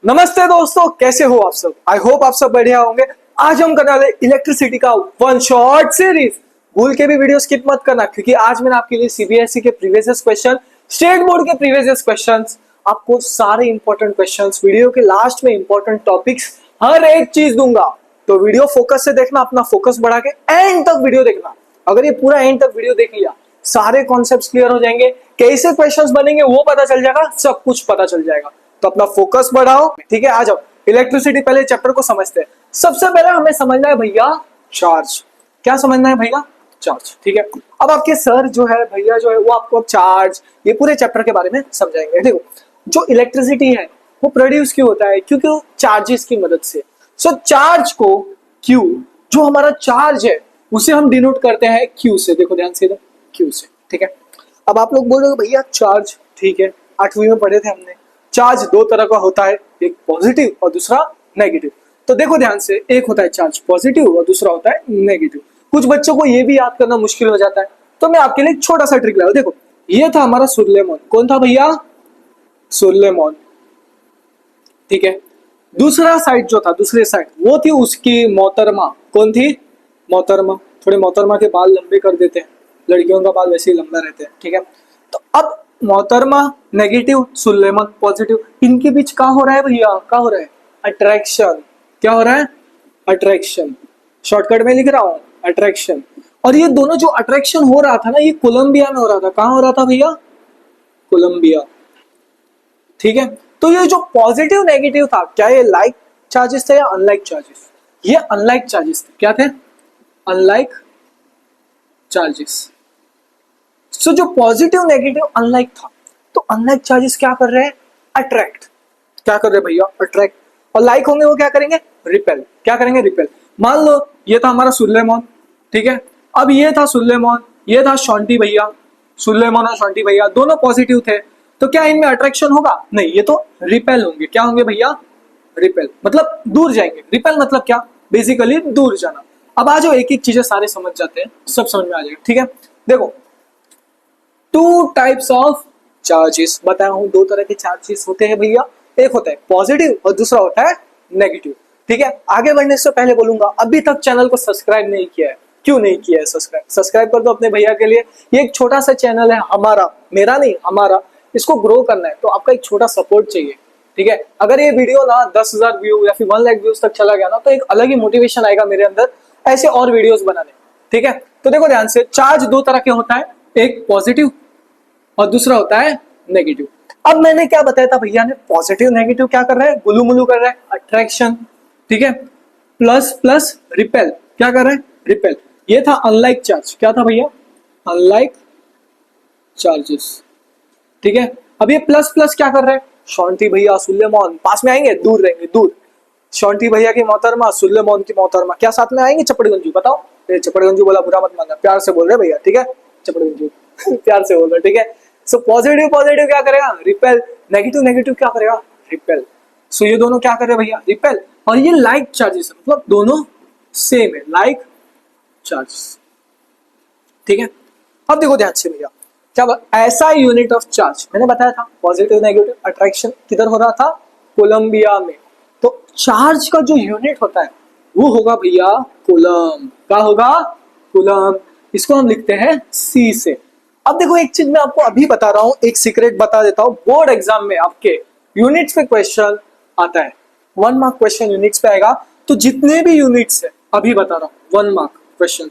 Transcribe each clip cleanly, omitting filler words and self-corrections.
नमस्ते दोस्तों, कैसे हो आप सब। आई होप आप सब बढ़िया होंगे। आज हम करने वाले इलेक्ट्रिसिटी का वन शॉट सीरीज। भूल के भी वीडियो स्किप मत करना, क्योंकि आज मैंने आपके लिए सीबीएसई के प्रीवियस क्वेश्चन, स्टेट बोर्ड के प्रीवियस क्वेश्चन, आपको सारे इंपॉर्टेंट क्वेश्चंस, वीडियो के लास्ट में इंपॉर्टेंट टॉपिक्स, हर एक चीज दूंगा। तो वीडियो फोकस से देखना, अपना फोकस बढ़ा के एंड तक वीडियो देखना। अगर ये पूरा एंड तक वीडियो देख लिया, सारे कॉन्सेप्ट्स क्लियर हो जाएंगे, कैसे क्वेश्चंस बनेंगे वो पता चल जाएगा, सब कुछ पता चल जाएगा। तो अपना फोकस बढ़ाओ, ठीक है। आ जाओ इलेक्ट्रिसिटी, पहले चैप्टर को समझते हैं। सबसे पहले हमें समझना है भैया चार्ज। क्या समझना है भैया? चार्ज, ठीक है। अब आपके सर जो है भैया जो है वो आपको चार्ज, ये पूरे चैप्टर के बारे में समझाएंगे। देखो, जो इलेक्ट्रिसिटी है वो प्रोड्यूस क्यों होता है? क्योंकि चार्जेस की मदद से। सो चार्ज को क्यू, जो हमारा चार्ज है उसे हम डिनोट करते हैं क्यू से। देखो ध्यान से, क्यू से, ठीक है। अब आप लोग बोल रहे हो भैया चार्ज, ठीक है, 8वीं में पढ़े थे हमने। चार्ज दो तरह का होता है, एक पॉजिटिव और दूसरा नेगेटिव। तो देखो ध्यान से, एक होता है चार्ज पॉजिटिव और दूसरा होता है नेगेटिव। कुछ बच्चों को ये भी याद करना मुश्किल हो जाता है, तो मैं आपके लिए एक छोटा सा ट्रिक लाया। देखो, ये था हमारा सुलेमन। कौन था भैया? सुलेमन, ठीक है। दूसरा साइड जो था, दूसरे साइड वो थी उसकी मोहतरमा। कौन थी? मोहतरमा। थोड़े मोहतरमा के बाल लंबे कर देते हैं, लड़कियों का बाल वैसे ही लंबा रहते हैं, ठीक है। तो अब मोहतरमा नेगेटिव, सुलेमान पॉजिटिव, इनके बीच क्या हो रहा है भैया? क्या हो रहा है? अट्रैक्शन। क्या हो रहा है? अट्रैक्शन। शॉर्टकट में लिख रहा हूं, अट्रैक्शन। और ये दोनों जो अट्रैक्शन हो रहा था ना, ये कोलंबिया में हो रहा था। कहां हो रहा था भैया? कोलंबिया, ठीक है। तो ये जो पॉजिटिव नेगेटिव था, क्या ये लाइक चार्जेस थे या अनलाइक चार्जेस? ये अनलाइक चार्जेस थे। क्या थे? Unlike charges. सो जो पॉजिटिव नेगेटिव अनलाइक था, तो अनलाइक चार्जेस क्या कर रहे हैं? अट्रैक्ट। क्या कर रहे हैं भैया? अट्रैक्ट। और लाइक होंगे वो क्या करेंगे? रिपेल। क्या करेंगे? रिपेल। मान लो ये था हमारा सुलेमान, ठीक है। अब ये था सुलेमान, ये था शॉन्टी भैया। सुलेमान और शॉन्टी भैया दोनों पॉजिटिव थे, तो क्या इनमें अट्रैक्शन होगा? नहीं, ये तो रिपेल होंगे। क्या होंगे भैया? रिपेल, मतलब दूर जाएंगे। रिपेल मतलब क्या? बेसिकली दूर जाना। अब आ जाओ, एक एक चीजें सारे समझ जाते हैं, सब समझ में आ जाएगा, ठीक है। देखो, टू टाइप्स ऑफ चार्जेस बताया हूं, दो तरह के चार्जेस होते हैं भैया। एक होता है पॉजिटिव और दूसरा होता है नेगेटिव, ठीक है। आगे बढ़ने से पहले बोलूंगा, अभी तक चैनल को सब्सक्राइब नहीं किया है, क्यों नहीं किया है? सब्सक्राइब कर दो अपने भैया के लिए। ये एक छोटा सा चैनल है हमारा, मेरा नहीं, हमारा। इसको ग्रो करना है, तो आपका एक छोटा सपोर्ट चाहिए, ठीक है। अगर ये वीडियो ना 10,000 व्यू या फिर 1 लाख व्यूज तक चला गया ना, तो एक अलग ही मोटिवेशन आएगा मेरे अंदर ऐसे और वीडियोस बनाने, ठीक है। तो देखो ध्यान से, चार्ज दो तरह के होता है, एक पॉजिटिव और दूसरा होता है नेगेटिव। अब मैंने क्या बताया था भैया ने? पॉजिटिव नेगेटिव क्या कर रहा है? गुलू मुलू कर रहा है, अट्रैक्शन, ठीक है। प्लस प्लस रिपेल, क्या कर रहा है? रिपेल। ये था अनलाइक चार्ज। क्या था भैया? अनलाइक चार्जेस, ठीक है। अब ये प्लस प्लस क्या कर रहे हैं? शॉन्टी भैया, सुलेमान पास में आएंगे, दूर रहेंगे, दूर। शॉन्टी भैया की मोहतरमा, सुलेमान की मोहतरमा क्या साथ में आएंगे? चपड़गंजू। बताओ, चपड़गंजू बोला बुरा मत मानना, प्यार से बोल रहे भैया, ठीक है। चपड़गंजू प्यार से बोल रहे, ठीक है। सो पॉजिटिव पॉजिटिव क्या करेगा? रिपेल। नेगेटिव नेगेटिव क्या करेगा? रिपेल। सो ये दोनों क्या कर रहे हैं भैया? रिपेल। और ये लाइक चार्जेस, मतलब दोनों सेम है, लाइक चार्जेस, ठीक है। अब देखो ध्यान से भैया, क्या ऐसा यूनिट ऑफ चार्ज मैंने बताया था, पॉजिटिव नेगेटिव अट्रैक्शन किधर हो रहा था? कोलंबिया में। तो चार्ज का जो यूनिट होता है वो होगा भैया कूलम। क्या होगा? कूलम। इसको हम लिखते हैं सी से। अब देखो, एक चीज मैं आपको अभी बता रहा हूं, एक सीक्रेट बता देता हूं। बोर्ड एग्जाम में आपके यूनिट्स पे क्वेश्चन आता है, 1 मार्क क्वेश्चन यूनिट्स पे आएगा। तो जितने भी यूनिट्स है, अभी बता रहा हूं, 1 मार्क क्वेश्चन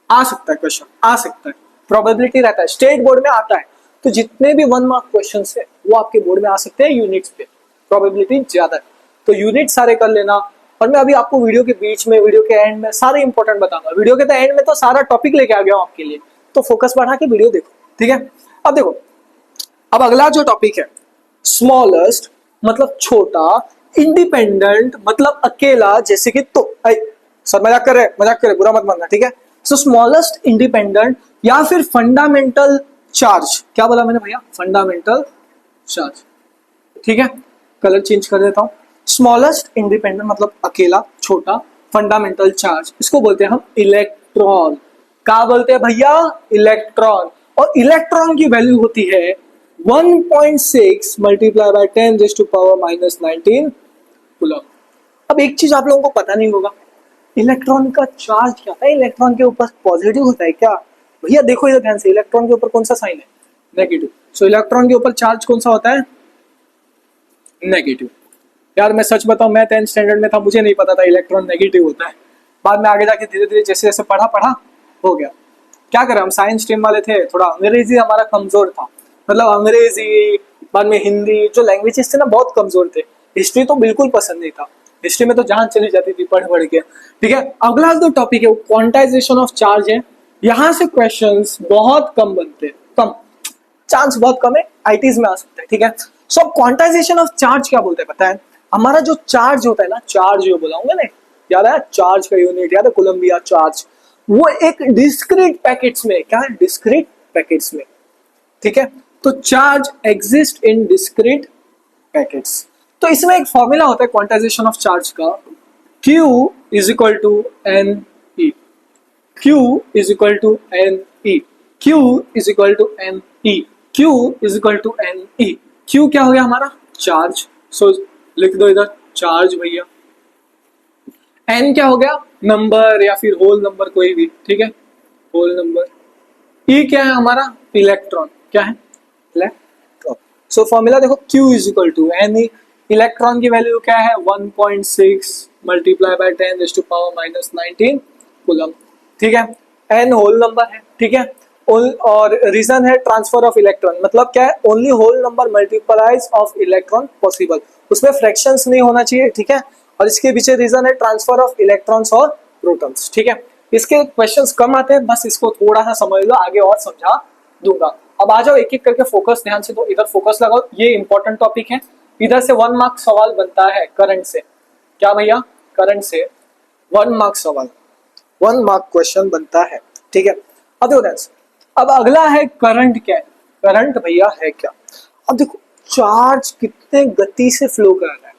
आ सकता है, क्वेश्चन आ सकता है, प्रोबेबिलिटी रहता है, स्टेट बोर्ड में आता है। तो जितने भी 1 मार्क क्वेश्चन है वो आपके बोर्ड में आ सकते हैं यूनिट्स पे, प्रोबेबिलिटी ज्यादा है। तो यूनिट सारे कर लेना। और मैं अभी आपको वीडियो के बीच में, वीडियो के एंड में सारे इंपॉर्टेंट बताऊंगा। वीडियो के एंड में तो सारा टॉपिक लेके आ गया हूं आपके लिए, तो फोकस बढ़ा के वीडियो देखो, ठीक है। अब देखो, अब अगला जो टॉपिक है, स्मॉलेस्ट मतलब छोटा, इंडिपेंडेंट मतलब अकेला, जैसे कि तो सर मजाक कर रहे, बुरा मत मानना, ठीक है। सो स्मॉलेस्ट इंडिपेंडेंट या फिर फंडामेंटल चार्ज। क्या बोला मैंने भैया? फंडामेंटल चार्ज, ठीक है। कलर चेंज कर देता हूं। स्मॉलेस्ट इंडिपेंडेंट मतलब अकेला, छोटा, फंडामेंटल चार्ज, इसको बोलते हैं हम इलेक्ट्रॉन। क्या बोलते हैं भैया? इलेक्ट्रॉन। और इलेक्ट्रॉन की वैल्यू होती है 1.6 multiply by 10 raise to power -19 coulomb. अब एक चीज आप लोगों को पता नहीं होगा, इलेक्ट्रॉन का चार्ज क्या होता है? इलेक्ट्रॉन के ऊपर पॉजिटिव होता है क्या? भैया देखो इधर ध्यान से, इलेक्ट्रॉन के ऊपर कौन सा साइन है? नेगेटिव। सो इलेक्ट्रॉन के ऊपर चार्ज कौन सा होता है? नेगेटिव। यार मैं सच बताऊं, मैं 10th स्टैंडर्ड में था, मुझे नहीं पता था इलेक्ट्रॉन नेगेटिव होता है। बाद में आगे जाके धीरे धीरे जैसे जैसे पढ़ा पढ़ा हो गया। क्या करें, हम साइंस स्ट्रीम वाले थे, थोड़ा अंग्रेजी हमारा कमजोर था, मतलब अंग्रेजी, बाद में हिंदी, जो लैंग्वेजेस थे ना बहुत कमजोर थे। हिस्ट्री तो बिल्कुल पसंद नहीं था, हिस्ट्री में तो जान चली जाती थी पढ़ पढ़ के। ठीक है, अगला जो टॉपिक है वो क्वांटाइजेशन ऑफ चार्ज है। यहाँ से क्वेश्चंस बहुत कम बनते हैं, कम, चांस बहुत कम है आईटीज में आ सकते हैं। ठीक है, सो क्वांटाइजेशन ऑफ चार्ज क्या बोलते हैं पता है? हमारा जो चार्ज होता है ना, चार्ज जो बोलाऊंगा ना, याद है चार्ज का यूनिट, याद है कोलंबिया चार्ज, वो एक डिस्क्रीट पैकेट्स में, क्या है? डिस्क्रीट पैकेट्स में। ठीक है, तो charge exist in discrete packets. तो इसमें एक फॉर्मूला होता है क्वांटाइजेशन ऑफ चार्ज का, Q is equal to n e, Q is equal to n e, Q is equal to n e, Q is equal to n e. Q क्या हो गया हमारा? चार्ज। सो लिख दो इधर चार्ज भैया। N क्या हो गया? नंबर या फिर होल नंबर कोई भी, ठीक है, होल नंबर। E क्या है हमारा? इलेक्ट्रॉन। क्या है? इलेक्ट्रॉन। सो फॉर्मूला देखो, Q is equal to n e, electron की वैल्यू क्या है? 1.6 मल्टीप्लाई बाय 10⁻⁻19 कूलम। ठीक है, N होल नंबर है, ठीक है, और रीजन है ट्रांसफर ऑफ इलेक्ट्रॉन, मतलब क्या है? Only whole number multiplies of electron possible, उसमें फ्रैक्शंस नहीं होना चाहिए। ठीक है, और इसके पीछे रीजन है ट्रांसफर ऑफ इलेक्ट्रॉन्स और प्रोटॉन्स। ठीक है, इसके क्वेश्चंस कम आते हैं, बस इसको थोड़ा सा समझ लो, आगे और समझा दूंगा। अब आ जाओ एक एक करके, फोकस ध्यान से दो, इधर फोकस लगाओ, ये इंपॉर्टेंट टॉपिक है। इधर से 1 मार्क सवाल बनता है करंट से। क्या भैया? करंट से 1 मार्क सवाल, 1 मार्क क्वेश्चन बनता है। ठीक है, अब देखो ध्यान से, अब अगला है करंट। क्या है करंट भैया? है क्या? अब देखो, चार्ज कितने गति से फ्लो कर रहा है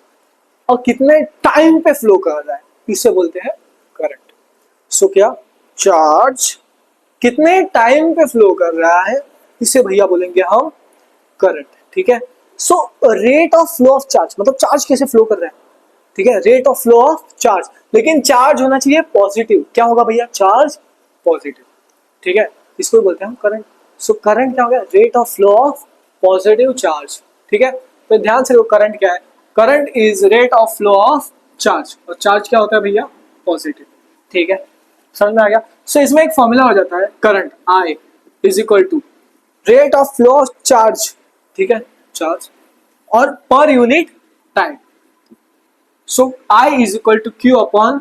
और कितने टाइम पे फ्लो कर रहा है, इसे बोलते हैं करंट। सो क्या? चार्ज कितने टाइम पे फ्लो कर रहा है, इसे भैया बोलेंगे हम करंट। ठीक है, so rate of flow of charge, मतलब चार्ज कैसे फ्लो कर रहा है। ठीक है, rate of flow of charge, लेकिन चार्ज होना चाहिए पॉजिटिव। क्या होगा भैया? Charge positive. ठीक है, इसको बोलते हैं हम करंट। सो करंट क्या हो गया? Rate of flow of positive charge. ठीक है, तो ध्यान से, करंट क्या है? Current is rate of flow of charge, और चार्ज क्या होता है भैया? पॉजिटिव। ठीक है, समझ में आ गया? सो इसमें एक फॉर्मूला हो जाता है, current I is equal to rate of flow of charge, ठीक है, चार्ज, और per unit time. So I is equal to Q upon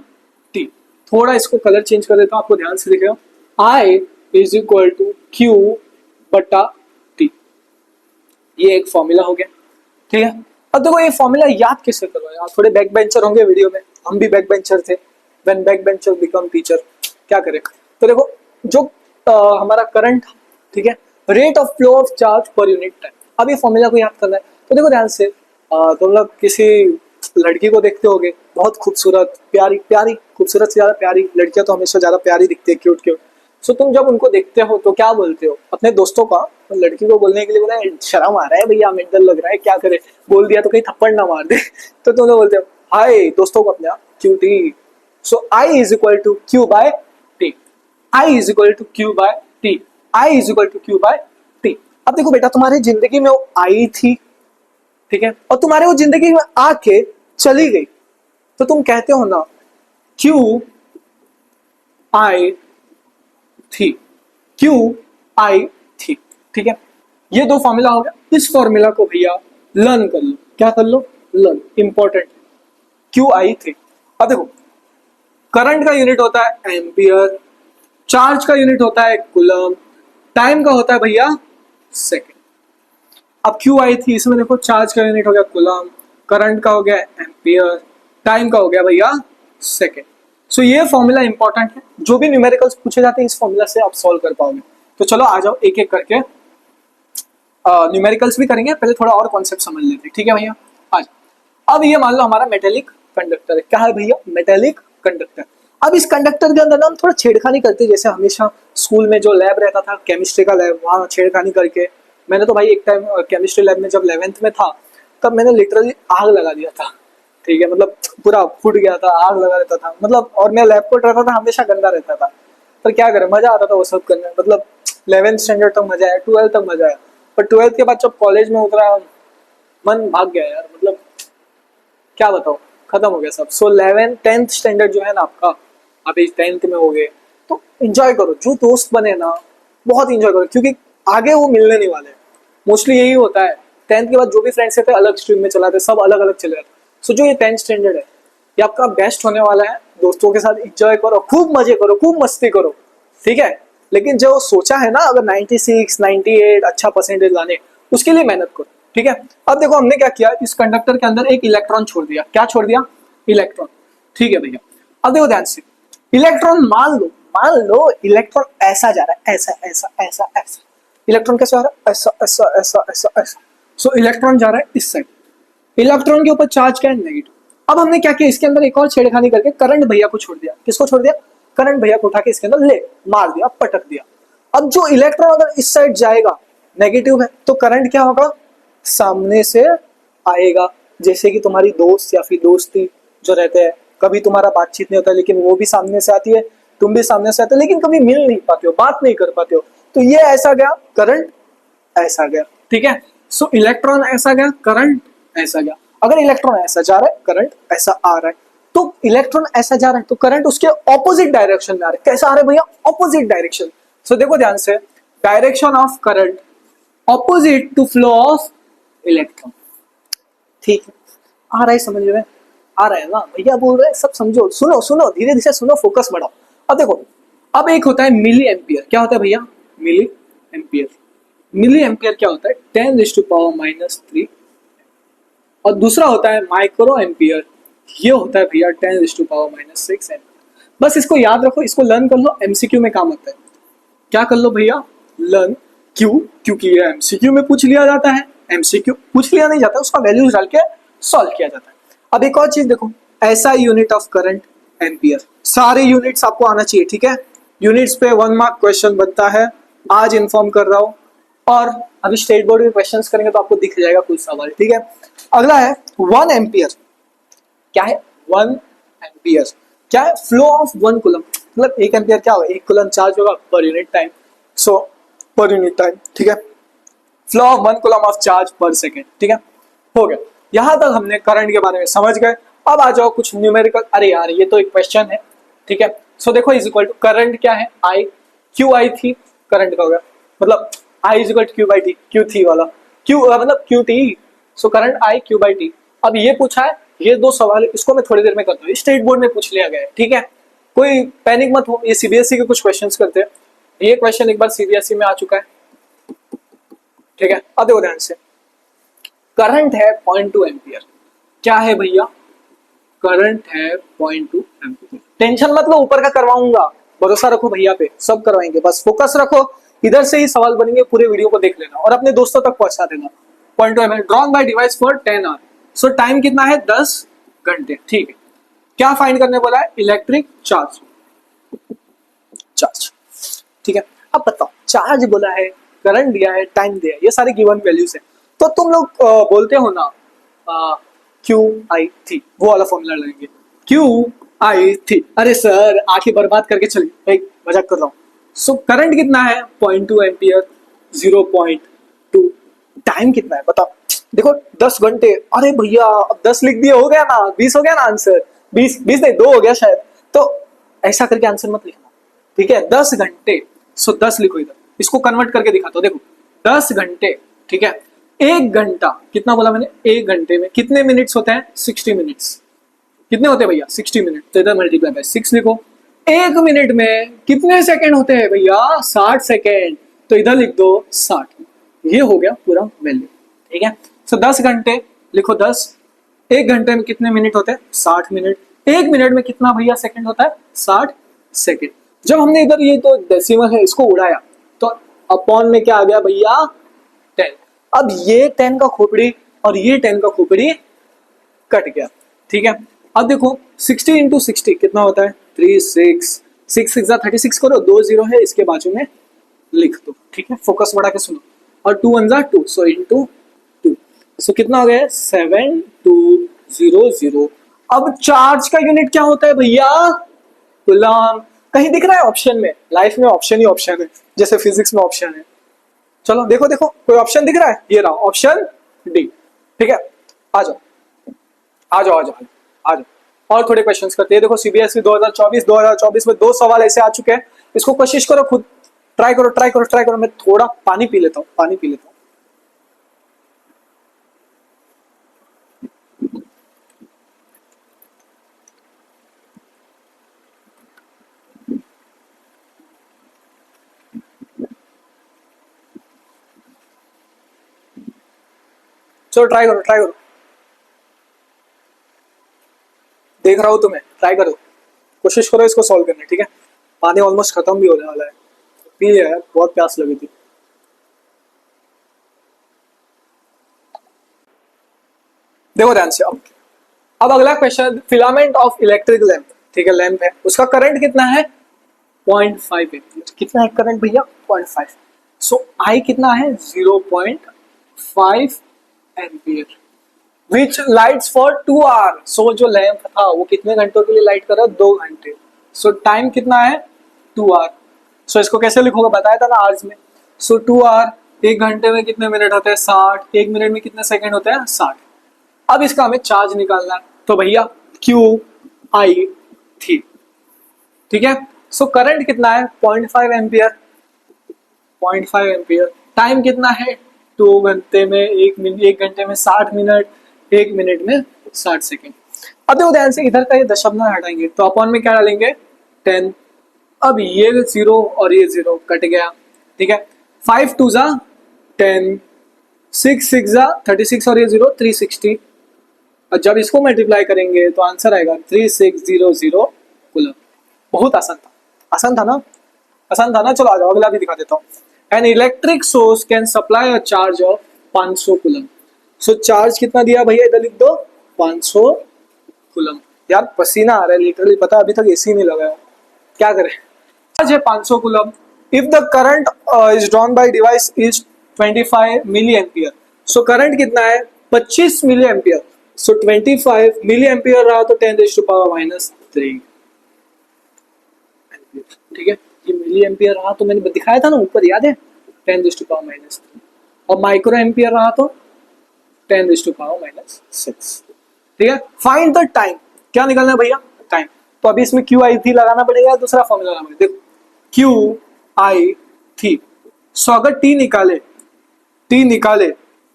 T। थोड़ा इसको कलर चेंज कर देता हूं, आपको ध्यान से दिखेगा। I is equal to Q बटा T, ये एक फॉर्मूला हो गया। ठीक है, अब देखो ये फॉर्मूला याद कैसे करो यार, थोड़े बैक बेंचर होंगे वीडियो में, हम भी बैक बेंचर थे। When back bencher become teacher, क्या करें? तो देखो, जो हमारा करंट, ठीक है, rate of flow of charge per unit time, अब ये फॉर्मूला को याद करना है। तो देखो ध्यान से, तुम लोग किसी लड़की को देखते होगे, बहुत खूबसूरत, प्यारी प्यारी, खूबसूरत से ज्यादा प्यारी, लड़कियां तो हमेशा ज्यादा प्यारी दिखती है, क्यूट क्यूट। सो तुम जब उनको देखते हो तो क्या बोलते हो अपने दोस्तों का? तो लड़की को बोलने के लिए बोला, शर्म आ रहा है भैया, मेंटल लग रहा है, क्या करे, बोल दिया तो कहीं थप्पड़ ना मार दे। तो तुम लोग बोलते हो हाय दोस्तों को अपने, क्यूटी। So I is equal to Q by T, I is equal to Q by T, I is equal to Q by T। अब देखो बेटा, तुम्हारी जिंदगी में वो आई थी, ठीक है, और तुम्हारे वो जिंदगी में आके चली गई, तो तुम कहते हो ना Q I थी, Q I थी। ठीक है, ये दो फॉर्मूला हो गया। इस फॉर्मूला को भैया लर्न कर लो। क्या कर लो? Learn, important. Q I थी। अब देखो, करंट का यूनिट होता है एम्पियर, चार्ज का यूनिट होता है कूलम, टाइम का होता है भैया सेकंड। अब Q I थी, इसमें देखो चार्ज का यूनिट हो गया कूलम, करंट का हो गया एम्पियर, टाइम का हो गया भैया सेकंड। सो ये फॉर्मूला इंपॉर्टेंट है, जो भी न्यूमेरिकल्स पूछे जाते हैं इस फॉर्मूला से आप सॉल्व कर पाओगे। तो चलो आ जाओ एक एक करके न्यूमेरिकल्स भी करेंगे, पहले थोड़ा और कॉन्सेप्ट समझ लेते हैं। ठीक है भैया, आज अब ये मान लो हमारा मेटेलिक कंडक्टर है। क्या है भैया? Metallic conductor. अब इस कंडक्टर के अंदर ना हम थोड़ा छेड़खानी करते हैं, जैसे हमेशा स्कूल में जो लैब रहता था, केमिस्ट्री का लैब, वहाँ छेड़खानी करके मैंने तो भाई एक टाइम केमिस्ट्री लैब में जब 11th में था, तब मैंने लिटरली आग लगा दिया था। ठीक है, मतलब पूरा फूट गया था, आग लगा रहता था, मतलब और मैं लैब कोट रहता था, हमेशा गंदा रहता था। पर क्या करें, मजा आता था वो सब करने में। मतलब 11th स्टैंडर्ड तक मजा आया, 12th तक मजा आया, पर 12th के बाद जब कॉलेज में उतरा मन भाग गया यार। मतलब क्या बताओ, खत्म हो गया सब। सो 11th 10th स्टैंडर्ड जो है ना आपका, अभी 10th में हो गए, तो एंजॉय करो। जो दोस्त बने ना बहुत एंजॉय करो, क्योंकि आगे वो मिलने नहीं वाले। मोस्टली यही होता है, 10th के बाद जो भी फ्रेंड्स थे अलग स्ट्रीम में चलाते, सब अलग अलग चले जाते। सो जो ये 10th स्टैंडर्ड है, ये आपका बेस्ट होने वाला है। दोस्तों के साथ एंजॉय करो, खूब मजे करो, खूब मस्ती करो, ठीक है। लेकिन जो सोचा है ना, अगर 96 98 अच्छा परसेंटेज लाने, उसके लिए मेहनत करो, ठीक है। अब देखो हमने क्या किया, इस कंडक्टर के अंदर एक इलेक्ट्रॉन छोड़ दिया। क्या छोड़ दिया? इलेक्ट्रॉन, ठीक है भैया। अब देखो ध्यान से, इलेक्ट्रॉन मान लो इलेक्ट्रॉन ऐसा जा रहा है, ऐसा ऐसा ऐसा ऐसा। इलेक्ट्रॉन कैसे आ रहा है? ऐसा ऐसा ऐसा ऐसा ऐसा। सो इलेक्ट्रॉन जा रहा है इस साइड। इलेक्ट्रॉन के ऊपर चार्ज क्या है? नेगेटिव। अब हमने क्या किया, इसके अंदर एक और छेड़खानी करके करंट भैया को छोड़ दिया। किसको छोड़ दिया? करंट भैया को उठा के इसके अंदर ले मार दिया, पटक दिया। अब जो इलेक्ट्रॉन अगर इस साइड जाएगा, नेगेटिव है, तो करंट क्या होगा? सामने से आएगा। जैसे कि तुम्हारी दोस्त या फिर दोस्ती जो रहते हैं, कभी तुम्हारा बातचीत नहीं होता लेकिन वो भी सामने से आती है, तुम भी सामने से आते हो, लेकिन कभी मिल नहीं पाते हो, बात नहीं कर पाते हो। तो ये ऐसा गया, करंट ऐसा गया, ठीक है। सो इलेक्ट्रॉन ऐसा गया, करंट ऐसा गया। अगर इलेक्ट्रॉन ऐसा जा रहा है, करंट ऐसा आ रहा है, तो इलेक्ट्रॉन ऐसा जा रहा है तो करंट उसके ऑपोजिट डायरेक्शन में आ रहा है। कैसा आ रहा है भैया? Opposite direction. सो देखो ध्यान से, direction of current opposite to flow of electron, ठीक है। आ रहा है समझ में? आ रहा है ना भैया? बोल रहे हैं सब समझो, सुनो सुनो, धीरे धीरे सुनो, फोकस बढ़ाओ। अब देखो, अब एक होता है मिली एम्पियर। क्या होता है भैया? Milli ampere. मिली एम्पियर क्या होता है? 10⁻³ और दूसरा होता है माइक्रो एम्पियर। ये होता है भैया 10⁻⁶ एम्पियर। बस इसको याद रखो, इसको लर्न कर लो, एमसीक्यू में काम आता है। क्या कर लो भैया? लर्न। क्यों? क्योंकि ये एमसीक्यू में पूछ लिया जाता है। एमसीक्यू पूछ लिया नहीं जाता, उसका वैल्यूज डाल के सॉल्व किया जाता है। अब एक और चीज देखो, ऐसा यूनिट ऑफ करंट एम्पियर। सारे यूनिट्स आपको आना चाहिए, ठीक है। यूनिट्स पे 1 मार्क क्वेश्चन बनता है, आज इन्फॉर्म कर रहा हूं। और अभी स्टेट बोर्ड में क्वेश्चंस करेंगे तो आपको दिख जाएगा कुछ सवाल, ठीक है। अगला है 1 एम्पियर। क्या है? 1 एम्पियर क्या है? Flow of 1 coulomb. मतलब 1 एम्पियर क्या होगा? 1 कूलम चार्ज होगा पर यूनिट टाइम। सो पर यूनिट टाइम, ठीक है। Flow of 1 coulomb of charge पर सेकेंड, ठीक है। हो गया, यहां तक हमने करंट के बारे में समझ गए। अब आ जाओ कुछ न्यूमेरिकल। अरे यार ये तो एक क्वेश्चन है, ठीक है। सो देखो, इज इक्वल टू करंट क्या है? आई, क्यू आई थी, करंट का हो गया। मतलब I is equal to Q by T, Q थी वाला, क्यू मतलब Q T. So current I Q by T. अब ये पूछा है, ये 2 सवाल, इसको मैं थोड़ी देर में करता हूँ। स्टेट बोर्ड में पूछ लिया गया है, ठीक है। कोई पैनिक मत हो, ये सीबीएसई के कुछ क्वेश्चंस करते हैं। ये क्वेश्चन एक बार सीबीएसई में आ चुका है, ठीक है। अब देखो ध्यान से, करंट है 0.2 एम्पियर। क्या है भैया? करंट है 0.2 एम्पियर। टेंशन मत लो, ऊपर का करवाऊंगा, भरोसा रखो भैया पे, सब करवाएंगे। बस फोकस रखो, इधर से ही सवाल बनेंगे, पूरे वीडियो को देख लेना और अपने दोस्तों तक पहुंचा देना। 0.2 ampere drawn by device for 10 hour. So time कितना है? 10 घंटे, ठीक है। क्या फाइंड करने बोला है? इलेक्ट्रिक चार्ज, चार्ज, ठीक है। अब बताओ, चार्ज बोला है, करंट दिया है, टाइम दिया है, ये सारे गिवन वैल्यूज है। तो तुम लोग बोलते हो ना क्यू आई थी, वो वाला फॉर्मूला लेंगे, क्यू आई थी। अरे सर आंखें बर्बाद करके चलिए, मजाक कर रहा हूँ। सो करंट कितना है? 0.2 एम्पियर, 0.2। टाइम कितना है बताओ? देखो 10 घंटे। अरे भैया अब 10 लिख दिए, हो गया ना, 20 हो गया ना आंसर। 20 नहीं 2 हो गया शायद। तो ऐसा करके आंसर मत लिखना, ठीक है। 10 घंटे, सो 10 लिखो इधर। इसको कन्वर्ट करके दिखाता हूं, देखो 10 घंटे, ठीक है। 1 घंटा कितना बोला मैंने? 1 घंटे में कितने मिनट्स होते हैं? 60 मिनट्स। कितने होते हैं भैया? 60 मिनट। तो इधर मल्टीप्लाई बाय 6 लिखो। 1 मिनट में कितने सेकंड होते हैं भैया? 60 सेकंड। तो इधर लिख दो 60। ये हो गया पूरा वैल्यू, ठीक है। सो 10 घंटे लिखो 10। 1 घंटे में कितने मिनट होते हैं? 60 मिनट। 1 मिनट में कितना भैया सेकंड होता है? 60 सेकंड। जब हमने इधर ये तो डेसिमल है इसको उड़ाया, तो अपॉन में क्या आ गया भैया? 10। अब ये 10 का खोपड़ी और ये 10 का खोपड़ी कट गया, ठीक है। अब देखो 60 इंटू 60 कितना होता है? 36। 6 6 36 करो, 2 0 है इसके बाजू में लिख दो, ठीक है। फोकस बढ़ा के सुनो। और 2 1 2, सो इंटू 2। सो कितना हो गया? 7 2 0 अब चार्ज का यूनिट क्या होता है भैया? कूलम। कहीं दिख रहा है ऑप्शन में? लाइफ में ऑप्शन ही ऑप्शन है, जैसे फिजिक्स में ऑप्शन है। चलो देखो देखो, कोई ऑप्शन दिख रहा है? ये रहा ऑप्शन डी। ठीक है, आ जाओ आ जाओ आ जाओ आ जाओ। और थोड़े क्वेश्चंस करते हैं। देखो सीबीएसई 2024 में 2 सवाल ऐसे आ चुके हैं। इसको कोशिश करो, खुद ट्राई करो ट्राई करो ट्राई करो। मैं थोड़ा पानी पी लेता हूँ, पानी पी लेता हूँ। चलो ट्राई करो ट्राई करो। देख रहा हूं तुम्हें, ट्राई करो, कोशिश करो इसको सॉल्व करने। ठीक है, पानी ऑलमोस्ट खत्म भी होने वाला है। पी लिया यार, बहुत प्यास लगी थी। देखो ध्यान से। अब अगला question, filament of electric lamp. ठीक है, लैंप है, उसका करंट कितना है? 0.5 एम्पियर। कितना है करंट भैया? 0.5। सो आई कितना है? 0.5 ampere which lights for 2 hour. So जो लैंप था वो कितने घंटों के लिए लाइट कर रहा है? 2 घंटे। सो टाइम कितना है? 2 आवर। सो इसको कैसे लिखोगे? बताया था ना आवर्स में। सो 2 आवर, 1 घंटे में कितने मिनट होते हैं? 60। 1 मिनट में कितने सेकंड होते हैं? 60। अब इसका हमें चार्ज निकालना है, तो भैया क्यू आई थी। ठीक है, सो करंट कितना है? 0.5 एम्पियर। 0.5 एम्पियर। टाइम कितना है? 2 घंटे में 1 मिनट, 1 घंटे में 60 मिनट, 1 मिनट में 60 सेकेंड। अब देखो ध्यान से, इधर का ये दशमलव हटाएंगे तो अपॉन में क्या डालेंगे? 10। अब ये 0 और ये 0 कट गया। ठीक है, 5 2 जा 10, 6 6 जा 36 और ये 0 360। और जब इसको मल्टीप्लाई करेंगे तो आंसर आएगा 3600 कूलम। बहुत आसान था, आसान था ना? आसान था ना? चलो आ जाओ, अगला भी दिखा देता हूँ। An electric source can supply a charge of 500 coulomb. So charge कितना दिया भैया? इधर लिख दो 500 कूलम। यार पसीना आ रहा है लिटरली, पता अभी तक एसी नहीं लगाया, क्या करें? चार्ज है 500 coulomb. If the current is drawn by device is 25 milli ampere. So current कितना है? 25 मिली एम्पियर। सो 25 मिली एम्पियर रहा तो 10⁻³ ठीक है, ये मिली एम्पियर रहा तो मैंने दिखाया था ना ऊपर, याद है? 10⁻⁻3। और माइक्रो एम्पियर रहा तो 10⁻⁻6। ठीक है, फाइंड द टाइम। क्या निकलना है भैया? टाइम। तो अभी इसमें क्यू आई थी लगाना पड़ेगा, दूसरा फॉर्मूला लगाना पड़ेगा। देखो क्यू आई थी, सो अगर टी निकाले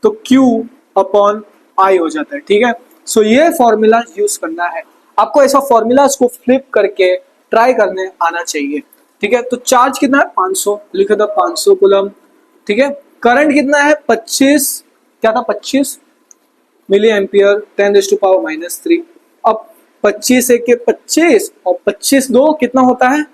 तो क्यू अपॉन आई हो जाता है। ठीक है, सो ये फॉर्मूला यूज करना है आपको। ऐसा फॉर्मूला को फ्लिप करके ट्राई करने आना चाहिए। ठीक है, तो चार्ज कितना है? 500 लिखे दो, 500 कूलम। ठीक है, करंट कितना है? 25, क्या था? 25 मिली एम्पियर, 10⁻⁻3। अब 25 एक के 25 और 25 दो कितना होता है?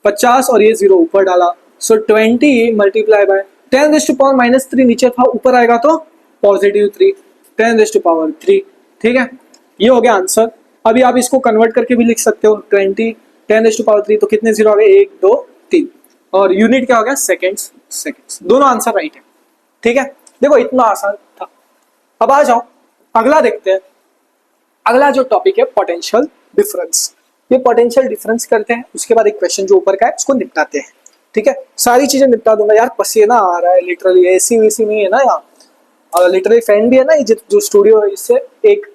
50 और ये 0 ऊपर डाला, सो 20 मल्टीप्लाई बाय 10⁻⁻3 नीचे था, ऊपर आएगा तो +3, 10⁻3। ठीक है, ये हो गया आंसर। अभी आप इसको कन्वर्ट करके भी लिख सकते हो। 20 10⁻3 तो कितने 0 आ गए? 1 2 3। और यूनिट क्या हो गया? सेकेंड्स। सेकेंड्स, दोनों आंसर राइट है। ठीक है, देखो इतना आसान था। अब आ जाओ अगला देखते हैं। अगला जो टॉपिक है पोटेंशियल डिफरेंस। ये पोटेंशियल डिफरेंस करते हैं, उसके बाद एक क्वेश्चन जो ऊपर का है उसको निपटाते हैं। ठीक है, सारी चीजें निपटा दूंगा यार, पसीना आ रहा है लिटरली। एसी वेसी नहीं है ना यहाँ, और लिटरली फैन भी है ना, ये जो स्टूडियो है इससे एक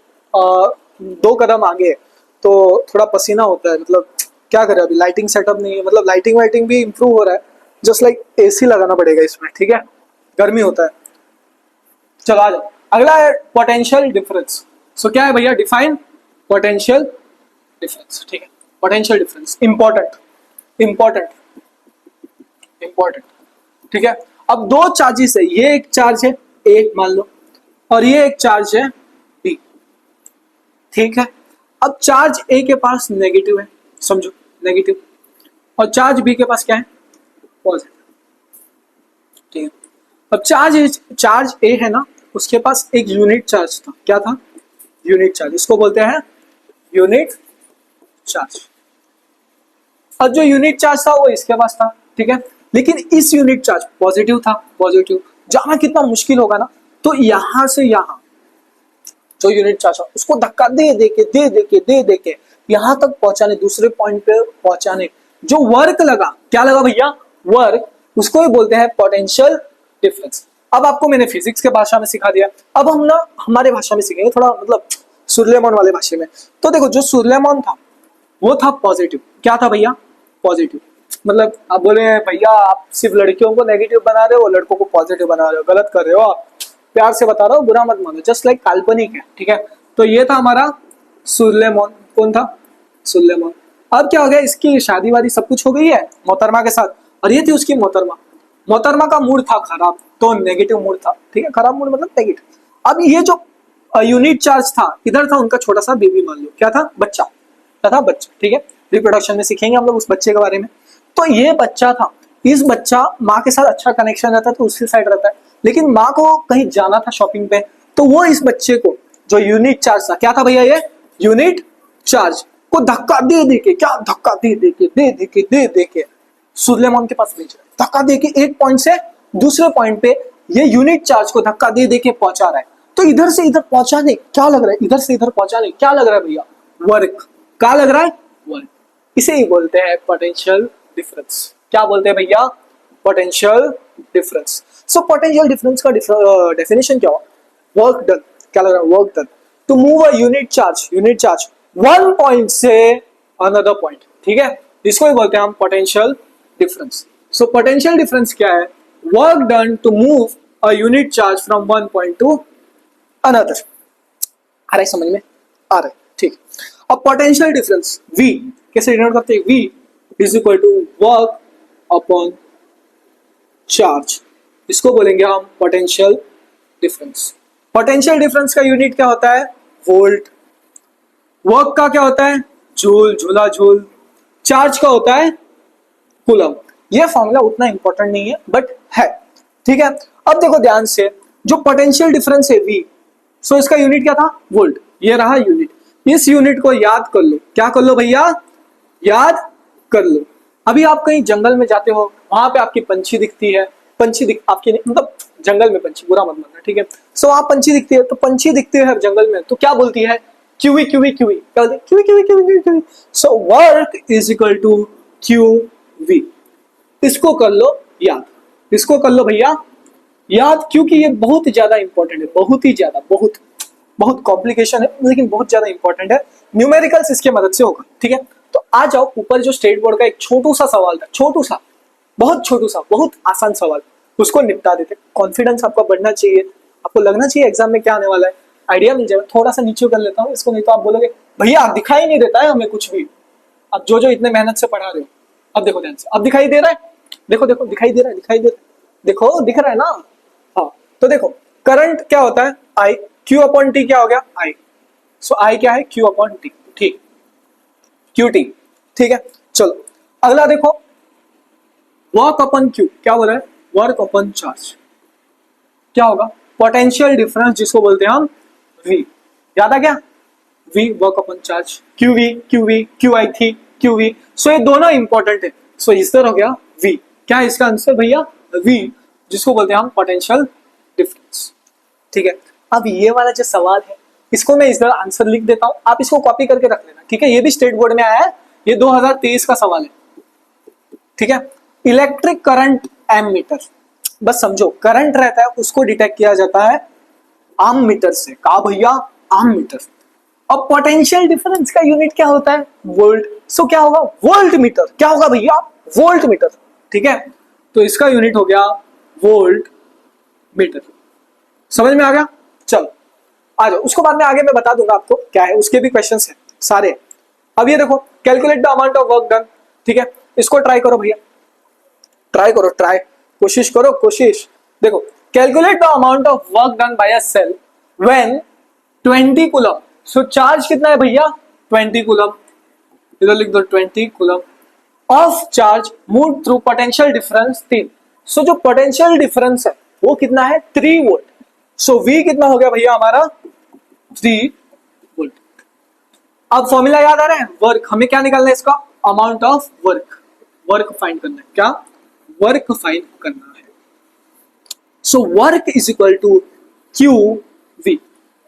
2 कदम आगे है, तो थोड़ा पसीना होता है। मतलब क्या करें, अभी लाइटिंग सेटअप नहीं है, मतलब लाइटिंग वाइटिंग भी इंप्रूव हो रहा है, जस्ट लाइक एसी लगाना पड़ेगा इसमें। ठीक है, गर्मी होता है। चलो आ जाओ, अगला है पोटेंशियल डिफरेंस। सो क्या है भैया? Define potential difference. ठीक है, potential difference important important important. ठीक है, अब 2 चार्जेस है, ये एक चार्ज है ए मान लो, और ये एक चार्ज है बी। ठीक है, अब चार्ज ए के पास नेगेटिव है, समझो नेगेटिव, और चार्ज बी के पास क्या है? पॉजिटिव। ठीक है, अब चार्ज ए है ना, उसके पास एक यूनिट चार्ज था। क्या था? यूनिट चार्ज, इसको बोलते हैं यूनिट चार्ज। और जो यूनिट चार्ज था वो इसके पास था। ठीक है, लेकिन इस यूनिट चार्ज पॉजिटिव था। पॉजिटिव जाना कितना मुश्किल होगा ना, तो यहां से यहां जो यूनिट चार्ज है उसको धक्का दे के यहां तक पहुंचाने, दूसरे पॉइंट पे पहुंचाने, जो वर्क लगा, क्या लगा भैया, वर्क, उसको ही बोलते हैं पोटेंशियल डिफरेंस। अब आपको मैंने फिजिक्स के भाषा में सिखा दिया, अब हम ना हमारे भाषा में सीखेंगे, थोड़ा मतलब सुरलेमन वाले भाषा में। तो देखो जो सुरलेमन था वो था पॉजिटिव, क्या था भैया, पॉजिटिव। मतलब आप बोले भैया आप सिर्फ लड़कियों को नेगेटिव बना रहे हो, लड़कों को पॉजिटिव बना रहे हो, गलत कर रहे हो आप, प्यार से बता रहा हूँ, बुरा मत मानो, जस्ट लाइक काल्पनिक है, ठीक है। तो ये था हमारा सुरलेमन, कौन था, सुरलेमन। अब क्या हो गया, इसकी शादी वादी सब कुछ हो गई है मोहतरमा के साथ, और ये थी उसकी मोहतरमा। मोहतरमा का मूड था खराब, तो नेगेटिव मूड था, ठीक है, खराब मूड मतलब नेगेटिव। अब ये जो यूनिट चार्ज था, इधर था उनका छोटा सा बेबी, मान लो क्या था, बच्चा, क्या था, बच्चा, ठीक है। रिप्रोडक्शन में सीखेंगे हम लोग उस बच्चे के बारे में। तो ये बच्चा था, इस बच्चा माँ के साथ अच्छा कनेक्शन रहता है तो उसकी साइड रहता है, लेकिन माँ को कहीं जाना था शॉपिंग पे, तो वो इस बच्चे को जो यूनिट चार्ज था, क्या था भैया, ये यूनिट चार्ज को धक्का दे के, क्या धक्का दे के सुलेमान के पास भेज रहा है, धक्का दे के एक पॉइंट से दूसरे पॉइंट पे ये यूनिट चार्ज को धक्का दे के पहुंचा रहा है। तो इधर से इधर पहुंचाने क्या लग रहा है, इधर से इधर पहुंचाने क्या लग रहा है भैया, वर्क, क्या लग रहा है, वर्क। इसे ही बोलते हैं पोटेंशियल डिफरेंस। क्या बोलते हैं भैया, potential difference. So potential difference का डेफिनेशन क्या हो, वर्क डन, क्या लग रहा है, work done to move a unit charge one point से अनदर पॉइंट, ठीक है, इसको ही बोलते हैं हम potential difference. So potential difference क्या है, work done to move a unit charge from one point to another. आ रहा है समझ में, आ रहा है, ठीक। अब पोटेंशियल डिफरेंस V कैसे डिनोट करते हैं, V is equal to work upon charge, इसको बोलेंगे हम पोटेंशियल डिफरेंस। पोटेंशियल डिफरेंस का यूनिट क्या होता है, वोल्ट। वर्क का क्या होता है, जूल, झूला झूल। चार्ज का होता है कूलम। ये फॉर्मूला उतना इंपॉर्टेंट नहीं है बट है, ठीक है। अब देखो ध्यान से, जो पोटेंशियल डिफरेंस है V, सो इसका यूनिट क्या था, वोल्ट, ये रहा यूनिट। इस यूनिट को याद कर लो, क्या कर लो भैया, याद कर लो। अभी आप कहीं जंगल में जाते हो, वहां पे आपकी पंछी दिखती है, आपकी मतलब जंगल में पंछी, बुरा मत मानना, ठीक है। सो आप पंछी दिखती है, तो पंछी दिखती है हर जंगल में, तो क्या बोलती है, क्यूवी क्यूवी क्यूवी, क्या बोलती है, QV QV QV QV. So work is equal to QV. इसको कर लो याद, इसको कर लो भैया याद, क्योंकि ये बहुत ज्यादा इंपॉर्टेंट है, बहुत ही ज्यादा, बहुत बहुत कॉम्प्लिकेशन है लेकिन बहुत ज्यादा इंपॉर्टेंट है। न्यूमेरिकल्स इसके मदद से होगा, ठीक है। तो आ जाओ ऊपर, जो स्टेट बोर्ड का एक छोटू सा सवाल था, छोटू सा, बहुत आसान सवाल, उसको निपटा देते। कॉन्फिडेंस आपका बढ़ना चाहिए, आपको लगना चाहिए एग्जाम में क्या आने वाला है, आइडिया मिल जाएगा। थोड़ा सा नीचे कर लेता हूँ इसको, नहीं तो आप बोलोगे भैया दिखाई नहीं देता है हमें कुछ भी, अब जो इतने मेहनत से पढ़ा रहे हो। अब देखो ध्यान से, अब दिखाई दे रहा है, देखो देखो दिखाई दे रहा है, देखो दिख रहा है ना, हाँ। तो देखो करंट क्या होता है, आई, क्यू अपॉन टी क्या हो गया, आई। सो आई क्या है, क्यू अपॉन टी, ठीक, क्यू टी, ठीक है। चलो अगला देखो, वर्क अपॉन क्यू, क्या बोल रहा है, वर्क अपॉन चार्ज, क्या होगा, पोटेंशियल डिफरेंस जिसको बोलते हैं हम V। याद आ गया, V work upon charge, Q आई थी क्यू। सो ये दोनों इंपॉर्टेंट है। सो इस तरह हो गया V, क्या है इसका आंसर भैया, V, जिसको बोलते हैं हम पोटेंशियल डिफरेंस, ठीक है। अब ये वाला जो सवाल है, इसको मैं इस तरह आंसर लिख देता हूं, आप इसको कॉपी करके रख लेना, ठीक है। ये भी स्टेट बोर्ड में आया है, ये 2023 का सवाल है, ठीक है। इलेक्ट्रिक करंट एमीटर, बस समझो करंट रहता है उसको डिटेक्ट किया जाता है आम मीटर से, कहा भैया, आम मीटर। अब पोटेंशियल डिफरेंस का यूनिट क्या होता है, वोल्ट। सो क्या होगा, वोल्ट मीटर, क्या होगा भैया, वोल्ट मीटर, ठीक है। तो इसका यूनिट हो गया वोल्ट मीटर, समझ में आ गया। चलो आ जाओ, उसको बाद में आगे मैं बता दूंगा आपको क्या है, उसके भी क्वेश्चंस हैं सारे। अब ये देखो, calculate the amount of work done, ठीक है। इसको ट्राई करो भैया, ट्राई करो, ट्राई, कोशिश करो, कोशिश। देखो, calculate the amount of work done by a cell when 20 coulomb. So charge कितना है भैया, 20 कूलम, इधर लिख दो 20 coulomb of charge move through potential difference 3। So जो पोटेंशियल डिफरेंस है वो कितना है, 3 वोल्ट। सो V कितना हो गया भैया हमारा, 3 वोल्ट। अब फॉर्मूला याद आ रहा है, वर्क, हमें क्या निकालना है इसका, amount of work, work find करना है, क्या, वर्क फाइंड करना है। So work is equal to Q V,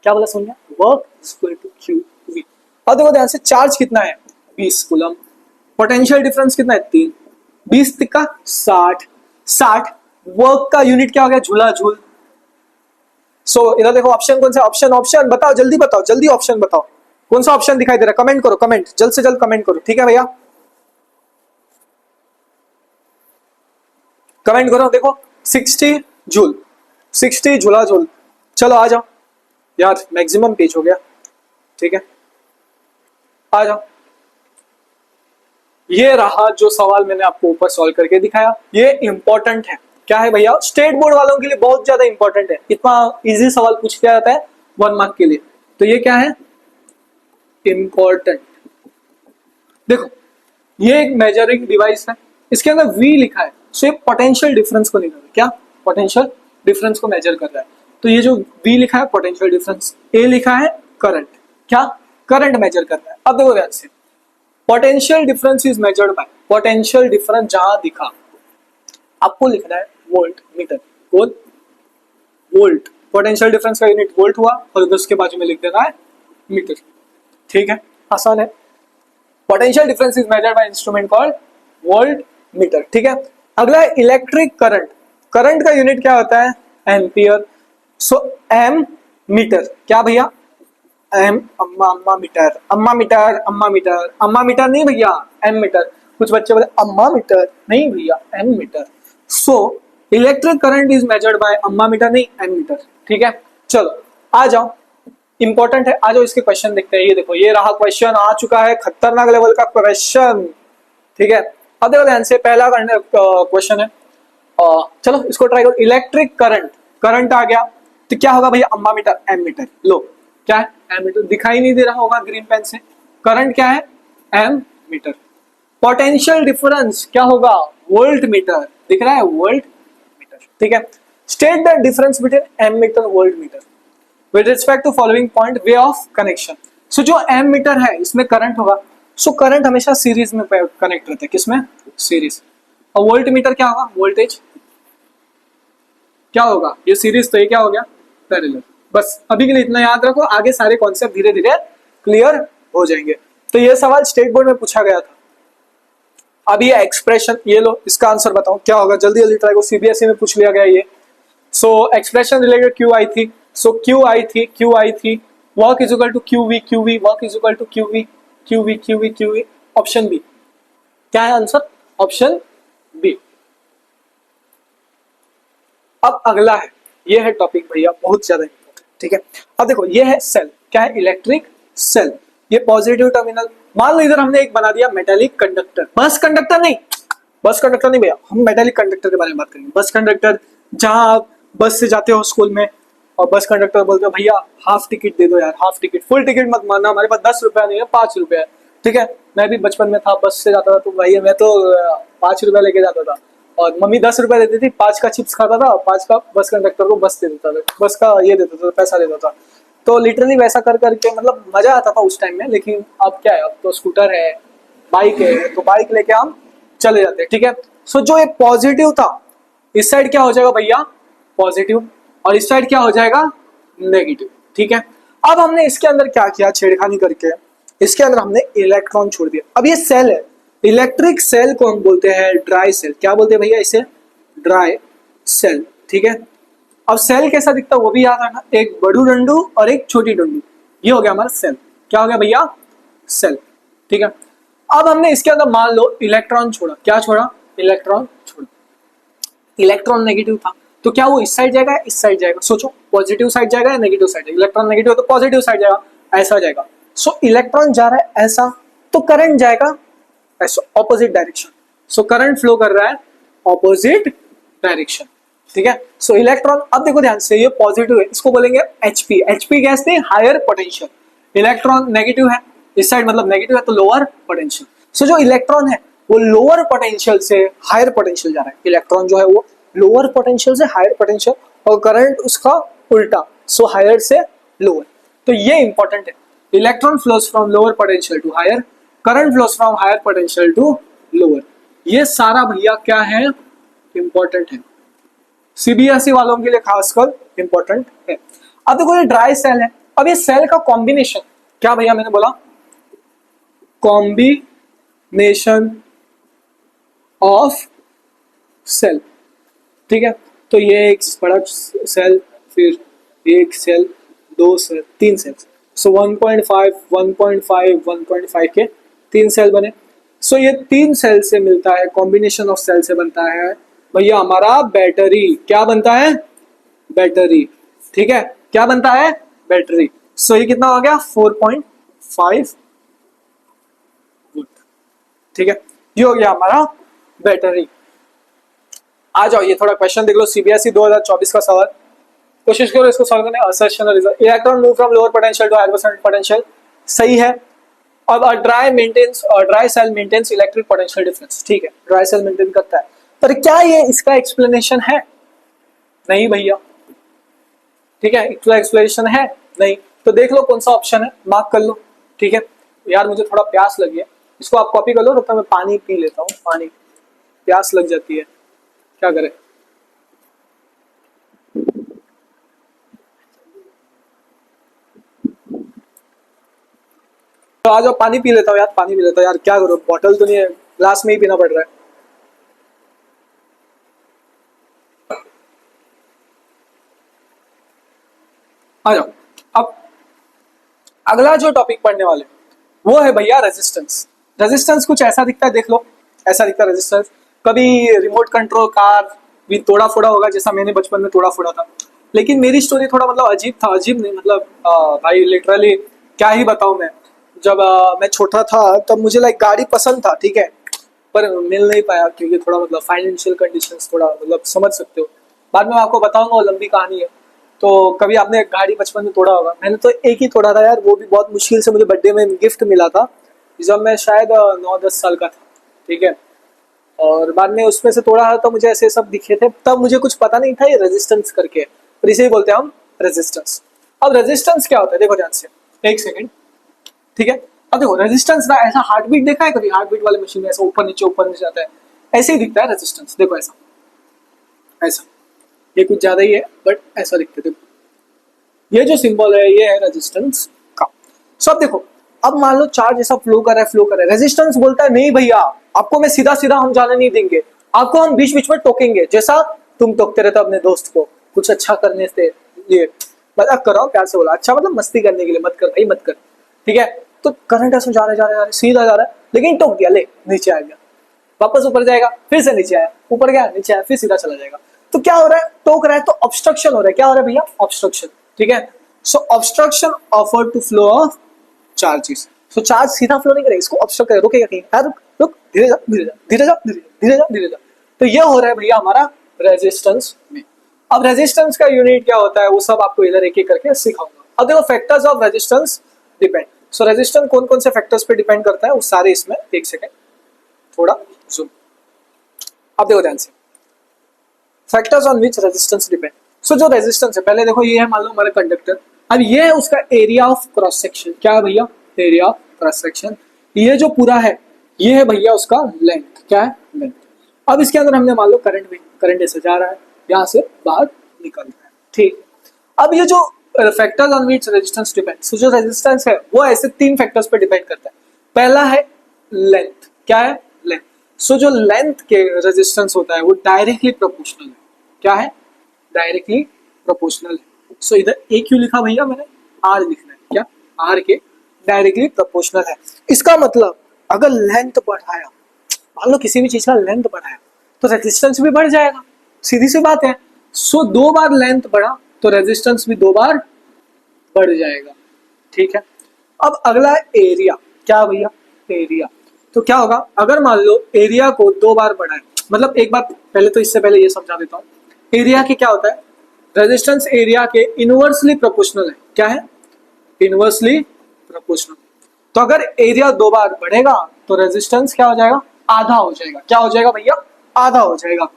क्या बोला सुनिए, work is equal to Q V. अब देखो ध्यान से, चार्ज कितना है 20 कूलम, पोटेंशियल डिफरेंस कितना है 3, 20 तिक्का 60, 60 वर्क का यूनिट क्या हो गया झूला झूल। सो इधर देखो ऑप्शन कौन सा, ऑप्शन ऑप्शन बताओ जल्दी, बताओ जल्दी ऑप्शन बताओ, कौन सा ऑप्शन दिखाई दे रहा है, कमेंट करो, कमेंट जल्द से जल्द कमेंट करो, ठीक है भैया कमेंट करो। देखो 60 जूल, 60 झूला झूल। चलो आ जाओ यार, मैक्सिमम पेज हो गया, ठीक है आ जाओ। ये रहा जो सवाल मैंने आपको ऊपर सॉल्व करके दिखाया, ये इंपॉर्टेंट है। क्या है भैया, स्टेट बोर्ड वालों के लिए बहुत ज्यादा इंपॉर्टेंट है, इतना इजी सवाल पूछ लिया जाता है 1 मार्क के लिए। तो ये क्या है, इंपॉर्टेंट। देखो ये एक मेजरिंग डिवाइस है, इसके अंदर V लिखा है, सो ये पोटेंशियल डिफरेंस को निकाल, क्या पोटेंशियल डिफरेंस को मेजर कर रहा है। तो ये जो V लिखा है पोटेंशियल डिफरेंस, A लिखा है करंट, क्या करंट मेजर कर रहा है। अब देखो ध्यान से, potential difference is measured bye, potential difference जहां दिखा आपको लिखना है volt meter, volt, potential difference का यूनिट वोल्ट हुआ और उसके बाजू में लिख देना है मीटर, ठीक है आसान है। Potential difference is measured bye instrument called volt meter, ठीक है। अगला है इलेक्ट्रिक करंट, करंट का यूनिट क्या होता है एम्पियर, सो एम मीटर, क्या भैया एम, अम्मा मीटर, अम्मा मीटर, अम्मा मीटर, अम्मा मीटर नहीं भैया एम मीटर, कुछ बच्चे बोले अम्मा मीटर, नहीं भैया ammeter. So electric current is measured by अम्मा मीटर नहीं एम मीटर, ठीक है। चलो आ जाओ, इंपॉर्टेंट है, आ जाओ इसके क्वेश्चन देखते हैं। ये देखो ये रहा क्वेश्चन, आ चुका है खतरनाक लेवल का क्वेश्चन, ठीक है। अब देखो ध्यान से, पहला क्वेश्चन है, चलो इसको ट्राई करो। इलेक्ट्रिक करंट, करंट आ गया तो क्या होगा भैया अम्मा मीटर एम मीटर, लो क्या है एम मीटर, दिखाई नहीं दे रहा होगा ग्रीन पेन से, करंट क्या है एम मीटर। पोटेंशियल डिफरेंस क्या होगा वोल्ट मीटर, दिख रहा है वोल्ट मीटर, ठीक है। State the difference between ammeter voltmeter with respect to following point way of connection. So जो एम मीटर है इसमें करंट होगा, सो करंट हमेशा सीरीज में कनेक्ट रहता है, किसमें सीरीज। और वोल्ट मीटर क्या होगा वोल्टेज, क्या होगा ये सीरीज, तो ये क्या हो गया पैरेलल। बस अभी के लिए इतना याद रखो, आगे सारे कॉन्सेप्ट धीरे धीरे क्लियर हो जाएंगे। तो ये सवाल स्टेट बोर्ड में पूछा गया था। अब ये एक्सप्रेशन, ये लो इसका आंसर बताओ क्या होगा, जल्दी जल्दी ट्राई करो, सीबीएसई में पूछ लिया गया ये। सो एक्सप्रेशन रिलेटेड क्यू आई थी, सो क्यू आई थी work is equal to Q V, work is equal to Q V, option B, क्या है आंसर ऑप्शन बी। अब अगला है, ये है टॉपिक भैया बहुत ज्यादा इंपॉर्टेंट, ठीक है। अब देखो ये है सेल, क्या है इलेक्ट्रिक सेल, ये पॉजिटिव टर्मिनल, मान लो इधर हमने एक बना दिया मेटेलिक कंडक्टर, बस कंडक्टर नहीं, बस कंडक्टर नहीं भैया, हम मेटेलिक कंडक्टर के बारे में बात करेंगे। बस कंडक्टर, जहां आप बस से जाते हो स्कूल में और बस कंडक्टर बोलते हो भैया हाफ टिकट दे दो यार, हाफ टिकट, फुल टिकट मत मानना, हमारे पास 10 रुपया नहीं है 5 रुपया है, ठीक है। मैं भी बचपन में था, बस से जाता था तो भैया मैं तो 5 रुपया लेके जाता था और मम्मी 10 रुपया देती थी, 5 का चिप्स खाता था, 5 का बस कंडक्टर को बस दे देता था, बस का ये देता था पैसा देता था। तो लिटरली वैसा कर करके मतलब मजा आता था उस टाइम में, लेकिन अब क्या है, अब तो स्कूटर है, बाइक है, तो बाइक लेके हम चले जाते हैं, ठीक है। सो जो एक पॉजिटिव था, इस साइड क्या हो जाएगा भैया पॉजिटिव, और इस साइड क्या हो जाएगा नेगेटिव, ठीक है। अब हमने इसके अंदर क्या किया छेड़खानी करके, इसके अंदर हमने इलेक्ट्रॉन छोड़ दिया। अब ये सेल है, इलेक्ट्रिक सेल को हम बोलते हैं ड्राई सेल, क्या बोलते हैं भैया इसे ड्राई सेल, ठीक है। अब सेल कैसा दिखता है वो भी याद रखना, एक बड़ू डंडू और एक छोटी डंडू, ये हो गया हमारा सेल, क्या हो गया भैया सेल, ठीक है। अब हमने इसके अंदर मान लो इलेक्ट्रॉन छोड़ा, क्या छोड़ा इलेक्ट्रॉन छोड़ा, इलेक्ट्रॉन नेगेटिव था तो क्या वो इस साइड जाएगा इस साइड जाएगा, सोचो पॉजिटिव साइड जाएगा या नेगेटिव साइड जाएगा, इलेक्ट्रॉन नेगेटिव तो पॉजिटिव साइड जाएगा, ऐसा जाएगा। सो इलेक्ट्रॉन जा रहा है ऐसा तो करंट जाएगा ऐसा opposite direction, so current flow कर रहा है ऑपोजिट डायरेक्शन, ठीक है। सो इलेक्ट्रॉन, अब देखो ध्यान से, ये पॉजिटिव है, इसको बोलेंगे एचपी, एचपी गैस नहीं हायर पोटेंशियल, इलेक्ट्रॉन नेगेटिव है इस साइड मतलब नेगेटिव है तो लोअर पोटेंशियल। सो जो इलेक्ट्रॉन है वो लोअर पोटेंशियल से हायर पोटेंशियल जा रहा है, इलेक्ट्रॉन जो है वो लोअर पोटेंशियल से हायर पोटेंशियल, और करंट उसका उल्टा, सो हायर से लोअर। तो ये इंपॉर्टेंट है, electron flows from lower potential to higher, current flows from higher potential to lower. ये सारा भैया क्या है इंपॉर्टेंट है, सीबीएसई वालों के लिए खासकर इंपॉर्टेंट है। अब देखो ये ड्राई सेल है, अब ये सेल का कॉम्बिनेशन, क्या भैया मैंने बोला, कॉम्बिनेशन ऑफ सेल, ठीक है। तो ये एक बड़ा सेल, फिर एक सेल, दो सेल, तीन सेल, सो 1.5 1.5 1.5 के तीन सेल बने। सो ये तीन सेल से मिलता है, कॉम्बिनेशन ऑफ सेल से बनता है भैया हमारा बैटरी। क्या बनता है? बैटरी, ठीक है। क्या बनता है? बैटरी। सो ये कितना हो गया? 4.5 वोल्ट, ठीक है। ये हो गया हमारा बैटरी। आ जाओ, ये थोड़ा क्वेश्चन देख लो, सीबीएसई 2024 का सवाल, कोशिश करो इसको सॉल्व करने। असर्शन और result, electron move from lower potential to higher potential, सही है। अब dry cell maintains electric potential difference, ठीक है, ड्राई सेल मेंटेन करता है। पर क्या ये इसका एक्सप्लेनेशन है? नहीं भैया, ठीक है, इसका एक्सप्लेनेशन है नहीं। तो देख लो कौन सा ऑप्शन है, मार्क कर लो, ठीक है। यार मुझे थोड़ा प्यास लगी है, इसको आप कॉपी कर लो, तब तक मैं पानी पी लेता हूँ। पानी, प्यास लग जाती है, क्या करें। तो आ जाओ, पानी पी लेता हूँ यार, पानी पी लेता हूँ यार, क्या करो, बॉटल तो नहीं है, ग्लास में ही पीना पड़ रहा है। आ जाओ, अब अगला जो टॉपिक पढ़ने वाले वो है भैया रेजिस्टेंस। रेजिस्टेंस कुछ ऐसा दिखता है, देख लो, ऐसा दिखता है रेजिस्टेंस। कभी रिमोट कंट्रोल कार भी तोड़ा फोड़ा होगा, जैसा मैंने बचपन में तोड़ा फोड़ा था। लेकिन मेरी स्टोरी थोड़ा मतलब अजीब था, अजीब नहीं मतलब भाई लिटरली क्या ही बताऊं मैं। जब मैं छोटा था तब मुझे लाइक गाड़ी पसंद था, ठीक है, पर मिल नहीं पाया क्योंकि थोड़ा मतलब फाइनेंशियल कंडीशंस थोड़ा मतलब समझ सकते हो। बाद में मैं आपको बताऊंगा, वो लंबी कहानी है। तो कभी आपने गाड़ी बचपन में तोड़ा होगा, मैंने तो एक ही तोड़ा था यार, वो भी बहुत मुश्किल से, मुझे बर्थडे में गिफ्ट मिला था जब मैं शायद 9-10 साल का था, ठीक है। और बाद में उसमें से तोड़ा था तो मुझे ऐसे सब दिखे थे, तब मुझे कुछ पता नहीं था ये रेजिस्टेंस करके, पर इसे ही बोलते हैं हम रेजिस्टेंस। अब रेजिस्टेंस क्या होता है, देखो ध्यान से, एक सेकेंड, ठीक है। अब देखो रेजिस्टेंस ना, ऐसा हार्ट बीट देखा है कभी? हार्ट बीट वाले मशीन में ऐसा ऊपर नीचे जाता है, ऐसे ही दिखता है रेजिस्टेंस। देखो ऐसा, ऐसा, ये कुछ ज्यादा ही है बट ऐसा दिखता है। देखो ये जो सिंबल है ये है रेजिस्टेंस का। सो अब देखो, अब मान लो चार्ज ऐसा फ्लो कर रहा है, फ्लो कर रहा है, रेजिस्टेंस बोलता है नहीं भैया, आपको मैं सीधा सीधा हम जाने नहीं देंगे, आपको हम बीच बीच में टोकेंगे, जैसा तुम टोकते रहते अपने दोस्त को कुछ अच्छा करने से। ये मजाक कर रहा हूँ, प्यार से बोला, अच्छा मतलब मस्ती करने के लिए, मत कर भाई मत कर, ठीक है। तो करंट ऐसा जा रहा है सीधा जा रहा है, लेकिन टोक गया, ले नीचे आ गया, वापस ऊपर जाएगा, फिर से नीचे आया, ऊपर गया, नीचे आया, फिर सीधा चला जाएगा। तो क्या हो रहा है, टोक रहा है तो ऑब्स्ट्रक्शन हो रहा है। क्या हो रहा है भैया? ऑब्स्ट्रक्शन, ठीक है। So obstruction offer to flow of charges. So charge सीधा फ्लो नहीं करेगा, इसको ऑब्स्ट्रक्ट करेगा, रुकेगा कहीं, यार रुक रुक, धीरे जा धीरे जा धीरे जा धीरे जा धीरे जा। तो ये हो रहा है भैया हमारा रेजिस्टेंस में। अब रेजिस्टेंस का यूनिट क्या होता है वो सब आपको इधर एक एक करके सिखाऊंगा। अब देखो factors of resistance depend. So resistance कौन कौन से फैक्टर्स पे डिपेंड करता है वो सारे इसमें, एक सेकेंड थोड़ा सुन। अब देखो ध्यान से, factors on which resistance depend. So जो रेजिस्टेंस है, पहले देखो ये है मान लो हमारा कंडक्टर, अब ये है उसका एरिया ऑफ क्रॉस सेक्शन। क्या है भैया? Area of cross section. ये जो पूरा है ये है भैया उसका लेंथ। क्या है? लेंथ। अब इसके अंदर हमने मान लो करंट भी, करंट ऐसे जा रहा है, यहाँ से बाहर निकल रहा है, ठीक। अब ये जो factors on which resistance depend, so जो रेजिस्टेंस है वो ऐसे तीन फैक्टर्स पे डिपेंड करता है। पहला है लेंथ। क्या है? लेंथ। सो जो लेंथ के रेजिस्टेंस होता है वो डायरेक्टली प्रोपोर्शनल है। क्या है? डायरेक्टली प्रोपोर्शनल है। सो इधर ए क्यों लिखा भैया मैंने? आर लिखना है। क्या? आर के डायरेक्टली प्रोपोर्शनल है। इसका मतलब अगर लेंथ बढ़ाया, मान लो किसी भी चीज का लेंथ बढ़ाया तो रेजिस्टेंस भी बढ़ जाएगा, सीधी सी बात है। सो दो बार लेंथ बढ़ा तो रेजिस्टेंस भी दो बार बढ़ जाएगा, ठीक है। अब अगला एरिया। क्या भैया? एरिया। तो क्या होगा अगर मान लो एरिया को दो बार बढ़ाए, मतलब एक बार पहले तो इससे पहले ये समझा देता हूँ, एरिया के क्या होता है, रेजिस्टेंस एरिया के इनवर्सली प्रोपोर्शनल है। क्या है? Inversely proportional. तो अगर एरिया दो बार बढ़ेगा तो रेजिस्टेंस क्या हो जाएगा? आधा हो जाएगा। क्या हो जाएगा भैया? आधा हो जाएगा।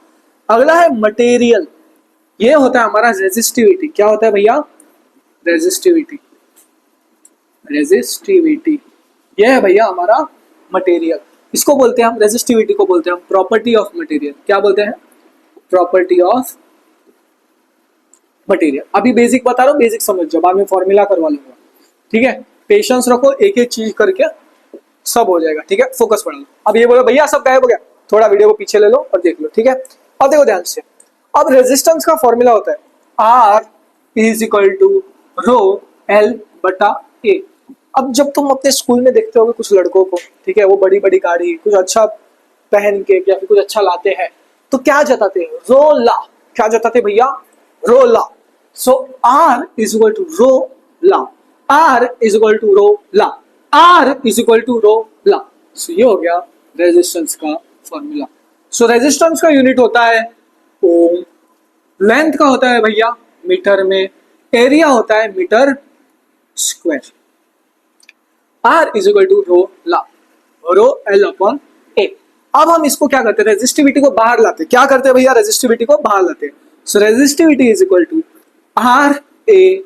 अगला है मटेरियल। ये होता है हमारा रेजिस्टिविटी। क्या होता है भैया? रेजिस्टिविटी। रेजिस्टिविटी ये है भैया हमारा मटेरियल। इसको बोलते हैं हम, रेजिस्टिविटी को बोलते हैं हम प्रॉपर्टी ऑफ मटेरियल। क्या बोलते हैं? Property of material. अभी बेसिक बता रहा हूँ, बेसिक समझ जाओ, बाद में फॉर्मूला करवा लूंगा। ठीक है, पेशेंस रखो, एक एक चीज करके सब हो जाएगा। ठीक है, फोकस बढ़ा लो। अब ये बोलो भैया सब गायब हो गया, थोड़ा वीडियो को पीछे ले लो और देख लो। ठीक है, अब देखो ध्यान से। अब रेजिस्टेंस का फॉर्मूला होता है R is equal to rho L बटा ए। अब जब तुम अपने स्कूल में देखते होगे कुछ लड़कों को, ठीक है, वो बड़ी बड़ी गाड़ी कुछ अच्छा पहन के या फिर कुछ अच्छा लाते हैं, तो क्या जताते हैं? रोला। क्या जताते भैया? रोला। So R is equal to rho ला, R is equal to rho ला, R is equal to rho ला। सो ये हो गया रेजिस्टेंस का फॉर्मूला। सो रेजिस्टेंस का यूनिट होता है ओम, लेंथ का होता है भैया मीटर में, एरिया होता है metre square, R is equal to rho ला, रो एल अपॉन ए। अब हम इसको क्या करते हैं? रेजिस्टिविटी को बाहर लाते हैं। क्या करते हैं भैया? रेजिस्टिविटी को बाहर लाते हैं। So resistivity is equal to R A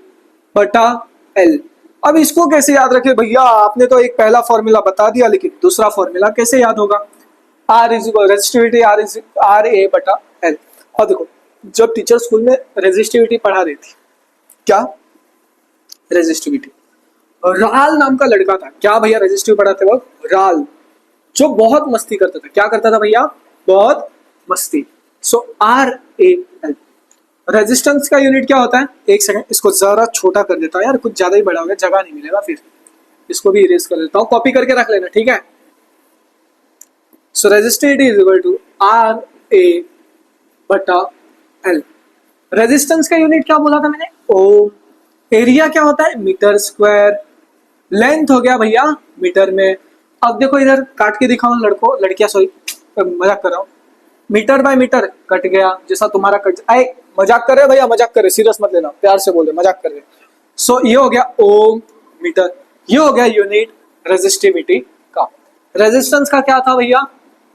बटा एल। अब इसको कैसे याद रखे भैया? आपने तो एक पहला फॉर्मूला बता दिया, लेकिन दूसरा फॉर्मूला कैसे याद होगा? R is equal resistivity R A बटा एल। और देखो, जब टीचर स्कूल में रेजिस्टिविटी पढ़ा रही थी, क्या रेजिस्टिविटी, राल नाम का लड़का था। क्या भैया रेजिस्टिव पढ़ाते वक्त? राल, जो बहुत मस्ती करता था। क्या करता था भैया? बहुत मस्ती। सो आर ए एल। रेजिस्टेंस का यूनिट क्या होता है? एक सेकंड, इसको जरा छोटा कर देता हूँ यार, कुछ ज्यादा ही बड़ा हो गया, जगह नहीं मिलेगा फिर। इसको भी इरेज कर देता हूँ, कॉपी करके रख लेना। ठीक है, so resistivity is equal to R A बटा एल। रेजिस्टेंस का यूनिट क्या बोला था मैंने? ओम। एरिया क्या होता है? Metre square. लेंथ हो गया भैया मीटर में। अब देखो इधर काट के दिखाऊं लड़कों, लड़कियां, सॉरी मजाक कर रहा हूँ, मीटर बाय मीटर कट गया, जैसा तुम्हारा कट। आए मजाक कर रहे भैया, मजाक कर रहे, सीरियस मत लेना, प्यार से बोले, मजाक कर रहे। सो ये हो गया ओम मीटर, ये हो गया यूनिट रेजिस्टिविटी का। रेजिस्टेंस का क्या था भैया?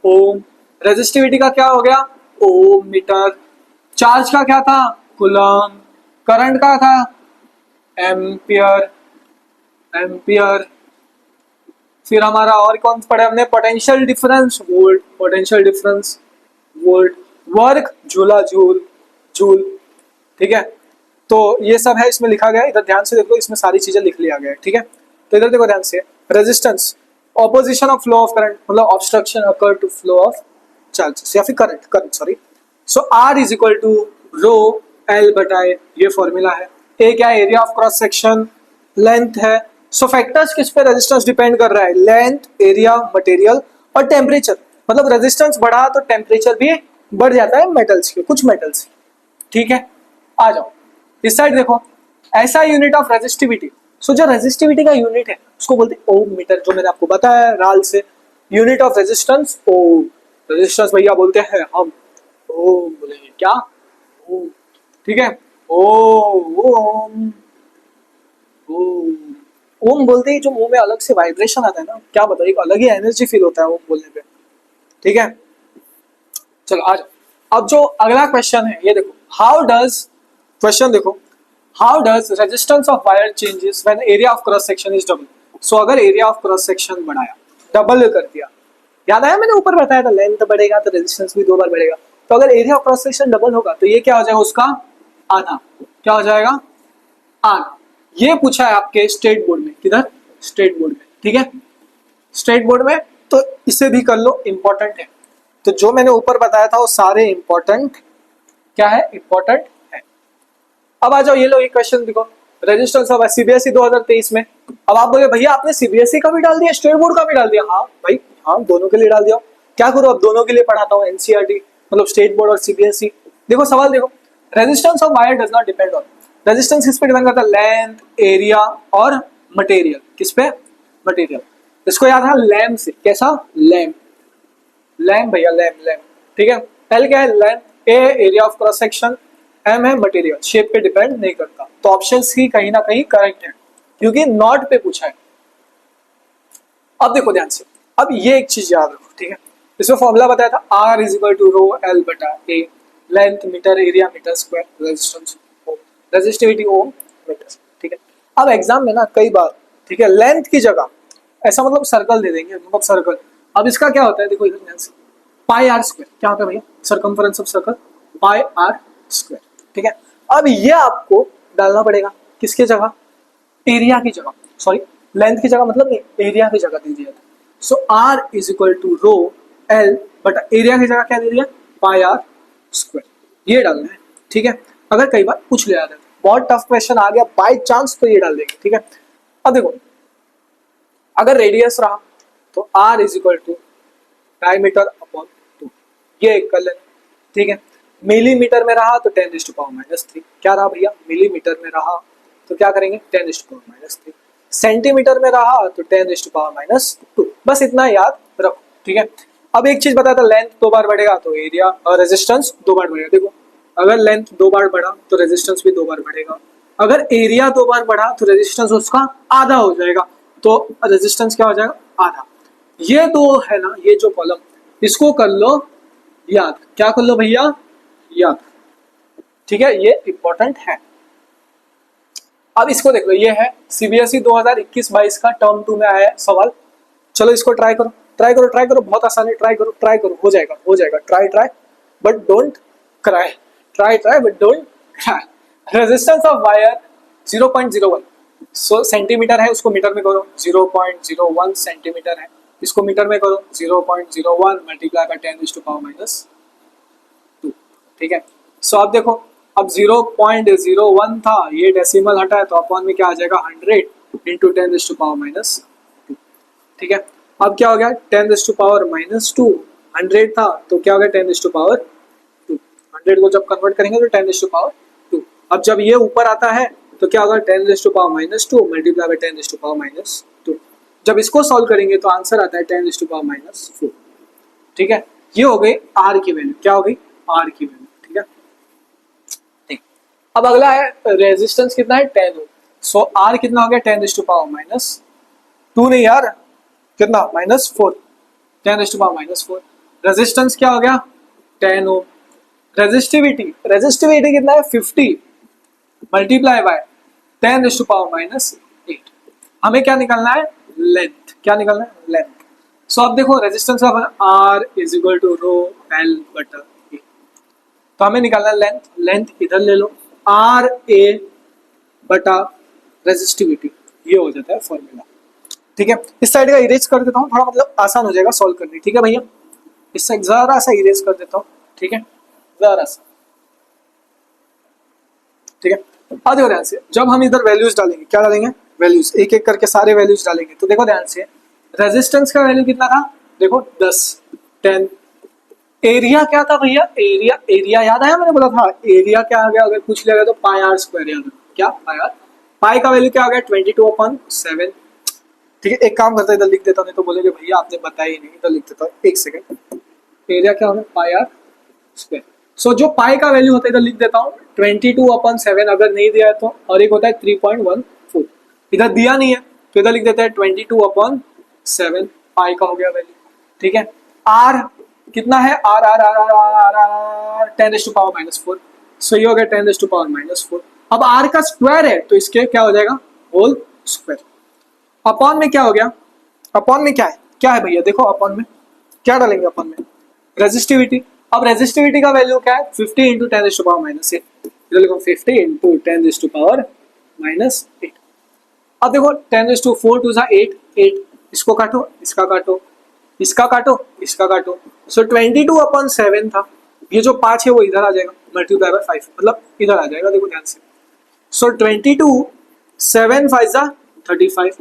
ओम। रेजिस्टिविटी का क्या हो गया? ओम मीटर। चार्ज का क्या था? कूलम। करंट का था एम्पियर, एम्पियर। फिर हमारा और कौन पढ़े हमने? Potential difference volt, potential difference volt. Work जूला जूल, जूल। ठीक है, तो ये सब है इसमें लिखा गया है। इधर ध्यान से देखो, इसमें सारी चीजें लिख लिया गया है। ठीक है, तो इधर देखो ध्यान से। Resistance, opposition of flow of current, मतलब obstruction occur to flow of charges या फिर current, current sorry. So R is equal to rho L बटा ए, ये फॉर्मूला है। ए क्या है? Area of cross section. Length है। सो फैक्टर्स किस पे रेजिस्टेंस डिपेंड कर रहा है? लेंथ, एरिया, मटेरियल और टेम्परेचर। मतलब रेजिस्टेंस बढ़ा तो टेम्परेचर भी बढ़ जाता है मेटल्स के, कुछ मेटल्स के। ठीक है, आ जाओ इस साइड देखो। ऐसा यूनिट ऑफ रेजिस्टिविटी, सो जो रेजिस्टिविटी का यूनिट है उसको बोलते हैं ओम मीटर, जो मैंने आपको बताया राल से। Unit of resistance ohm. Resistance भैया बोलते हैं हम ओम, बोलेंगे क्या? ओम। ठीक है, ओम ओम ओम। ओम बोलते ही जो मुंह में अलग से वाइब्रेशन आता है ना, क्या बताइए, एक अलग ही एनर्जी फील होता है ओम बोलने पे। ठीक है, चलो आ जाओ। अब जो अगला क्वेश्चन है ये देखो, हाउ डज, क्वेश्चन देखो, how does resistance of wire changes when area of cross section is double. So अगर एरिया ऑफ क्रॉस सेक्शन बढ़ाया, डबल कर दिया, याद आया मैंने ऊपर बताया था, लेंथ बढ़ेगा तो रेजिस्टेंस भी 2 बार बढ़ेगा। तो अगर area of cross section double होगा तो ये क्या हो जाएगा? उसका आधा। क्या हो जाएगा? आधा। ये पूछा है आपके स्टेट बोर्ड में। किधर? स्टेट बोर्ड में। ठीक है, स्टेट बोर्ड में, तो इसे भी कर लो, इंपॉर्टेंट है। तो जो मैंने ऊपर बताया था वो सारे इंपॉर्टेंट, क्या है? इंपॉर्टेंट है। अब आ जाओ, ये लो, ये क्वेश्चन देखो, रेजिस्टेंस ऑफ सीबीएसई 2023 में। अब आप बोले भैया आपने सीबीएसई का भी डाल दिया, स्टेट बोर्ड का भी डाल दिया। हाँ भाई, हाँ दोनों के लिए डाल दिया। क्या करूँ, अब दोनों के लिए पढ़ाता हूँ, एनसीईआरटी मतलब स्टेट बोर्ड और सीबीएसई। देखो सवाल देखो, resistance of wire does not depend on. Resistance किस पे डिपेंड करता है? लेंथ, एरिया और मटेरियल। किस पे? मटेरियल। इसको याद है लैम्प से। कैसा? लैम्प, लैम्प भैया, लैम्प लैम्प। ठीक है, एल क्या है? Length, A area of cross section, M है मटेरियल। शेप पे डिपेंड नहीं करता। तो ऑप्शन सी कहीं ना कहीं करेक्ट है, क्योंकि नॉट पे पूछा है। अब देखो ध्यान से, अब ये एक चीज याद रखो। ठीक है, इसमें फॉर्मूला बताया था R is equal to rho L बटा A. Length metre, area metre square, resistance ohm, resistivity ohm metre. ठीक है, अब एग्जाम में ना कई बार, ठीक है, लेंथ की जगह ऐसा मतलब सर्कल दे देंगे, मतलब सर्कल। अब इसका क्या होता है? देखो इधर ध्यान से, पाई आर स्क्वायर। क्या होता है भैया? Circumference of circle pi r square. ठीक है, अब ये आपको डालना पड़ेगा किसके जगह, एरिया की जगह, सॉरी लेंथ की जगह, मतलब नहीं एरिया की जगह दे दिया था। So R is equal to rho L बटा एरिया की जगह क्या दे दिया, पाई आर स्क्वायर। ये डालना है, ठीक है। अगर कई बार पूछ लिया जाता है, बहुत टफ क्वेश्चन आ गया बाय चांस, तो ये डाल देंगे, ठीक है। अब देखो अगर रेडियस रहा तो R is equal to diameter upon 2, ये एक कर लेना, ठीक है। मिलीमीटर में रहा तो 10⁻⁻3, क्या रहा भैया, मिलीमीटर में रहा तो क्या करेंगे 10⁻⁻3, सेंटीमीटर में रहा तो 10⁻², बस इतना याद रखो, ठीक है। अब एक चीज बता था, लेंथ 2 बार बढ़ेगा तो एरिया और रेजिस्टेंस 2 बार बढ़ेगा। देखो अगर लेंथ 2 बार बढ़ा तो रेजिस्टेंस भी 2 बार बढ़ेगा, अगर एरिया 2 बार बढ़ा तो रेजिस्टेंस उसका आधा हो जाएगा, तो रेजिस्टेंस क्या हो जाएगा, आधा। ये दो है ना, ये जो कॉलम, इसको कर लो याद, क्या कर लो भैया, याद, ठीक है, ये इंपॉर्टेंट है। अब इसको देख लो, ये है सीबीएसई 2021-22 का टर्म 2 में आया है सवाल। चलो इसको ट्राई करो, ट्राई करो, ट्राई करो, बहुत आसान है, ट्राई करो, ट्राई करो, हो जाएगा, हो जाएगा, try try but don't cry, try try but don't cry. Resistance of wire 0.01, so centimetre है, उसको मीटर में करो, 0.01 सेंटीमीटर है, इसको मीटर में करो, 0.01 मल्टीप्लाई बाय 10⁻², ठीक है। सो अब देखो, अब 0.01 था, ये डेसिमल हटा है तो अपॉन में क्या आ जाएगा 100 इंटू 10⁻², ठीक है। अब क्या हो गया 10⁻², 100 था तो क्या हो गया 10⁻², 100 को जब कन्वर्ट करेंगे तो 10⁻²। अब जब ये ऊपर आता है तो क्या होगा 10⁻² मल्टीप्लाई बाय 10⁻²। जब इसको सॉल्व करेंगे तो आंसर आता है 10⁻⁴, ठीक है। ये हो गई R की वैल्यू, क्या हो गई R की वैल्यू, ठीक है। ठीक, अब अगला है रेजिस्टेंस कितना है 10 ओम, सो R कितना हो गया 10⁻², नहीं यार कितना -4, 10⁻⁴। रेजिस्टेंस क्या हो गया 10 ओम, रेजिस्टिविटी, रेजिस्टिविटी कितना है 50 मल्टीप्लाई बाय 10⁻⁸। हमें क्या निकालना है लेंथ, क्या निकालना है लेंथ। सो अब देखो resistance of R is equal to rho L बटा A, तो हमें निकालना है लेंथ, लेंथ इधर ले लो, R A बटा रेजिस्टिविटी, ये हो जाता है फॉर्मूला, ठीक है। इस साइड का इरेज कर देता हूँ, थोड़ा मतलब आसान हो जाएगा सॉल्व करनी, ठीक है भैया। इस साइड जरा सा इरेज कर देता हूँ, ठीक है, जरा सा, ठीक है। अब देखो ध्यान से, जब हम इधर वैल्यूज डालेंगे, क्या डालेंगे वैल्यूज, एक एक करके सारे वैल्यूज डालेंगे, तो देखो ध्यान से रेजिस्टेंस का वैल्यू कितना था, देखो 10, 10। एरिया क्या था भैया, एरिया, एरिया याद आया मैंने बोला था, एरिया क्या आ गया, अगर पूछ लिया गया तो पाई आर स्क्वायर याद, क्या पाई आर, पाई का वैल्यू क्या आ गया 22/7, ठीक है। एक काम करता है इधर लिख देता हूँ, नहीं तो बोलेंगे भैया आपने बताया ही नहीं, इधर लिख देता हूँ, एक सेकंड। एरिया क्या होगा पाई आर स्क्वायर, सो जो पाई का वैल्यू होता है इधर लिख देता हूँ 22/7, अगर नहीं दिया है तो, और एक होता है 3.14, इधर दिया नहीं है तो इधर लिख देता है 22/7, पाई का हो गया वैल्यू, ठीक है। आर कितना है, R R R R R R 10⁻⁴, so ये हो गया 10⁻⁴। अब आर का स्क्वायर है तो इसके क्या हो जाएगा होल स्क्वायर, अपॉन में क्या हो गया, अपॉन में क्या है, क्या है भैया, देखो अपॉन में क्या डालेंगे, अपॉन में रेजिस्टिविटी। अब रेजिस्टिविटी का वैल्यू क्या है 50 इंटू 10⁻⁸, इधर लिखो 50 इंटू 10⁻⁸। अब देखो 10⁴ 2 8, 8, इसको काटो, इसका काटो, इसका काटो, इसका काटो, सो 22/7 था, ये जो 5 है वो इधर आ जाएगा, मल्टीप्लाई बाय 5, मतलब इधर आ जाएगा, देखो ध्यान से। सो 22, 7 5 जा 35,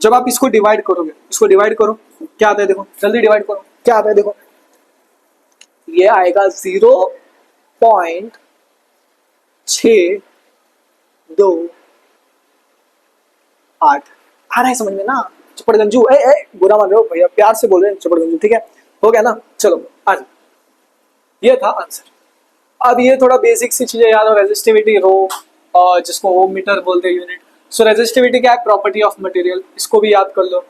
जब आप इसको डिवाइड करोगे, इसको डिवाइड करो, क्या आता है देखो, जल्दी डिवाइड करो, क्या आता है देखो, ये आएगा 0.628, आ रहा है समझ में ना, चपड़गंजू, ए बुरा मान रहे हो भैया, प्यार से बोल रहे हैं चपड़गंजू, ठीक है, हो गया ना, चलो आज ये था आंसर। अब ये थोड़ा बेसिक सी चीजें याद हो, रेजिस्टिविटी रो, और जिसको ओम मीटर बोलते हैं यूनिट। सो रेजिस्टिविटी क्या है, प्रॉपर्टी ऑफ मटेरियल, इसको भी याद कर लो।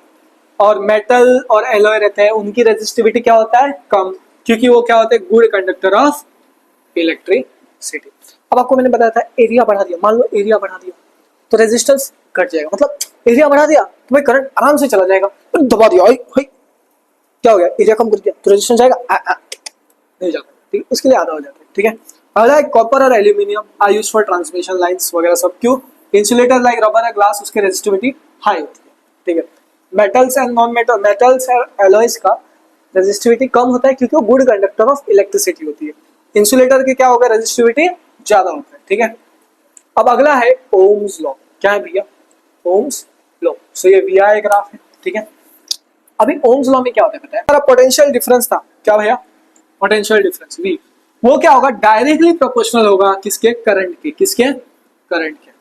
और मेटल और एलॉय रहते हैं, उनकी रेजिस्टिविटी क्या होता है कम, क्योंकि वो क्या होते हैं गुड कंडक्टर ऑफ इलेक्ट्रिसिटी। अब आपको मैंने बताया था एरिया बढ़ा दिया, मान लो एरिया बढ़ा दिया तो रेजिस्टेंस घट जाएगा, मतलब एरिया बढ़ा दिया तो भाई करंट आराम से चला जाएगा, तो दबा दिया क्या हो गया, एरिया कम कर दिया तो रेजिस्टेंस जाएगा नहीं जाता, ठीक है, इसके लिए आधा हो जाता है, ठीक है। अगला है कॉपर और aluminium are used for transmission lines वगैरह सब। क्यों? इंसुलेटर लाइक रबर है, ग्लास, उसकी रेजिस्टिविटी हाई होती है, ठीक है। Metals and non metal, metals और एलॉयज का रेजिस्टिविटी कम होता है क्योंकि वो गुड कंडक्टर ऑफ इलेक्ट्रिसिटी होती है। इंसुलेटर की क्या होगा, रेजिस्टिविटी ज्यादा होता है, ठीक है। अब अगला है ओम्स लॉ। क्या है भैया? Ohm's law. सो ये वी आई ग्राफ है, ठीक है। अभी ओम्स लॉ में क्या होता है पता है? हमारा पोटेंशियल डिफरेंस था, क्या भैया? पोटेंशियल डिफरेंस वी, वो क्या होगा, डायरेक्टली प्रोपोर्शनल होगा किसके? करंट के। किसके? करंट के।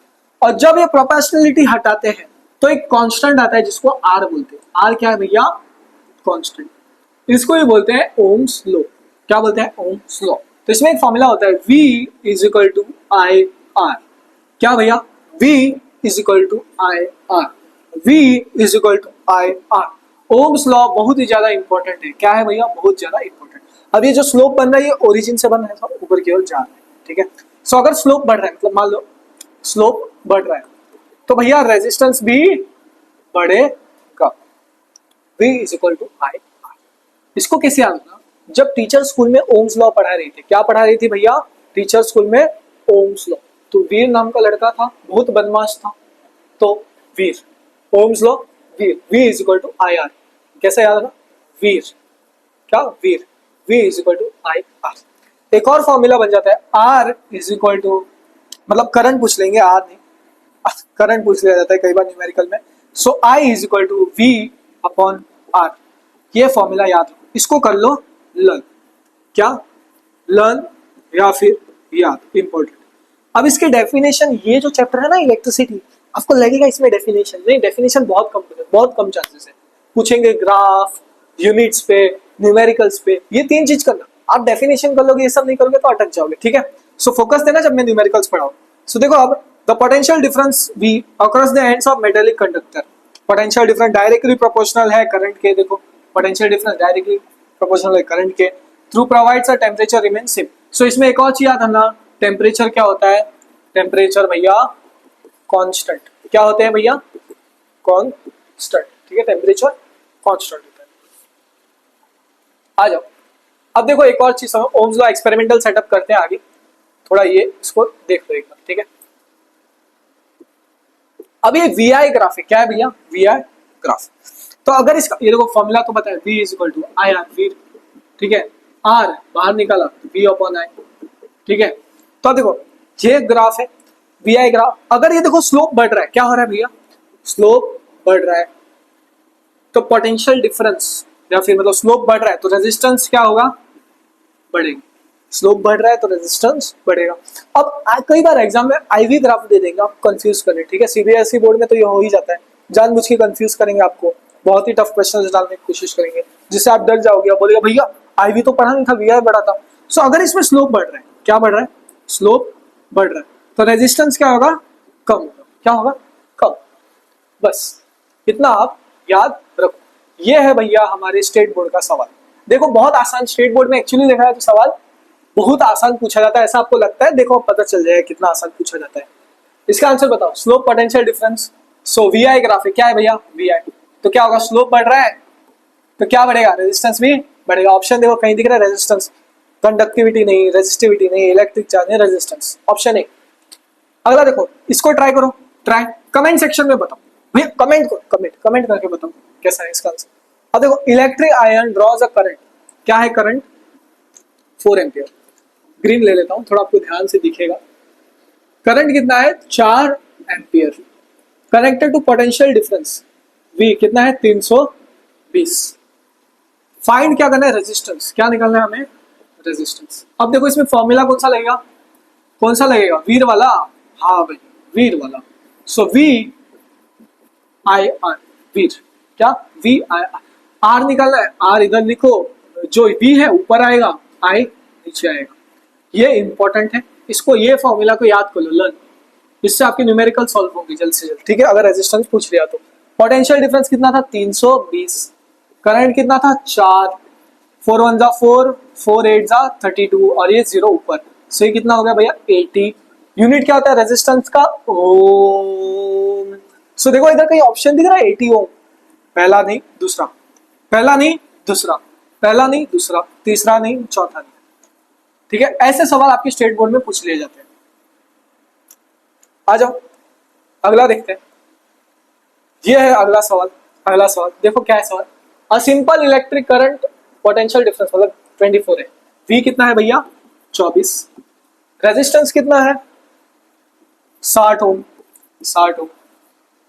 और जब ये प्रोपोर्शनलिटी हटाते हैं तो एक कांस्टेंट आता है जिसको आर बोलते हैं। आर क्या है भैया? कांस्टेंट। इसको ही बोलते हैं ओम्स लॉ। क्या बोलते हैं? Ohm's law. तो इसमें एक फॉर्मूला होता है V is equal to I R. क्या भैया? V is equal to I R. V is equal to I R. Ohm's law बहुत ही ज्यादा इंपॉर्टेंट है। क्या है भैया? बहुत ज्यादा इंपॉर्टेंट। अब ये जो स्लोप बन रहा है ये ओरिजिन से बन रहा है, ऊपर की ओर जा रहा है, ठीक है। सो अगर स्लोप बढ़ रहा है, मतलब मान लो स्लोप बढ़ रहा है तो भैया रेजिस्टेंस भी बढ़ेगा। V is equal to I R. इसको कैसे याद रखना? जब टीचर स्कूल में ओम्स लॉ पढ़ा रही थी, क्या पढ़ा रही थी भैया? टीचर स्कूल में ओम्स लॉ। तो वीर नाम का लड़का था, बहुत बदमाश था, तो वीर, ओम्स लॉ, वीर, V is equal to I R. कैसे याद रखना? वीर, क्या? वीर, V is equal to I R. एक और फॉर्मूला बन जाता है R इज इक्वल टू, मतलब करंट पूछ लेंगे, R नहीं, करंट पूछ लिया जाता है कई बार न्यूमेरिकल में। So I is equal to V upon R। ये फॉर्मूला याद रखो, इसको कर लो लर्न। क्या? लर्न या फिर याद, इंपॉर्टेंट। अब इसके डेफिनेशन, ये जो चैप्टर है ना इलेक्ट्रिसिटी, आपको लगेगा इसमें डेफिनेशन नहीं, डेफिनेशन बहुत कम चांसेस है। पूछेंगे ग्राफ, यूनिट्स पे, न्यूमेरिकल्स पे, ये तीन चीज करना। आप डेफिनेशन कर लोगे, ये सब नहीं करोगे तो अटक जाओगे, ठीक है। सो फोकस देना जब मैं न्यूमेरिकल्स पढ़ाऊं। सो देखो अब the potential difference V across the ends of metallic conductor. Potential difference directly proportional है करंट के। देखो पोटेंशियल डिफरेंस डायरेक्टली प्रोपोर्शनल है करंट के। Through provides a temperature remain same. So इसमें एक और चीज याद रखना, टेम्परेचर क्या होता है? टेम्परेचर भैया कांस्टेंट। क्या होते हैं भैया? कांस्टेंट, ठीक है। टेम्परेचर कांस्टेंट होता है। आ जाओ, अब देखो एक और चीज समझो, ओम्स लॉ एक्सपेरिमेंटल सेटअप करते हैं आगे, थोड़ा ये इसको देख लो एक बार, ठीक है। अब ये वी आई ग्राफ है। क्या है भैया? V I graph. तो अगर इसका ये देखो फॉर्मूला तो पता है, V is equal to I R, V, ठीक है। R बाहर निकाला, V अपॉन आई, ठीक है। तो देखो ये ग्राफ है वी आई ग्राफ। अगर ये देखो स्लोप बढ़ रहा है, क्या हो रहा है भैया? स्लोप बढ़ रहा है, तो पोटेंशियल डिफरेंस या फिर मतलब स्लोप बढ़ रहा है तो रेजिस्टेंस क्या होगा? बढ़ेगा। स्लोप बढ़ रहा है तो रेजिस्टेंस बढ़ेगा। अब कई बार एग्जाम में आईवी ग्राफ दे देंगे, आप कंफ्यूज करें, ठीक है। सीबीएसई बोर्ड में तो ये हो ही जाता है, जानबूझ के कंफ्यूज करेंगे आपको, बहुत ही टफ क्वेश्चन डालने की कोशिश करेंगे जिससे आप डर जाओगे, आप बोलेगा भैया आईवी तो पढ़ा नहीं था, वीआई बढ़ा था। सो अगर इसमें स्लोप बढ़ रहा है, क्या बढ़ रहा है? स्लोप बढ़ रहा है, तो रेजिस्टेंस क्या होगा? कम होगा। क्या होगा? कम। बस इतना आप याद रखो। ये है भैया हमारे स्टेट बोर्ड का सवाल। देखो बहुत आसान, स्टेट बोर्ड में एक्चुअली देखा है तो सवाल बहुत आसान पूछा जाता है, ऐसा आपको लगता है, देखो पता चल जाएगा कितना आसान पूछा जाता है। इसका आंसर बताओ, slope potential difference. So V I graph है, क्या है भैया? V I. तो क्या होगा? स्लोप बढ़ रहा है तो क्या बढ़ेगा? रेजिस्टेंस भी बढ़ेगा। ऑप्शन देखो कहीं दिख रहा है रेजिस्टेंस, कंडक्टिविटी नहीं, रेजिस्टिविटी नहीं, इलेक्ट्रिक चार्ज नहीं, रेजिस्टेंस, ऑप्शन ए। अगला देखो, इसको ट्राई करो, ट्राई कमेंट सेक्शन में बताओ भैया, कमेंट करके बताओ कैसा है इसका आंसर। अब देखो electric ion draws a current. क्या है करंट? 4 एम्पियर। ग्रीन ले लेता हूं, थोड़ा आपको ध्यान से दिखेगा। करंट कितना है? 4 ampere connected to potential difference V कितना है? 320। फाइंड क्या करना है? रेजिस्टेंस। क्या निकालना है हमें? रेजिस्टेंस। अब देखो इसमें फॉर्मूला कौन सा लगेगा? कौन सा लगेगा? वीर वाला। हाँ भाई वीर वाला। सो V आई आर, वीर। क्या? V I R. R निकालना है, R इधर लिखो, जो V है ऊपर आएगा, I नीचे आएगा। ये इंपॉर्टेंट है, इसको, ये फॉर्मूला को याद कर लो, लर्न। इससे आपके न्यूमेरिकल सॉल्व होंगे जल्द से जल्द, ठीक है। अगर रेजिस्टेंस पूछ लिया तो पोटेंशियल डिफरेंस कितना था? 320। करंट कितना था? 4, 4 1 जा 4, 4 8 जा 32 और ये 0 ऊपर, सो ये कितना हो गया भैया? 80। यूनिट क्या होता है रेजिस्टेंस का? ओम। सो देखो इधर कहीं ऑप्शन दिख रहा है 80 ओम। पहला नहीं दूसरा, पहला नहीं दूसरा, पहला नहीं दूसरा, तीसरा नहीं चौथा नहीं। ठीक है, ऐसे सवाल आपके स्टेट बोर्ड में पूछ लिए जाते हैं। आ जाओ अगला देखते हैं। ये है अगला सवाल। अगला सवाल देखो क्या है सवाल। A simple electric current potential difference मतलब 24 है। V कितना है भैया 24। रेजिस्टेंस कितना है 60 ohm. 60 ohm.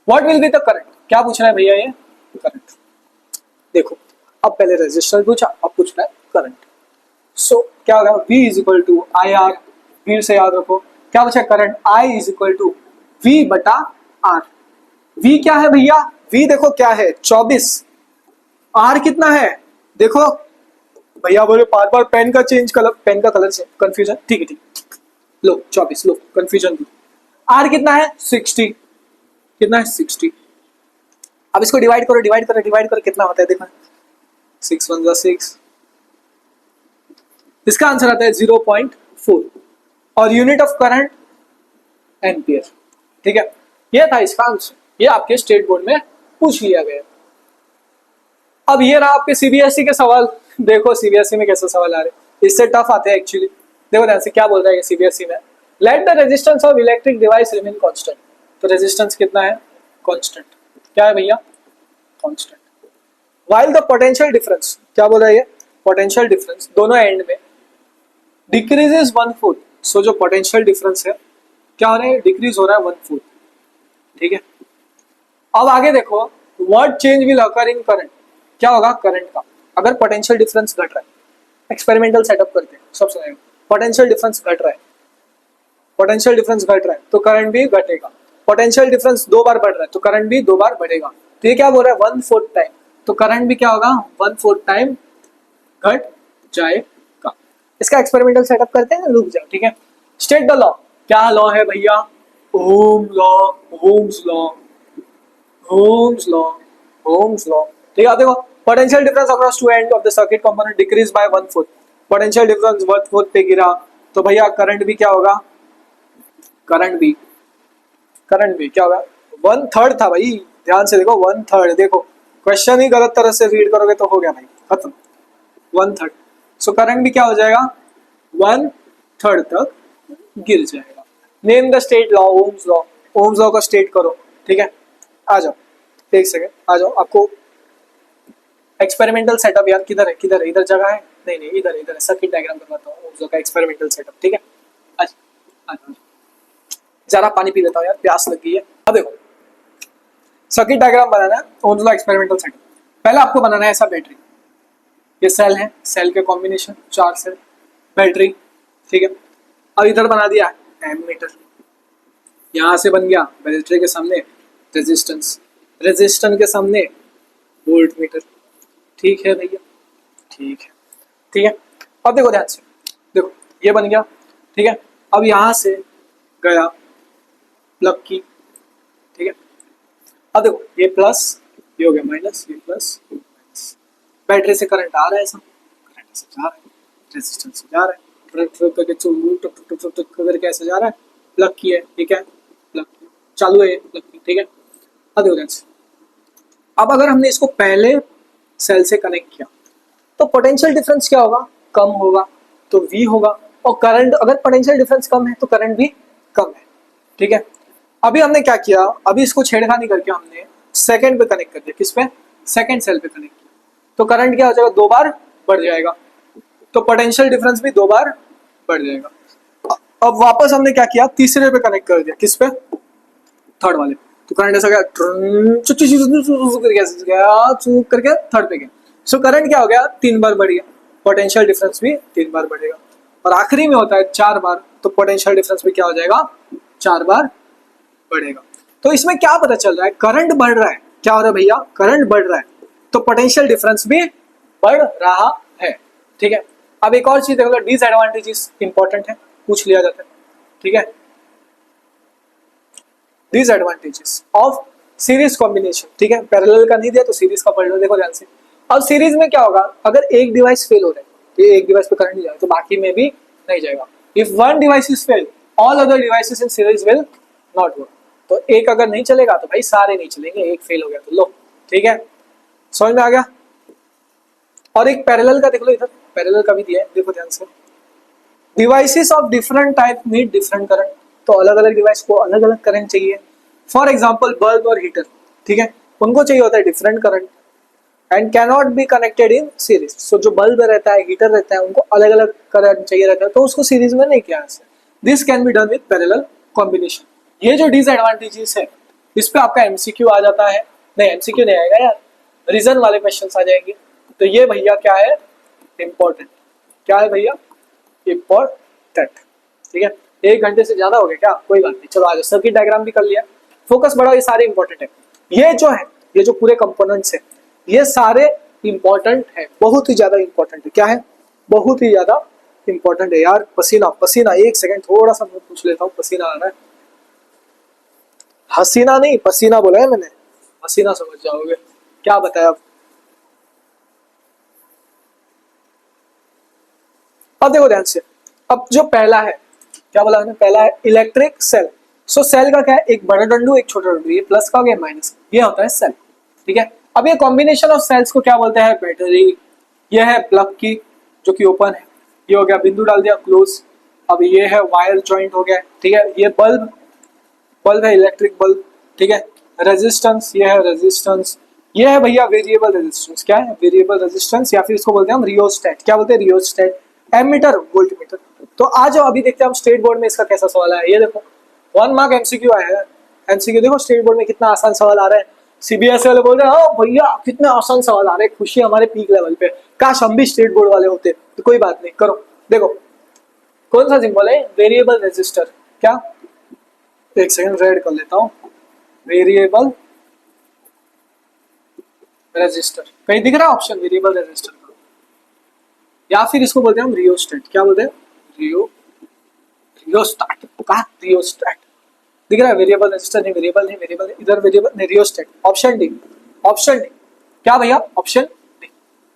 What will be the current, क्या पूछ रहा है भैया ये करंट। देखो अब पहले रेजिस्टेंस पूछा, अब पूछ रहा है करंट। सो क्या होगा V is equal to I R. फिर से याद रखो क्या पूछा current I is equal to V बटा R। V क्या है भैया, V देखो क्या है 24। R कितना है देखो, भैया बोले बार बार पेन का चेंज कलर, पेन का कलर से कंफ्यूजन, ठीक है ठीक। लो 24 लो कंफ्यूजन भी। R कितना है 60। कितना है 60। अब इसको डिवाइड करो डिवाइड करो डिवाइड करो कितना होता है देखो 6 1 6। इसका आंसर आता है 0.4 और यूनिट ऑफ करंट एम्पियर। ठीक है, ये था इसका आंसर, ये आपके स्टेट बोर्ड में पूछ लिया गया। अब ये रहा आपके सीबीएसई के सवाल। देखो सीबीएसई में कैसे सवाल आ रहे हैं, इससे टफ आते हैं एक्चुअली। देखो ध्यान से क्या बोल रहा है सीबीएसई में, let the resistance of electric device remain constant. तो रेजिस्टेंस कितना है कांस्टेंट, क्या है भैया constant. While the potential difference, क्या बोल रहा है ये पोटेंशियल डिफरेंस दोनों एंड में डिक्रीजेस 1/4। सो जो पोटेंशियल डिफरेंस है क्या हो रहा है डिक्रीज हो रहा है 1/4। ठीक है, अब आगे देखो what change will occur in current, क्या होगा करंट का अगर पोटेंशियल डिफरेंस घट रहा है। एक्सपेरिमेंटल सेटअप करते हैं सब सुनेगा, पोटेंशियल डिफरेंस घट रहा है, पोटेंशियल डिफरेंस घट रहा है तो करंट भी घटेगा। पोटेंशियल डिफरेंस 2 बार बढ़ रहा है तो करंट भी 2 बार बढ़ेगा। तो ये क्या बोल रहा है 1/4 टाइम, तो करंट भी क्या होगा 1/4 टाइम घट जाएगा। इसका एक्सपेरिमेंटल सेटअप करते हैं, रुक जाओ ठीक है। स्टेट द लॉ, क्या लॉ है भैया Ohm law, Ohm's law, Ohm's law, Ohm's law. ठीक है देखो potential difference across two end of the circuit component decrease by 1/4। Potential difference 1/4 पे गिरा तो भैया करंट भी क्या होगा, करंट भी क्या होगा 1/3 था भाई, ध्यान से देखो 1/3। देखो क्वेश्चन ही गलत तरह से रीड करोगे तो हो गया भाई खत्म 1/3। सो करंट भी क्या हो जाएगा 1/3 तक गिर जाएगा। Name the state law Ohm's law, Ohm's law का स्टेट करो। ठीक है आ जाओ एक सेकेंड आ जाओ, आपको एक्सपेरिमेंटल सेटअप यार किधर है किधर है, इधर जगह है नहीं नहीं इधर इधर सर्किट डायग्राम करवाता हूँ ओम्स लॉ का एक्सपेरिमेंटल सेटअप। ठीक है आज जरा पानी पी लेता हूँ यार प्यास लग गई है। अब देखो सर्किट डायग्राम बनाना है ओम्स लॉ एक्सपेरिमेंटल सेटअप। पहले आपको बनाना है ऐसा बैटरी, ये सेल है, सेल के कॉम्बिनेशन 4 सेल बैटरी। ठीक है अब इधर बना दिया एमीटर, यहां से बन गया बैटरी के सामने रेजिस्टेंस, रेजिस्टेंस के सामने वोल्ट मीटर। ठीक है भैया ठीक है ठीक है। अब देखो ध्यान से देखो ये बन गया। ठीक है अब यहां से गया प्लग की। ठीक है अब देखो ये प्लस ये हो गया माइनस, ये प्लस बैटरी से करंट आ रहा है, ऐसा करंट से जा रहा है, रेजिस्टेंस से जा रहा है, करके ऐसे जा रहा है। प्लग की है ठीक है, प्लग चालू है प्लग की। ठीक है अब देखो ध्यान से, अब अगर हमने इसको पहले सेल से कनेक्ट किया तो पोटेंशियल डिफरेंस क्या होगा कम होगा तो V होगा, और करंट अगर पोटेंशियल डिफरेंस कम है तो करंट भी कम है। ठीक है अभी हमने क्या किया, अभी इसको छेड़खानी करके हमने सेकंड पे कनेक्ट कर दिया, किस पे सेकंड सेल पे कनेक्ट किया तो करंट क्या हो जाएगा 2 बार बढ़ जाएगा, तो पोटेंशियल डिफरेंस भी 2 बार बढ़ जाएगा। अब वापस हमने क्या किया तीसरे पे कनेक्ट कर दिया, किस पे थर्ड वाले, तो करंट ऐसा गया करके थर्ड पे गया। सो करंट क्या हो गया 3 बार बढ़ गया, पोटेंशियल डिफरेंस भी 3 बार बढ़ेगा, और आखिरी में होता है 4 बार, तो पोटेंशियल डिफरेंस भी क्या हो जाएगा 4 बार बढ़ेगा। तो इसमें क्या पता चल रहा है करंट बढ़ रहा है, क्या हो रहा है भैया करंट बढ़ रहा है तो पोटेंशियल डिफरेंस भी बढ़ रहा है। ठीक है अब एक और चीज देख लो, डिसएडवांटेजेस इंपॉर्टेंट है पूछ लिया जाता है। ठीक है डिसएडवांटेजेस ऑफ सीरीज कॉम्बिनेशन। ठीक है पैरेलल का नहीं दिया तो सीरीज का पढ़ लो। देखो ध्यान से अब सीरीज में क्या होगा, अगर एक डिवाइस फेल हो रहा है तो ये एक डिवाइस पे करंट नहीं जाएगा तो बाकी में भी नहीं जाएगा। If one device is fail all other devices in series will not work, तो एक अगर नहीं चलेगा तो भाई सारे नहीं चलेंगे, एक फेल हो गया तो लो। ठीक है समझ में आ गया। और एक पैरेलल का देख लो, इधर पैरेलल का भी दिया है देखो ध्यान से, devices of different type need different current, तो अलग अलग डिवाइस को अलग अलग करंट चाहिए। फॉर एग्जाम्पल बल्ब और हीटर, ठीक है, उनको चाहिए होता है different current and cannot be connected in series. So जो बल्ब रहता है, हीटर रहता है, उनको अलग अलग करंट चाहिए रहता है, तो उसको सीरीज में नहीं किया जा सकता। This can be done with parallel combination. ये जो डिसएडवांटेजेस है, इस पे आपका एमसीक्यू आ जाता है। नहीं, एमसीक्यू नहीं आएगा यार, रीजन वाले क्वेश्चंस आ जाएंगे। तो ये भैया क्या है, इंपॉर्टेंट। क्या है भैया, इंपॉर्टेंट। ठीक है, 1 घंटे से ज्यादा हो गया क्या, कोई बात नहीं, चलो आज सर्किट डायग्राम भी कर लिया, फोकस बढ़ाओ, ये सारे इंपॉर्टेंट है। ये जो है, ये जो पूरे कंपोनेंट्स है, ये सारे इंपॉर्टेंट है, बहुत ही ज्यादा इंपॉर्टेंट है। क्या है, बहुत ही ज्यादा इंपॉर्टेंट है यार। पसीना पसीना, एक सेकंड थोड़ा सा मैं पूछ लेता हूँ, पसीना आ रहा है। हसीना नहीं, पसीना बोला है मैंने, हसीना समझ जाओगे। क्या बताया अब देखो ध्यान से। अब जो पहला है, क्या बोला मैंने, पहला है इलेक्ट्रिक सेल। सो सेल का क्या है, एक बड़ा डंडू एक छोटा डंडू, ये प्लस का हो गया माइनस, ये होता है सेल। ठीक है, अब ये कॉम्बिनेशन ऑफ सेल्स को क्या बोलते हैं, बैटरी। ये है प्लग की जो कि ओपन है, ये हो गया बिंदु डाल दिया क्लोज। अब ये है वायर जॉइंट हो गया, ठीक है। ये बल्ब, बल्ब है इलेक्ट्रिक बल्ब, ठीक है। रेजिस्टेंस, ये है रेजिस्टेंस। ये है भैया वेरिएबल रेजिस्टेंस। क्या है, वेरिएबल रेजिस्टेंस, या फिर इसको बोलते हैं हम रियोस्टेट। क्या बोलते हैं, रियोस्टेट। Ammeter, volt meter. तो आ जाओ अभी देखते हैं हम स्टेट बोर्ड में इसका कैसा सवाल है। ये देखो 1 मार्क एमसीक्यू आया है। एमसीक्यू देखो स्टेट बोर्ड में कितना आसान सवाल आ रहा है। सीबीएसई वाले बोल रहे हैं हाँ भैया कितने आसान सवाल आ रहे हैं, खुशी हमारे पीक लेवल पे, काश हम भी स्टेट बोर्ड वाले होते। तो कोई बात नहीं, करो। देखो कौन सा सिंबल है, वेरिएबल रेजिस्टर। क्या, एक सेकंड रेड कर लेता हूं, वेरिएबल रेजिस्टर। कहीं दिख रहा है ऑप्शन वेरिएबल रेजिस्टर, या फिर इसको बोलते हैं हम रियोस्टेट। क्या बोलते हैं, रियोस्टेट का, रियोस्टेट दिख रहा है। वेरिएबल रेजिस्टर नहीं, वेरिएबल नहीं, वेरिएबल इधर, वेरिएबल नहीं, rheostat. Option D, option D. क्या भैया, ऑप्शन डी।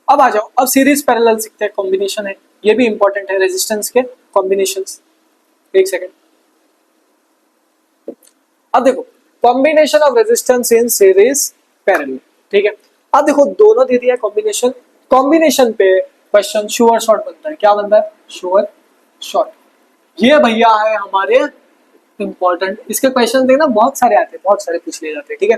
अब आ जाओ, अब सीरीज पैरेलल सीखते हैं, कॉम्बिनेशन है, ये भी इंपॉर्टेंट है, रेजिस्टेंस के कॉम्बिनेशंस। एक सेकंड, अब देखो combination of resistance in series parallel, ठीक है। अब देखो दोनों दे दिया कॉम्बिनेशन, कॉम्बिनेशन पे क्वेश्चन श्योर शॉर्ट बनता है। क्या बनता है, श्योर शॉर्ट। ये भैया है हमारे इंपॉर्टेंट, इसके क्वेश्चन देखना बहुत सारे आते हैं, बहुत सारे पूछ लिए जाते हैं, ठीक है।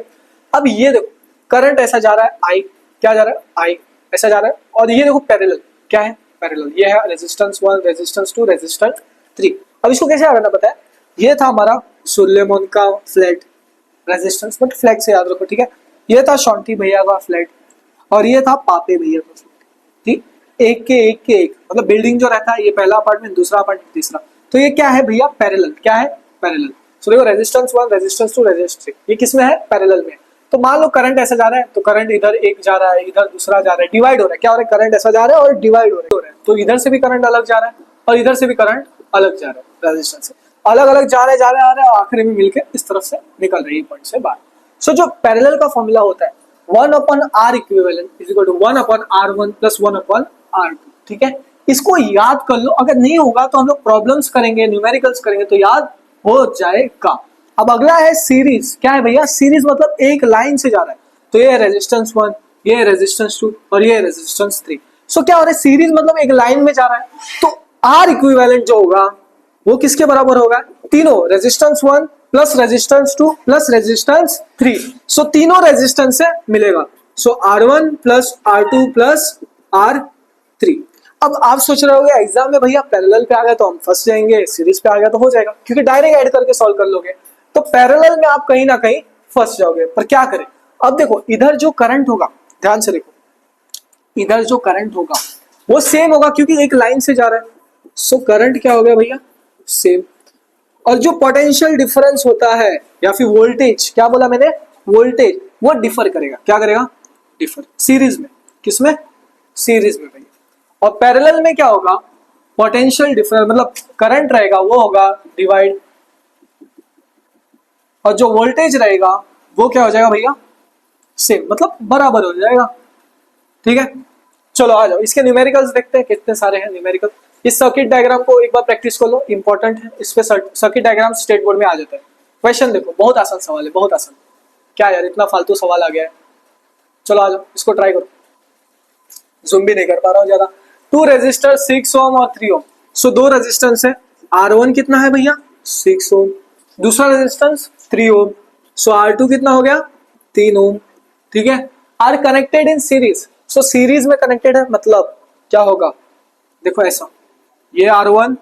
अब ये देखो करंट ऐसा जा रहा है आई, क्या जा रहा है आई, ऐसा जा रहा है, और ये देखो पैरेलल, क्या है पैरेलल, ये है रेजिस्टेंस 1, रेजिस्टेंस 2, रेजिस्टेंस 3। अब इसको कैसे याद करना पता है, ये था हमारा सुलेमन का फ्लैट रेजिस्टेंस, बट फ्लैट से याद रखो, ठीक है। ये था शॉन्टी भैया का फ्लैट, और ये था पापे भैया का फ्लैट, ठीक। एक के एक के एक, मतलब बिल्डिंग जो रहता है, ये पहला अपार्टमेंट, दूसरा अपार्टमेंट, तीसरा। तो ये क्या है भैया, पैरेलल। क्या है, पैरेलल। सो देखो रेजिस्टेंस 1, रेजिस्टेंस 2, रेजिस्टेंस 3, ये किसमें है, पैरेलल में। तो मान लो करंट ऐसा जा रहा है, तो करंट इधर एक जा रहा है, इधर दूसरा जा रहा है, डिवाइड हो रहा है। क्या हो रहा है, करंट ऐसा जा रहा है और डिवाइड हो रहा है। तो इधर से भी करंट अलग जा रहा है और इधर से भी करंट अलग जा रहा है, रेजिस्टेंस से अलग अलग जा रहे आ रहे और आखिरी में मिलकर इस तरफ से निकल रही है पॉइंट से बाहर। सो जो पैरेलल का फॉर्मूला होता है 1/R equivalent is equal to 1/R1 plus 1/R2, ठीक है। इसको याद कर लो, अगर नहीं होगा तो हम लोग प्रॉब्लम्स करेंगे, न्यूमेरिकल्स करेंगे तो याद हो जाएगा। अब अगला है सीरीज। क्या है भैया, सीरीज मतलब एक लाइन से जा रहा है, तो ये रेजिस्टेंस 1, ये रेजिस्टेंस 2 और ये रेजिस्टेंस 3। सो क्या हो रहा है, सीरीज मतलब एक लाइन में जा रहा है, तो आर इक्विवेलेंट जो होगा वो किसके बराबर होगा, तीनों resistance 1 plus resistance 2 plus resistance 3। सो तीनों रेजिस्टेंस से मिलेगा, सो R1 plus R2 plus R3। अब आप सोच रहे होगे एग्जाम में भैया पैरेलल पे आ गए तो हम फंस जाएंगे, सीरीज पे आ गया तो हो जाएगा, क्योंकि डायरेक्ट ऐड करके सॉल्व कर लोगे। तो पैरेलल में आप कहीं ना कहीं फंस जाओगे, पर क्या करें। अब देखो इधर जो करंट होगा, ध्यान से देखो, इधर जो करंट होगा वो सेम होगा क्योंकि एक लाइन से जा रहा है। सो करंट क्या हो गया भैया, सेम। और जो पोटेंशियल डिफरेंस होता है या फिर वोल्टेज, क्या बोला मैंने, वोल्टेज, वो डिफर करेगा। क्या करेगा, डिफर। सीरीज में, किसमें, सीरीज में भैया। और पैरेलल में क्या होगा, पोटेंशियल डिफरेंस मतलब करंट रहेगा वो होगा डिवाइड, और जो वोल्टेज रहेगा वो क्या हो जाएगा भैया, सेम, मतलब बराबर हो जाएगा, ठीक है। चलो आ जाओ इसके न्यूमेरिकल्स देखते हैं, कितने सारे हैं न्यूमेरिकल। इस सर्किट डायग्राम को एक बार प्रैक्टिस कर लो, इंपॉर्टेंट है। इस पे सर्किट डायग्राम स्टेट बोर्ड में आ जाता है। क्वेश्चन देखो, बहुत आसान सवाल है, बहुत आसान। क्या यार इतना फालतू सवाल आ गया है। चलो आ जाओ इसको ट्राई करो, जूम भी नहीं कर पा रहा हूँ ज्यादा। 2 रेजिस्टर 6 ओम और 3 ओम, सो दो रेजिस्टेंस है, R1 कितना है भैया 6 ओम, दूसरा रेजिस्टेंस 3 ओम, सो R2 कितना हो गया 3 ओम, ठीक है। R connected in series, so series में कनेक्टेड है मतलब क्या होगा, देखो ऐसा, ये R1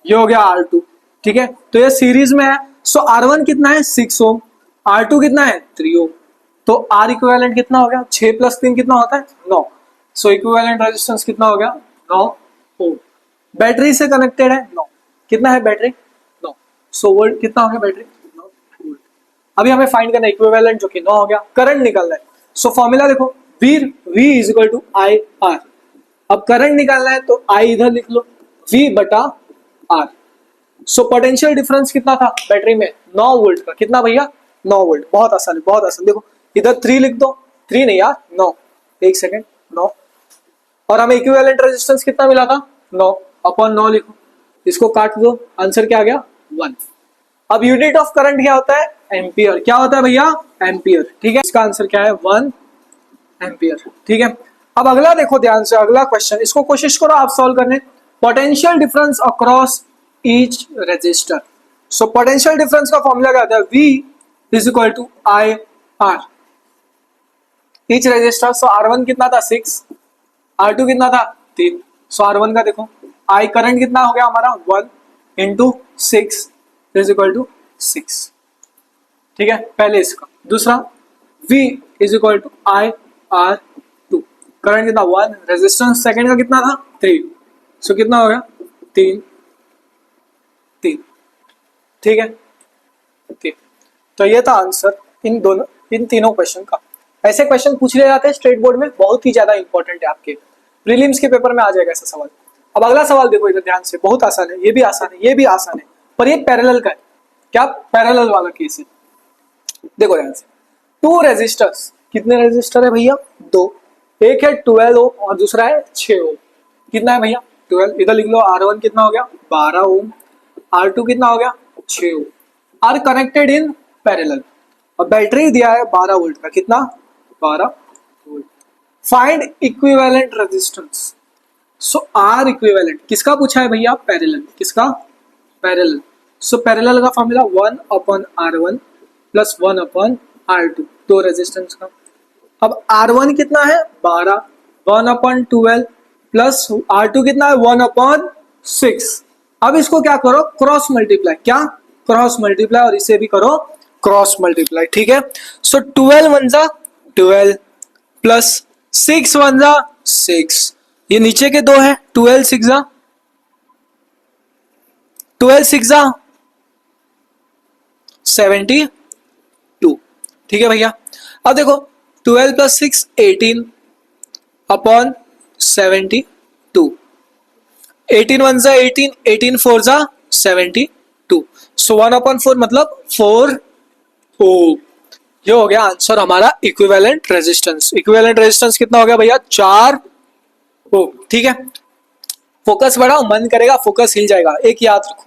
ये हो गया R2, ठीक है, तो ये सीरीज में है, सो R1 कितना है 6 ओम, R2 कितना है 3 ओम, तो R इक्विवेलेंट कितना हो गया 6 + 3 कितना होता है 9, सो इक्विवेलेंट रेजिस्टेंस कितना हो गया 9 ओम। बैटरी से कनेक्टेड है 9, कितना है बैटरी 9, सो वोल्ट कितना हो गया बैटरी 9 वोल्ट। अभी हमें फाइंड करना है इक्विवेलेंट जो कि 9 हो गया, करंट निकालना है, सो फॉर्मूला देखो V = IR। अब करंट निकालना है तो I इधर लिख लो, V बटा R। सो पोटेंशियल डिफरेंस कितना था बैटरी में 9 वोल्ट का, कितना भैया 9 वोल्ट, बहुत आसान है बहुत आसान। देखो इधर 3 लिख दो, 3 नहीं यार 9, एक सेकेंड 9, और हमें इक्विवेलेंट रेजिस्टेंस कितना मिला था 9 अपॉन 9 लिखो, इसको काट दो, आंसर क्या आ गया 1। अब यूनिट ऑफ करंट क्या होता है एम्पियर, क्या होता है भैया एम्पियर, ठीक है, इसका आंसर क्या है 1 एम्पियर, ठीक है। अब अगला देखो ध्यान से, अगला क्वेश्चन, इसको कोशिश करो आप सॉल्व करने, potential difference across each resistor. So potential difference का फॉर्मूला क्या होता है V = IR, each resistor, so R1 कितना था 6, R2 कितना था 3, सो R1 का देखो I करंट कितना हो गया हमारा 1 × 6 = 6, ठीक है, पहले इसका। दूसरा V = IR2, करंट कितना 1, रेजिस्टेंस सेकंड का कितना था 3, सो कितना हो गया 3, ठीक है, ठीक। तो ये था आंसर इन तीनों क्वेश्चन का। ऐसे क्वेश्चन पूछ लिए जाते हैं स्टेट बोर्ड में, बहुत ही ज्यादा इंपॉर्टेंट है, आपके प्रीलिम्स के पेपर में आ जाएगा ऐसा सवाल। अब अगला सवाल देखो इधर ध्यान से, बहुत आसान है, ये भी आसान है, ये भी आसान है, पर ये पैरेलल का है, क्या पैरेलल वाला केस है। देखो ध्यान से, 2 रेजिस्टर्स, कितने रेजिस्टर है भैया 2, एक है 12 ओम और दूसरा है 6 ओम, कितना है भैया 12, इधर लिख लो R1 कितना हो गया 12 ओम, R2 कितना हो गया 6 ohm, R connected in parallel, और बैटरी दिया है 12 वोल्ट का, कितना 12 volt. Find equivalent resistance, so R equivalent किसका पूछा है भैया पैरेलल, किसका पैरेलल, सो पैरेलल का फॉर्मूला 1/R1 + 1/R2, दो रेजिस्टेंस का। अब R1 कितना है 12, 1/12 प्लस R2 कितना है 1/6। अब इसको क्या करो क्रॉस मल्टीप्लाई, क्या क्रॉस मल्टीप्लाई, और इसे भी करो क्रॉस मल्टीप्लाई, ठीक है। सो 12 × 1 = 12 प्लस 6 × 1 = 6, ये नीचे के दो है, 12 × 6 = 72, ठीक है भैया। अब देखो 12 + 6 18 अपॉन 72, 18 × 1 = 18, 18 × 4 = 72, सो 1/4 मतलब 4 ओम। ये हो गया आंसर हमारा इक्विवेलेंट रेजिस्टेंस। इक्विवेलेंट रेजिस्टेंस कितना हो गया भैया 4 ओम, ठीक है। फोकस बढ़ाओ, मन करेगा फोकस हिल जाएगा। एक याद रखो,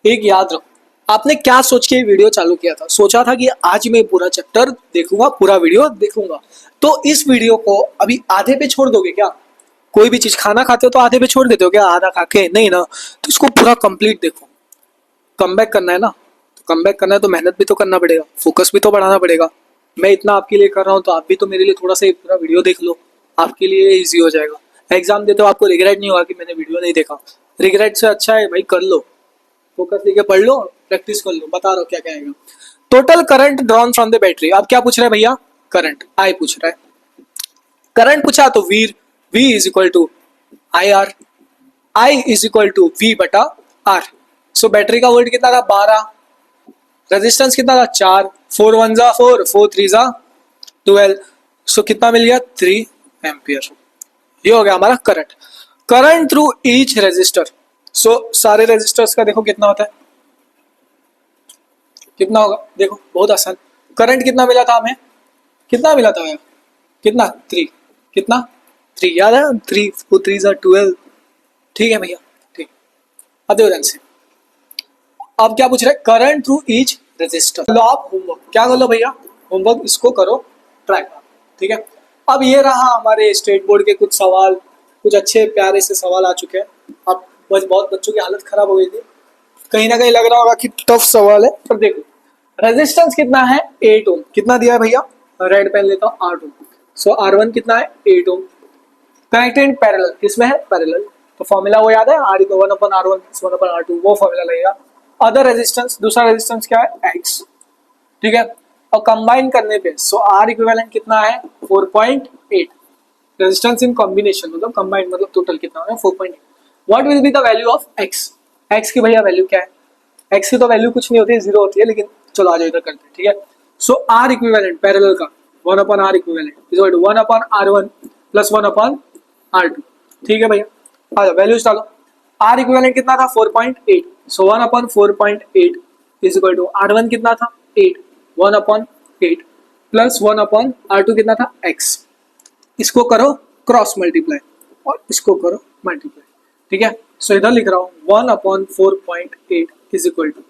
एक याद रखो, आपने क्या सोच के वीडियो चालू किया था, सोचा था कि आज मैं पूरा चैप्टर देखूंगा, पूरा वीडियो देखूंगा, तो इस वीडियो को अभी आधे पे छोड़ दोगे क्या? कोई भी चीज खाना खाते हो तो आधे पे छोड़ देते हो क्या आधा खा के? नहीं ना, तो इसको पूरा कंप्लीट देखो। कमबैक करना है ना, तो कमबैक करना है तो मेहनत भी तो करना पड़ेगा, फोकस भी तो बढ़ाना पड़ेगा। मैं इतना आपके लिए कर रहा हूँ तो आप भी तो मेरे लिए थोड़ा सा पूरा वीडियो देख लो, आपके लिए इजी हो जाएगा। एग्जाम देते हो आपको रिग्रेट नहीं होगा कि मैंने वीडियो नहीं देखा। रिग्रेट से अच्छा है भाई कर लो, फोकस लेके पढ़ लो, प्रैक्टिस कर लो। बता रहा हूँ क्या क्या आएगा। Total current drawn from the battery. अब क्या पूछ रहा है भैया? करंट आई पूछ रहा है। करंट पूछा तो V is equal to IR, I is equal to V बटा R। सो बैटरी का वोल्ट कितना था 12, रेजिस्टेंस कितना था 4, 4 1 जा 4, 4 3 जा 12, सो कितना मिल गया 3 एम्पियर। ये हो गया हमारा current. Current through each resistor. So सारे रेजिस्टर्स का देखो कितना होता है, कितना होगा देखो, बहुत आसान। करंट कितना मिला था हमें, कितना मिला था भैया, कितना 3, कितना 3 याद है 3 4 3 जा 12, ठीक है भैया ठीक। अब देखो ध्यान से, अब क्या पूछ रहे हैं? Current through each resistor. लो आप होमवर्क क्या कर लो भैया, होमवर्क इसको करो ट्राई, ठीक है। अब ये रहा हमारे स्टेट बोर्ड के कुछ सवाल, कुछ अच्छे प्यारे से सवाल आ चुके हैं। आप बस बहुत बच्चों की हालत खराब हो गई थी, कहीं ना कहीं लग रहा होगा कि टफ सवाल है, पर देखो रेजिस्टेंस कितना है 8 ओम, कितना दिया है भैया, रेड पेन लेता हूँ 8 ओम, सो R1 कितना है 8 ओम, कनेक्टेड पैरेलल, किसमें है पैरेलल, तो फॉर्मूला वो याद है R इक्वल 1/R1 1/R2, वो फॉर्मूला लगेगा। अदर रेजिस्टेंस, दूसरा रेजिस्टेंस क्या है X, ठीक है, और कंबाइन करने पे सो R इक्विवेलेंट कितना है 4.8, रेजिस्टेंस इन कॉम्बिनेशन मतलब कंबाइंड मतलब टोटल कितना है 4.8। What will be the value of X, X की भैया वैल्यू क्या है, X की तो वैल्यू कुछ नहीं होती है, जीरो होती है, लेकिन चलो आ जाओ इधर करते हैं, ठीक है। सो R इक्विवेलेंट पैरेलल का 1/R equivalent is equal to 1/R1 plus 1/R2, ठीक है भैया, आ जाओ वैल्यूज डालो। R इक्विवेलेंट कितना था 4.8, सो 1/4.8 इज इक्वल टू R1 कितना था 8, 1/8 प्लस 1/R2 कितना था X, इसको करो क्रॉस मल्टीप्लाई और इसको करो मल्टीप्लाई, ठीक है। सो इधर लिख रहा हूँ 1/4.8 is equal to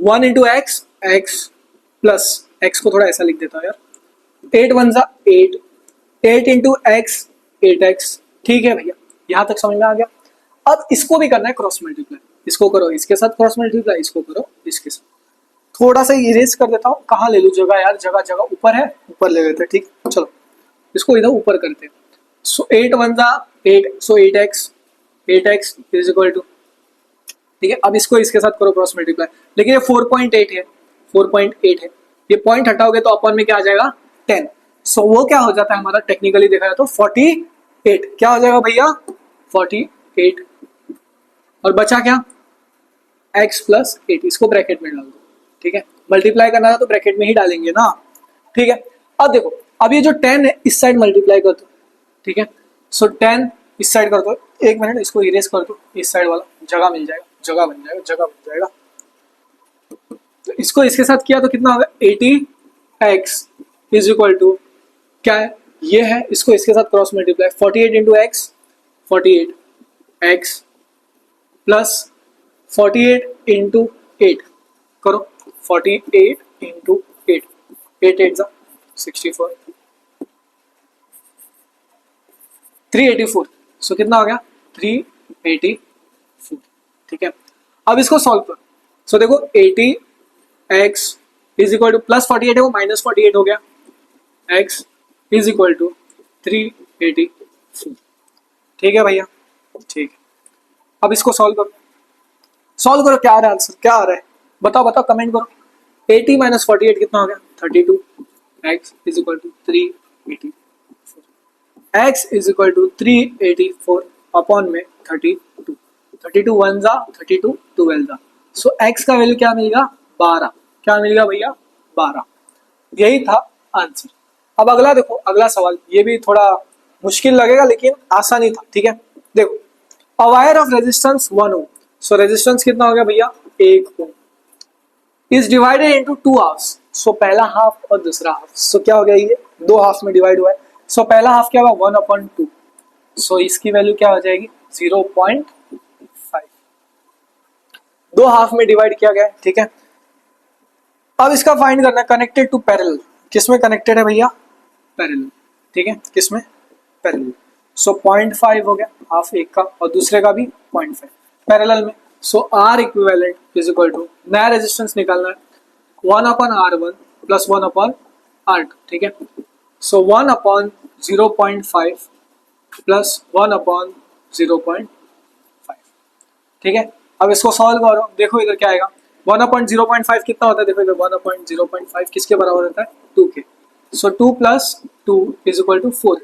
1 into x, x plus x को थोड़ा ऐसा लिख देता हूँ यार, 8 1 जा 8, 8 इंटू एक्स 8x, ठीक है भैया, यहाँ तक समझ में आ गया। अब इसको भी करना है क्रॉस मल्टीप्लाई, इसको करो इसके साथ क्रॉस मल्टीप्लाई, इसको करो इसके साथ, थोड़ा सा इरेज कर देता हूँ, कहाँ ले लूँ जगह यार, जगह जगह ऊपर है, ऊपर ले लेते हैं, ठीक, चलो इसको इधर ऊपर करते हैं। सो 8 1 जा 8, सो 8x, 8x is equal to, ठीक है, अब इसको इसके साथ करो क्रॉस मल्टीप्लाई, लेकिन ये 4.8 है, 4.8 है, ये पॉइंट हटाओगे तो अपन में क्या आ जाएगा 10, सो वो क्या हो जाता है हमारा टेक्निकली देखा जाए तो 48, क्या हो जाएगा भैया 48, और बचा क्या x प्लस 8, इसको ब्रैकेट में डाल दो, ठीक है, मल्टीप्लाई करना था तो ब्रैकेट में ही डालेंगे ना, ठीक है। अब देखो अब ये जो 10 है इस साइड मल्टीप्लाई कर दो, ठीक है, सो 10 इस साइड कर दो, एक मिनट इसको इरेज कर दो, इस साइड वाला जगह मिल जाएगा, जगह बन जाएगा, जगह बन जाएगा, तो इसको इसके साथ किया तो कितना होगा 80x इज इक्वल टू क्या है ये है, इसको इसके साथ cross multiply 48 into x 48x plus 48 into 8 करो, 48 इंटू 8, 8 8 जा 64, 384, सो कितना हो गया 384, ठीक है। अब इसको सॉल्व करो, सो देखो 80x is equal two plus 48 है वो माइनस 48 हो गया, x इज इक्वल टू 384, ठीक है भैया, ठीक है। अब इसको सॉल्व करो, सॉल्व करो, क्या आ रहा है आंसर, क्या आ रहा है बताओ बताओ, कमेंट करो। 80 माइनस 48 कितना हो गया 32, x is equal to 384, x is equal to 384 upon में 32, 32 1 जा 32 12 जा, सो x का वैल्यू क्या मिलेगा 12, क्या मिलेगा भैया 12, यही था आंसर। अब अगला देखो, अगला सवाल ये भी थोड़ा मुश्किल लगेगा लेकिन आसानी था, ठीक है। देखो a wire of resistance 1 ohm, so resistance कितना हो गया भैया 1 ohm, is divided into 2 halves, so पहला हाफ और दूसरा हाफ, सो क्या हो गया ये 2 हाफ में डिवाइड हुआ है, सो पहला हाफ क्या होगा 1/2, सो इसकी वैल्यू क्या हो जाएगी 0.5, 2 हाफ में डिवाइड किया गया है, ठीक है। अब इसका फाइंड करना है कनेक्टेड टू पैरेलल, किसमें कनेक्टेड है भैया पैरेलल, ठीक है, किसमें पैरेलल, सो 0.5 हो गया हाफ एक का और दूसरे का भी 0.5 पैरेलल में, so R equivalent is equal to नया रेजिस्टेंस निकालना है 1/R1 प्लस 1/R2, ठीक है, सो 1/0.5 प्लस 1/0.5, ठीक है। अब इसको सॉल्व करो, देखो इधर क्या आएगा 1/0.5 कितना होता है, देखो इधर 1/0.5 किसके बराबर होता है 2 के, सो 2 प्लस 2 इज इक्वल टू 4,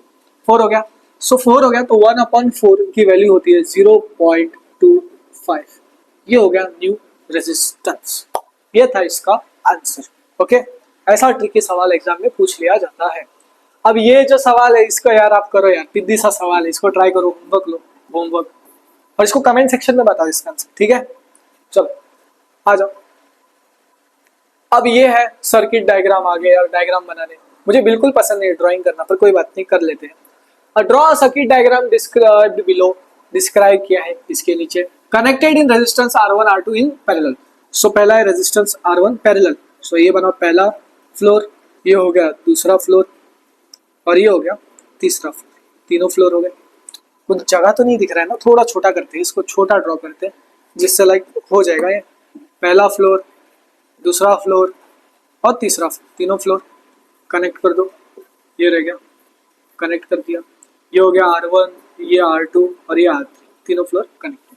4 हो गया, सो 4 हो गया तो 1/4 की वैल्यू होती है 0.25, ये हो गया न्यू रेजिस्टेंस, ये था इसका आंसर, ओके। ऐसा ट्रिकी सवाल एग्जाम में पूछ लिया जाता है। अब ये जो सवाल है इसको यार आप करो यार, पिद्दी सा सवाल है, इसको ट्राई करो, होमवर्क लो होमवर्क, और इसको कमेंट सेक्शन में बताओ इसका आंसर, ठीक है। चलो आ जाओ, अब ये है सर्किट डायग्राम, आ गया यार डायग्राम बनाने, मुझे बिल्कुल पसंद नहीं ड्राइंग करना, पर कोई बात नहीं कर लेते हैं। Draw circuit diagram described below, describe किया है इसके नीचे, connected in resistance R1 R2 in parallel, so पहला है रेजिस्टेंस R1 पैरेलल, सो ये बना पहला फ्लोर, ये हो गया दूसरा फ्लोर और ये हो गया तीसरा फ्लोर, तीनों फ्लोर हो गए, कुछ जगह तो नहीं दिख रहा है ना, थोड़ा छोटा करते हैं इसको, छोटा ड्रॉ करते हैं जिससे लाइक हो जाएगा ये पहला फ्लोर, दूसरा फ्लोर और तीसरा फ्लोर, तीनों फ्लोर कनेक्ट कर दो, ये रह गया, कनेक्ट कर दिया, ये हो गया R1, ये R2 और ये R3, तीनों फ्लोर कनेक्ट।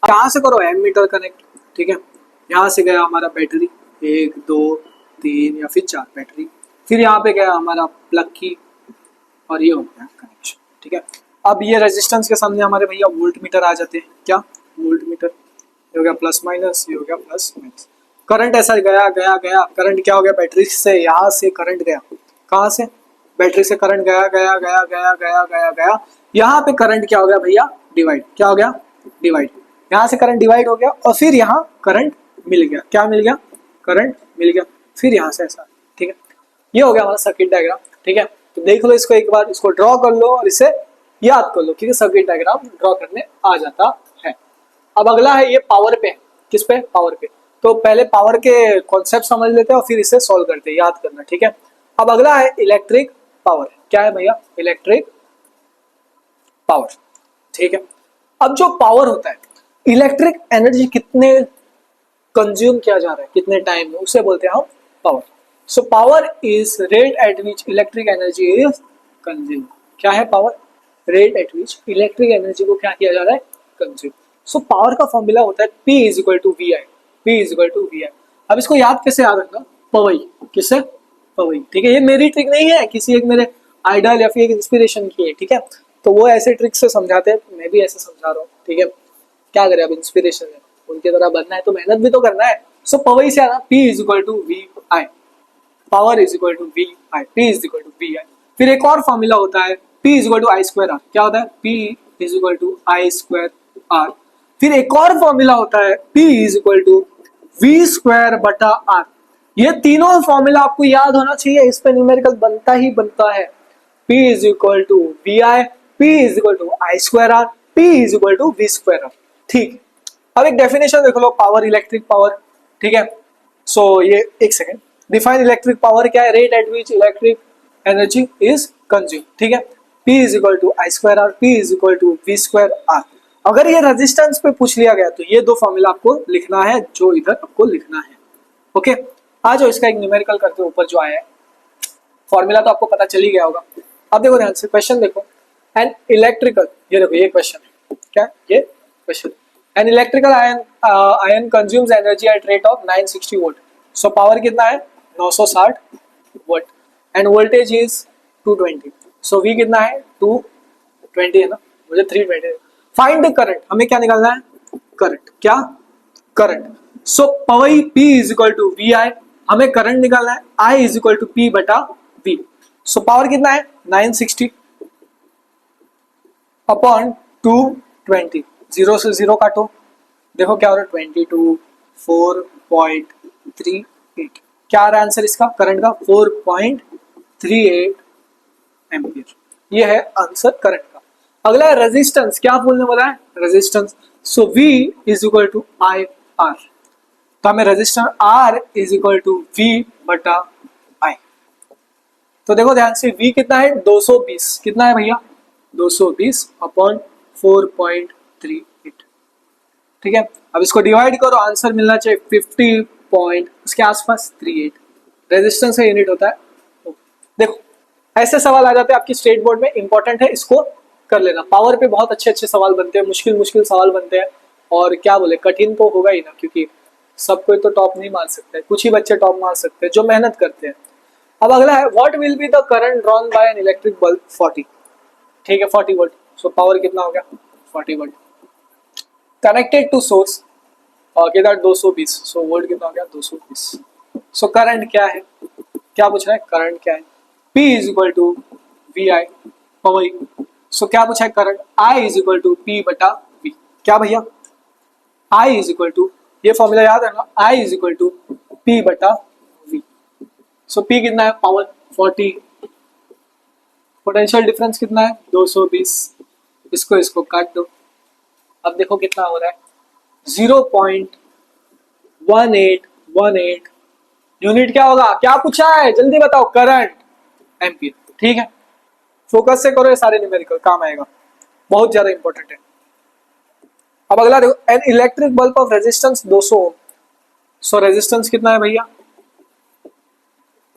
कहाँ से करो एम मीटर कनेक्ट, ठीक है। यहाँ से गया हमारा बैटरी 1 2 3 या फिर 4 बैटरी, फिर यहाँ पे गया हमारा प्लग की और ये हो गया कनेक्शन, ठीक है। अब ये रेजिस्टेंस के सामने हमारे भैया वोल्ट मीटर आ जाते हैं, क्या वोल्ट मीटर, ये हो गया प्लस माइनस, ये हो गया प्लस माइनस। करंट ऐसा गया गया गया, करंट क्या हो गया, बैटरी से यहाँ से करंट गया, कहाँ से, बैटरी से करंट गया गया गया गया गया गया गया, यहाँ पे करंट क्या हो गया भैया, डिवाइड, क्या हो गया, डिवाइड, यहाँ से करंट डिवाइड हो गया और फिर यहाँ करंट मिल गया, क्या मिल गया, करंट मिल गया, फिर यहाँ से ऐसा, ठीक है। ये हो गया हमारा सर्किट डायग्राम, ठीक है। तो देख लो इसको एक बार, इसको ड्रॉ कर लो और इसे याद कर लो, क्योंकि सर्किट डायग्राम ड्रॉ करने आ जाता है। अब अगला है ये पावर पे, किस पे, पावर पे। तो पहले पावर के कॉन्सेप्ट समझ लेते हैं और फिर इसे सॉल्व करते हैं, याद करना, ठीक है। अब अगला है इलेक्ट्रिक पावर, क्या है भैया, इलेक्ट्रिक पावर, ठीक है। अब जो पावर होता है, इलेक्ट्रिक एनर्जी कितने कंज्यूम किया जा रहा है, कितने टाइम में, उसे बोलते हैं हम power. So power is rate at which electric energy is consume, क्या है power, rate at which electric energy को क्या किया जा रहा है, कंज्यूम। सो पावर का फॉर्मूला होता है P is equal to V I, P is equal to V I. अब इसको याद कैसे याद रखना, पवई, किससे, पवई, ठीक है। ये मेरी ट्रिक नहीं है, किसी एक मेरे आइडल या फिर एक इंस्पिरेशन की है, ठीक है। तो वो ऐसे ट्रिक से समझाते हैं, मैं भी ऐसे समझा रहा हूँ, ठीक है। क्या करें, अब इंस्पिरेशन है, उनकी तरह बनना है तो मेहनत भी तो करना है। सो पवई से आना P is equal to V I, power is equal to V I, P is equal to V I. फिर एक और फॉर्मूला होता है P is equal to I square R, क्या होता है, P is equal to I square R. फिर एक और फॉर्मूला होता है P is equal to V square बटा आर। ये तीनों फॉर्मूला आपको याद होना चाहिए, इस पे न्यूमेरिकल बनता ही बनता है। P is equal to V I, P is equal to I square R, P is equal to V square R, ठीक। अब एक डेफिनेशन देख लो, पावर, इलेक्ट्रिक पावर, ठीक है। सो ये एक सेकेंड, डिफाइन इलेक्ट्रिक पावर क्या है, rate at which electric energy is consume, ठीक है। P is equal to I square R, P is equal to V square R. अगर ये रेजिस्टेंस पे पूछ लिया गया तो ये दो फॉर्मूला आपको लिखना है, जो इधर आपको लिखना है, ओके। आ जाओ इसका एक न्यूमेरिकल करते ऊपर जो आया है, फॉर्मूला तो आपको पता चल ही गया होगा। अब देखो ध्यान से, क्वेश्चन देखो, एन इलेक्ट्रिकल, ये देखो ये क्वेश्चन है, क्या ये question, an electrical iron consumes energy at rate of 960 volt. So power कितना है, 960 volt, and voltage is 220। So V कितना है, 220 है ना, मुझे 320। फाइंड द करंट, हमें क्या निकालना है, करंट, क्या, current. So power P is equal to V I, हमें करंट निकालना है, I is equal to P बटा V। सो पावर कितना है, 960 अपॉन 220, 0 से 0 काटो, देखो क्या हो रहा है, 22, 4.38, क्या आ रहा है आंसर इसका, करंट का 4.38 एम्पियर, ये है आंसर करंट का। अगला है रेजिस्टेंस, क्या बोलने वाला है, resistance. So V is equal to I R, तो हमें resistance R is equal to V बटा I। तो देखो ध्यान से, V कितना है, 220, कितना है भैया, 220 अपॉन 4.38, ठीक है। अब इसको डिवाइड करो, आंसर मिलना चाहिए 50 पॉइंट उसके आसपास 38, रेजिस्टेंस का यूनिट होता है। देखो ऐसे सवाल आ जाते हैं आपकी स्टेट बोर्ड में, इंपॉर्टेंट है, इसको कर लेना। पावर पे बहुत अच्छे अच्छे सवाल बनते हैं, मुश्किल मुश्किल सवाल बनते हैं, और क्या बोले, कठिन तो होगा ही ना, क्योंकि सब कोई तो टॉप नहीं मार सकते, कुछ ही बच्चे टॉप मार सकते हैं जो मेहनत करते हैं। अब अगला है, what will be the current drawn by N electric bulb 40, ठीक है, 40 वोल्ट। सो पावर कितना हो गया, 40 वोल्ट, कनेक्टेड टू सोर्स, और कितना 220, सो वोल्ट कितना हो गया, 220। सो करंट क्या है, क्या पूछ रहा है, करंट क्या है, P is equal to V I, so क्या पूछा है, current I is equal to P बटा V, क्या भैया, I इज इक्वल टू, ये फॉर्मूला याद है ना, I is equal to P बटा V। सो P कितना है, पावर 40, पोटेंशियल डिफरेंस कितना है, 220, इसको इसको काट दो, अब देखो कितना हो रहा है, 0.1818 यूनिट क्या होगा, क्या पूछा है जल्दी बताओ, करंट, एम्पियर, ठीक है। फोकस से करो, ये सारे न्यूमेरिकल काम आएगा। बहुत ज्यादा इंपॉर्टेंट है। अब अगला देखो, an electric bulb of resistance 200 ohm. So resistance कितना है भैया,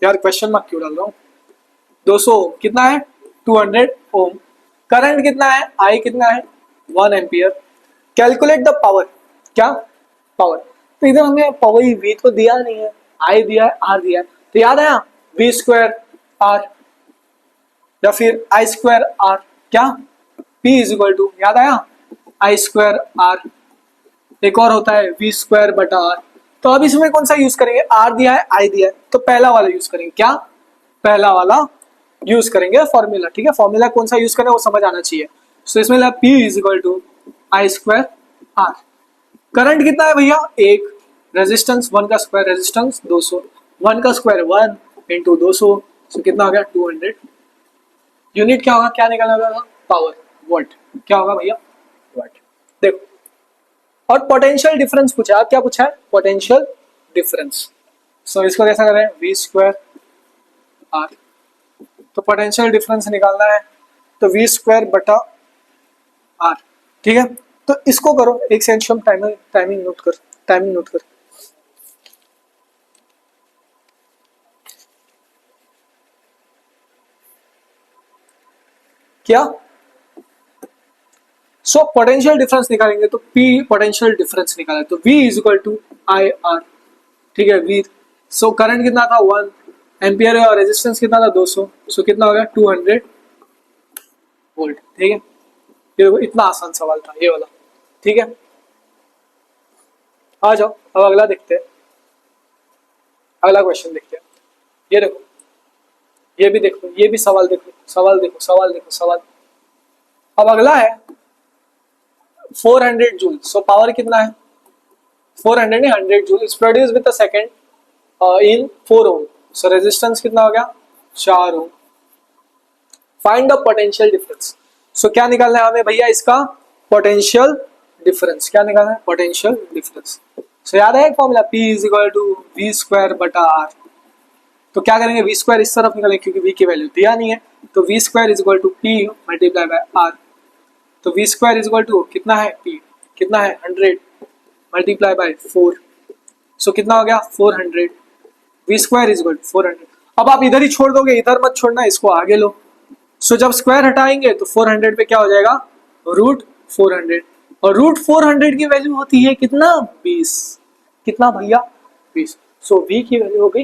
यार क्वेश्चन मार्क क्यों डाल रहा हूं, 200 ओम कितना है 200 ओम। करंट कितना है, आई कितना है 1 एम्पियर। कैलकुलेट द पावर, क्या पावर, तो इधर हमें पावर वी तो दिया नहीं है, आई दिया है, आर दिया है, तो याद है वी स्क्वायर आर या फिर आई स्क्वायर आर, क्या पी इज इक्वल टू, याद आया आई स्क्वायर आर, एक और होता है वी स्क्वायर बटा आर। तो अब इसमें कौन सा यूज करेंगे, आर दिया है आई दिया है, तो पहला वाला यूज करेंगे, क्या पहला वाला यूज करेंगे फॉर्मूला, ठीक है। फॉर्मूला कौन सा यूज करें वो समझ आना चाहिए। तो इसमें P is equal to I square R. Current कितना है भैया, एक, रेजिस्टेंस 1 का स्क्वायर रेजिस्टेंस 200, 1 का स्क्वायर 1 इंटू 200, सो कितना हो गया 200। यूनिट क्या होगा, क्या निकालना होगा, पावर, वोल्ट, क्या होगा भैया वोल्ट। देखो, और पोटेंशियल डिफरेंस पूछा है, क्या पूछा है पोटेंशियल डिफरेंस। सो इसको कैसा करें, वी स्क्वायर आर, तो पोटेंशियल डिफरेंस निकालना है तो वी स्क्वायर बटा आर, ठीक है। तो इसको करो, एक सेंड टाइमिंग नोट कर, टाइमिंग नोट कर। क्या, सो पोटेंशियल डिफरेंस निकालेंगे तो P पोटेंशियल डिफरेंस निकाला तो V is equal to I R, ठीक है V। सो करंट कितना था 1 एम्पियर और रेजिस्टेंस कितना था 200, सो कितना हो गया 200 वोल्ट, ठीक है। ये इतना आसान सवाल था ये वाला, ठीक है। आ जाओ अब अगला देखते हैं, अगला क्वेश्चन देखते हैं। ये देखो, ये भी देखो, ये भी सवाल देखो, सवाल देखो, सवाल देखो, सवाल। अब अगला है 400 जूल, सो पावर कितना है 400 नहीं 100 joule is produce with a second in 4 ohm. So resistance कितना हो गया 4 ohm. Find the potential difference. So क्या निकालना है हमें भैया, इसका पोटेंशियल डिफरेंस, क्या निकालना है पोटेंशियल डिफरेंस। सो याद है एक formula P is equal to V square बटा आर। तो क्या करेंगे, वी स्क्वायर इस तरफ निकालेंगे क्योंकि वी की वैल्यू दिया नहीं है, तो V square is equal to P multiply by R. तो V square is equal to कितना है पी, कितना है 100 मल्टीप्लाई बाय 4, सो कितना हो गया 400। V square is equal to 400। अब आप इधर ही छोड़ दोगे, इधर मत छोड़ना, इसको आगे लो। सो जब स्क्वायर हटाएंगे तो 400 पे क्या हो जाएगा रूट 400, और रूट 400 की वैल्यू होती है कितना 20, कितना भैया 20। सो वी की वैल्यू हो गई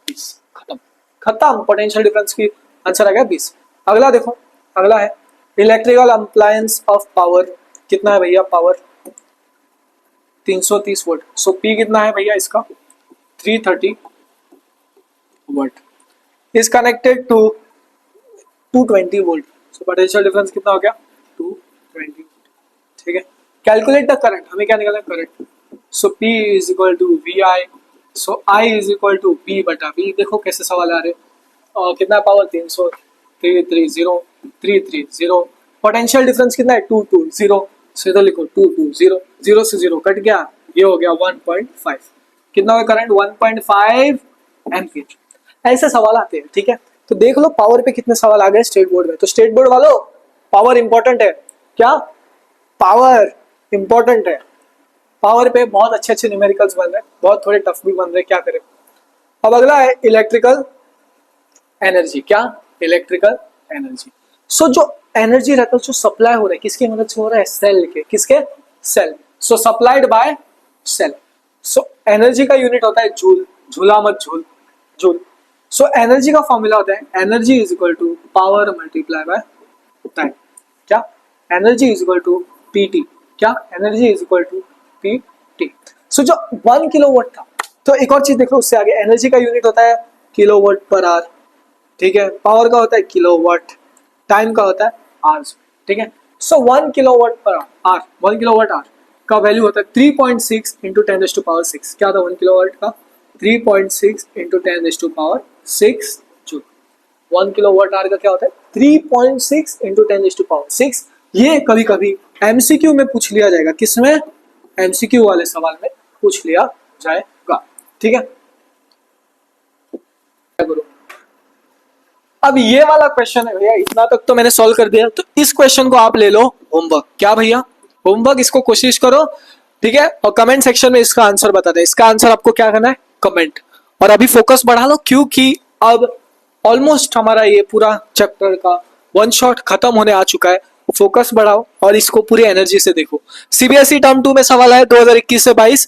20, खत्म, खत्म। पोटेंशियल डिफरेंस की आंसर आ गया 20। अगला देखो, अगला है इलेक्ट्रिकल अप्लायंस ऑफ पावर, कितना है भैया पावर 330 वोल्ट। सो पी कितना है भैया इसका 330 volt is connected to 220 volt. So potential difference कितना हो गया 220, ठीक है। कैलकुलेट द करंट, हमें क्या निकालना है current. So P is equal to V I, so I is equal to P बटा V। देखो कैसे सवाल आ रहे हैं, कितना पावर 330 पोटेंशियल डिफरेंस कितना है 220, सीधा लिखो 220, 0 से 0 कट गया, ये हो गया 1.5, कितना होगा करंट 1.5 एम्पियर। ऐसे सवाल आते हैं, ठीक है। तो देख लो पावर पे कितने सवाल आ गए स्टेट बोर्ड में। तो स्टेट बोर्ड वालों पावर इंपॉर्टेंट है, क्या पावर इंपॉर्टेंट है। पावर पे बहुत अच्छे अच्छे न्यूमेरिकल्स बन रहे हैं, बहुत थोड़े टफ भी बन रहे हैं, क्या करें। अब अगला है इलेक्ट्रिकल एनर्जी, क्या इलेक्ट्रिकल एनर्जी। सो जो एनर्जी रहता है जो सप्लाई हो रहा है किसकी मदद से हो रहा है, सेल के, किसके cell. So supplied by cell. So energy का यूनिट होता है जूल, झूला मत झूल, जूल। सो एनर्जी का फॉर्मूला होता है energy is equal to power multiply by time, क्या energy is equal to P T, क्या energy is equal to P T. So जो 1 किलोवाट था, तो एक और चीज देखो उससे आगे, एनर्जी का यूनिट होता है किलोवाट पर आवर, ठीक है। पावर का होता है किलोवाट, टाइम का होता है आवर्स, ठीक है। सो 1 किलोवाट पर आवर, 1 किलोवाट आवर का वैल्यू होता है 3.6 इंटू 10⁻⁶। क्या था 1 किलोवाट का 3.6 इंटू 10⁻⁶ जूल। 1 किलोवाट आवर का क्या होता है 3.6 इंटू 10⁻⁶। ये कभी कभी एमसीक्यू में पूछ लिया जाएगा, किसमें एमसीक्यू वाले सवाल में पूछ लिया जाएगा, ठीक है। अब ये वाला क्वेश्चन है भैया, इतना तक तो मैंने सॉल्व कर दिया, तो इस क्वेश्चन को आप ले लो होमवर्क। क्या भैया, होमवर्क, इसको कोशिश करो, ठीक है, और कमेंट सेक्शन में इसका आंसर बता दे। इसका आंसर आपको क्या करना है, कमेंट। और अभी फोकस बढ़ा लो, क्योंकि अब ऑलमोस्ट हमारा ये पूरा चैप्टर का वन शॉट खत्म होने आ चुका है। फोकस बढ़ाओ और इसको पूरी एनर्जी से देखो। सीबीएसई टर्म 2 में सवाल है 2021 से 22,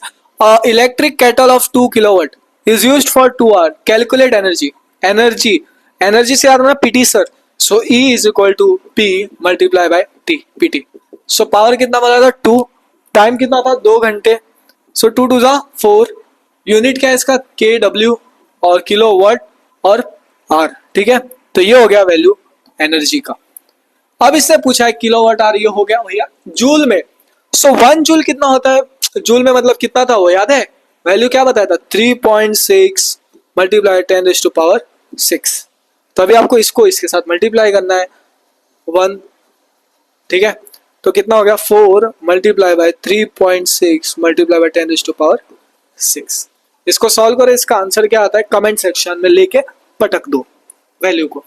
electric kettle of 2 kilowatt is used for 2 hour, calculate energy. Energy, energy से याद रखना PT sir, so E is equal to P multiply by T, PT. So power कितना बना था 2, टाइम कितना था 2 घंटे, सो 2 2 जा 4, यूनिट क्या है इसका KW और किलोवाट और R, ठीक है। तो ये हो गया वैल्यू एनर्जी का। अब इससे पूछा है किलोवाट आर, ये हो गया भैया जूल में। सो 1 जूल कितना होता है जूल में, मतलब कितना था वो याद है, वैल्यू क्या बताया था 3.6 मल्टीप्लाई 10⁻⁶। तो अभी आपको इसको इसके साथ मल्टीप्लाई करना है 1, ठीक है। तो कितना हो गया 4 मल्टीप्लाई बाय 3.6 मल्टीप्लाई बाय 10⁻⁶। इसको सॉल्व करो, इसका आंसर क्या आता है कमेंट सेक्शन में लेके पटक दो वैल्यू को।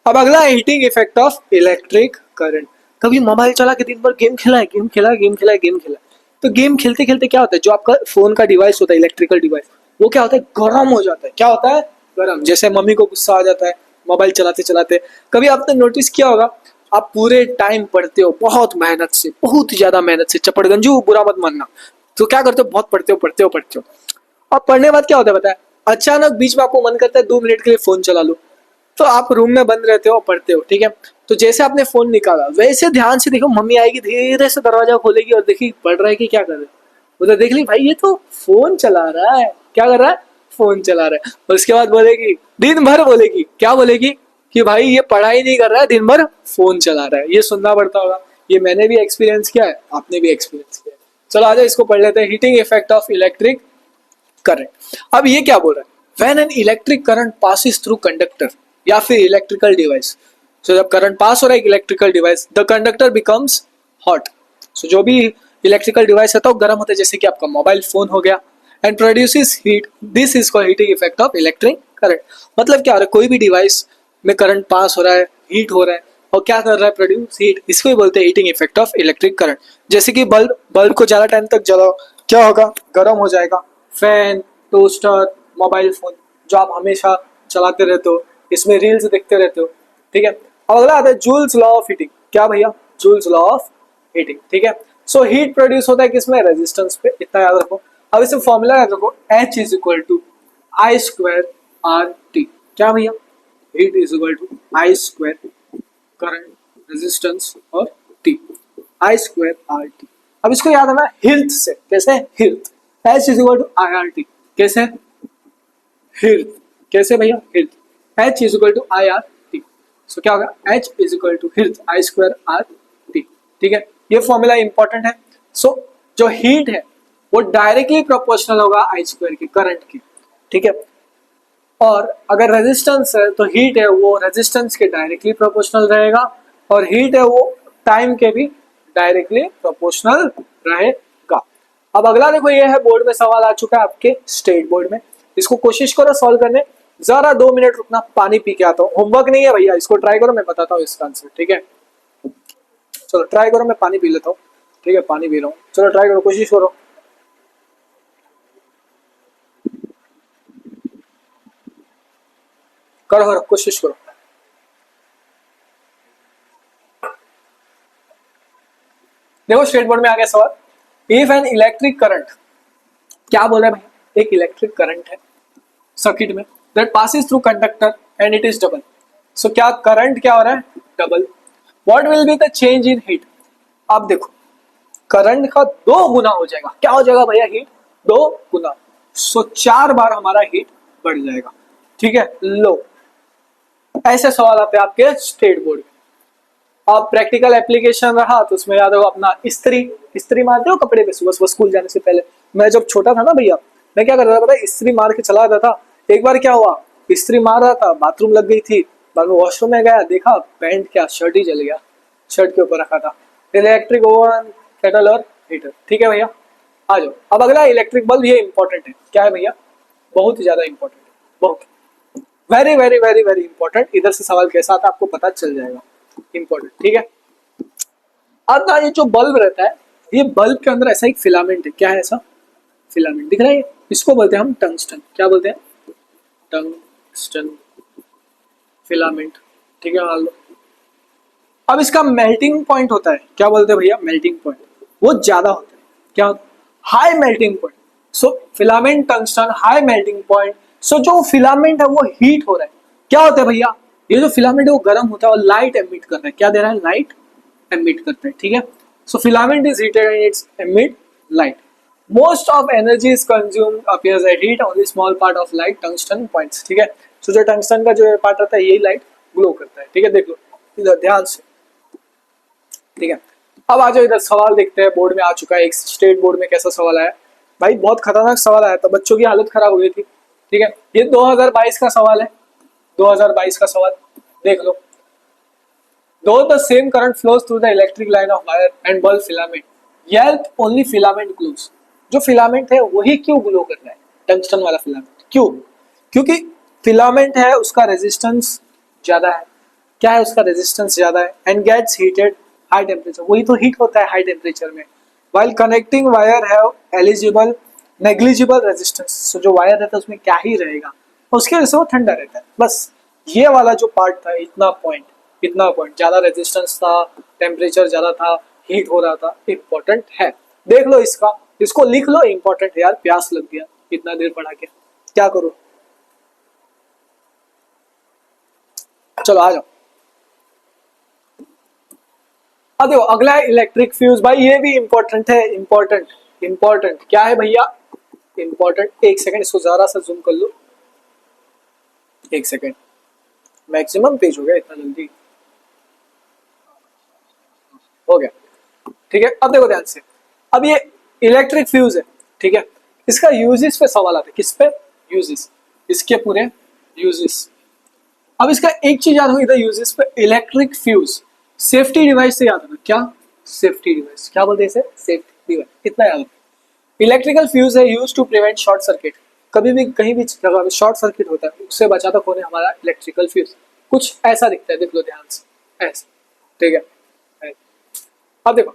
अब अगला है heating effect of electric current. कभी मोबाइल चला के दिन भर गेम खेला है, गेम खेला है, गेम खेला है, गेम खेला है, तो गेम खेलते खेलते क्या होता है, जो आपका फोन का डिवाइस होता है, इलेक्ट्रिकल डिवाइस, वो क्या होता है गर्म हो जाता है। क्या होता है गर्म, जैसे मम्मी को गुस्सा आ जाता है मोबाइल चलाते चलाते। कभी आपने नोटिस किया होगा, आप पूरे टाइम पढ़ते हो बहुत मेहनत से, बहुत ज्यादा मेहनत से, चपड़गंजू बुरा मत मानना, तो क्या करते हो बहुत पढ़ते हो पढ़ते हो पढ़ते हो, और पढ़ने के बाद क्या होता है पता है, अचानक बीच में आपको मन करता है 2 मिनट के लिए फोन चला लो, तो आप रूम में बंद रहते हो पढ़ते हो, ठीक है। तो जैसे आपने फोन निकाला वैसे ध्यान से देखो, मम्मी आएगी धीरे से दरवाजा खोलेगी और देखी पढ़ रहा है कि क्या कर रहा है, उधर देख ली भाई ये तो फोन चला रहा है, क्या कर रहा है फोन चला रहा है। और उसके बाद बोलेगी दिन भर, बोलेगी क्या बोलेगी कि भाई ये पढ़ाई नहीं कर रहा है, दिन भर फोन चला रहा है। ये सुनना पड़ता होगा, ये मैंने भी एक्सपीरियंस किया है, आपने भी एक्सपीरियंस किया है। चलो आ जाओ इसको पढ़ लेते हैं, heating effect of electric current. अब ये क्या बोल रहा है, when an electric current passes through conductor या फिर इलेक्ट्रिकल डिवाइस। सो जब करंट पास हो रहा है electrical device, the conductor becomes hot. So जो भी इलेक्ट्रिकल डिवाइस है तो गर्म होता है, जैसे कि आपका मोबाइल फोन हो गया, and produces heat, this is called heating effect of electric current. मतलब क्या हो रहा है, कोई भी डिवाइस में करंट पास हो रहा है, हीट हो रहा है, और क्या कर रहा है प्रोड्यूस हीट, इसको ही बोलते हैं heating effect of electric current. जैसे कि बल्ब, बल्ब को ज्यादा टाइम तक जलाओ, क्या होगा गर्म हो जाएगा। फैन, टोस्टर, मोबाइल फोन जो आप हमेशा चलाते रहते हो, इसमें रील्स देखते रहते हो, ठीक है। अब अगला आता है जूल्स लॉ ऑफ हीटिंग। क्या भैया, जूल्स लॉ ऑफ हीटिंग, ठीक है। सो हीट प्रोड्यूस होता है किसमें, रेजिस्टेंस पे, इतना याद रखो। अब इसे फॉर्मूला याद रखो, H is equal to I square R T. क्या भैया, heat is equal to I square current, resistance और T, I square R T. अब इसको याद रखना हिल्थ से, कैसे health, H is equal to I R T, कैसे हिल्थ, कैसे भैया health, H is equal to I R T. So क्या होगा H is equal to health I square R T, ठीक है। ये फॉर्मूला इंपॉर्टेंट है। सो जो हीट है वो डायरेक्टली प्रोपोर्शनल होगा आई स्क्वायर की, करंट की, ठीक है। और अगर रेजिस्टेंस है तो हीट है वो रेजिस्टेंस के डायरेक्टली प्रोपोर्शनल रहेगा, और हीट है वो टाइम के भी डायरेक्टली प्रोपोर्शनल रहेगा। अब अगला देखो, ये है बोर्ड में सवाल आ चुका है आपके स्टेट बोर्ड में, इसको कोशिश करो सॉल्व करने। जरा 2 मिनट रुकना, पानी पी के आता हूँ। होमवर्क नहीं है भैया, इसको ट्राई करो, मैं बताता हूँ इसका आंसर, ठीक है। चलो ट्राई करो, मैं पानी पी लेता हूँ, ठीक है, पानी पी रहा हूँ। चलो ट्राई करो, कोशिश करो। करो कोशिश करो। देखो स्टेट बोर्ड में आ गया सवाल, इफ एन इलेक्ट्रिक करंट, क्या बोला भाई, एक इलेक्ट्रिक करंट है सर्किट में, that passes through conductor and it is double. So क्या करंट क्या हो रहा है, double. What will be the change in heat. अब देखो करंट का 2 गुना हो जाएगा, क्या हो जाएगा भैया हीट 2 गुना। सो 4 बार हमारा हीट बढ़ जाएगा, ठीक है। लो ऐसे सवाल आते हैं आपके स्टेट बोर्ड में। अब प्रैक्टिकल एप्लीकेशन रहा तो उसमें याद हो अपना इस्त्री मारते हो कपड़े पे सुबह सुबह स्कूल जाने से पहले। मैं जब छोटा था ना भैया, मैं क्या कर रहा था पता है, इस्त्री मार के चला जाता था। एक बार क्या हुआ, इस्त्री मार रहा था, बाथरूम लग गई थी, बाद में वॉशरूम में गया, देखा पैंट क्या शर्ट ही जल गया, शर्ट के ऊपर रखा था। इलेक्ट्रिक ओवन, केटल और हीटर, ठीक है भैया। आ जाओ अब अगला इलेक्ट्रिक बल्ब, ये इंपॉर्टेंट है। क्या है भैया, बहुत ही ज्यादा इंपॉर्टेंट है, बहुत। Very very very very important, इधर से सवाल कैसा आता है आपको पता चल जाएगा, इंपॉर्टेंट, ठीक है। अब ना ये जो बल्ब रहता है, ये बल्ब के अंदर ऐसा एक फिलामेंट है, क्या है ऐसा फिलामेंट दिख रहा है, इसको बोलते हैं हम टंगस्टन, क्या बोलते हैं, टंगस्टन फिलामेंट, ठीक है मान लो। अब इसका मेल्टिंग पॉइंट होता है, क्या बोलते हैं भैया, मेल्टिंग पॉइंट, वो ज्यादा होता है, क्या होता है, high melting point. So filament tungsten high melting point. So जो फिलामेंट है वो हीट हो रहा है, क्या होता है भैया, ये जो फिलामेंट है वो गर्म होता है और लाइट एमिट कर रहा है, क्या दे रहा है, लाइट एमिट करता है, ठीक है। So filament is heated and it's emit light. Most of energy is consumed appears at heat, only small part of light tungsten points, ठीक है। सो जो टंगस्टन का जो पार्ट रहता है यही लाइट ग्लो करता है, ठीक है, देख लो इधर ध्यान से, ठीक है। अब आ जाओ इधर सवाल देखते हैं, बोर्ड में आ चुका है, एक स्टेट बोर्ड में कैसा सवाल आया भाई, बहुत खतरनाक सवाल आया था, बच्चों की हालत खराब हो गई थी, ठीक है। ये 2022 का सवाल है, 2022 का सवाल देख लो। Though the same current flows through the electric line of wire and bulb filament, yet only filament glows. जो फिलामेंट है वही क्यों ग्लो कर रहा है, टंगस्टन वाला फिलामेंट, क्यों, क्योंकि फिलामेंट है उसका रेजिस्टेंस ज्यादा है, क्या है उसका रेजिस्टेंस ज्यादा है, and gets heated high temperature, वही तो हीट होता है हाई टेम्परेचर में। While connecting wire have eligible negligible resistance, so जो वायर रहता है उसमें क्या ही रहेगा, उसकी वजह से वो ठंडा रहता है, बस ये वाला जो पार्ट था, इतना पॉइंट, इतना पॉइंट, ज्यादा रेजिस्टेंस था, टेम्परेचर ज्यादा था, हीट हो रहा था, इंपॉर्टेंट है, देख लो इसका, इसको लिख लो, इंपॉर्टेंट है यार, प्यास लग गया इतना देर पढ़ा के, क्या करूं, चलो आ जाओ। अब देखो अगला है इलेक्ट्रिक फ्यूज, भाई ये भी इंपॉर्टेंट है, इंपॉर्टेंट, इंपॉर्टेंट क्या है भैया, इंपॉर्टेंट, एक सेकंड इसको जरा सा जूम कर लो, एक सेकंड, मैक्सिमम पेज हो गया इतना जल्दी, हो गया, ठीक है। अब देखो ध्यान से, अब ये इलेक्ट्रिक फ्यूज है, ठीक है, इसका यूजेस पे सवाल आता है, किस पे, यूजेस, इसके पूरे यूजेस। अब इसका एक चीज याद हो इधर यूजेस पे, इलेक्ट्रिक फ्यूज सेफ्टी डिवाइस से याद होगा, क्या सेफ्टी डिवाइस, क्या बोलते हैं इसे, सेफ्टी डिवाइस, इतना याद होगा। इलेक्ट्रिकल फ्यूज है use to prevent short circuit, कभी भी कहीं भी जगह पे शॉर्ट सर्किट होता है उससे बचाता कौन है, हमारा इलेक्ट्रिकल फ्यूज, कुछ ऐसा दिखता है, देख लो ध्यान से, ऐसा, ठीक है। अब देखो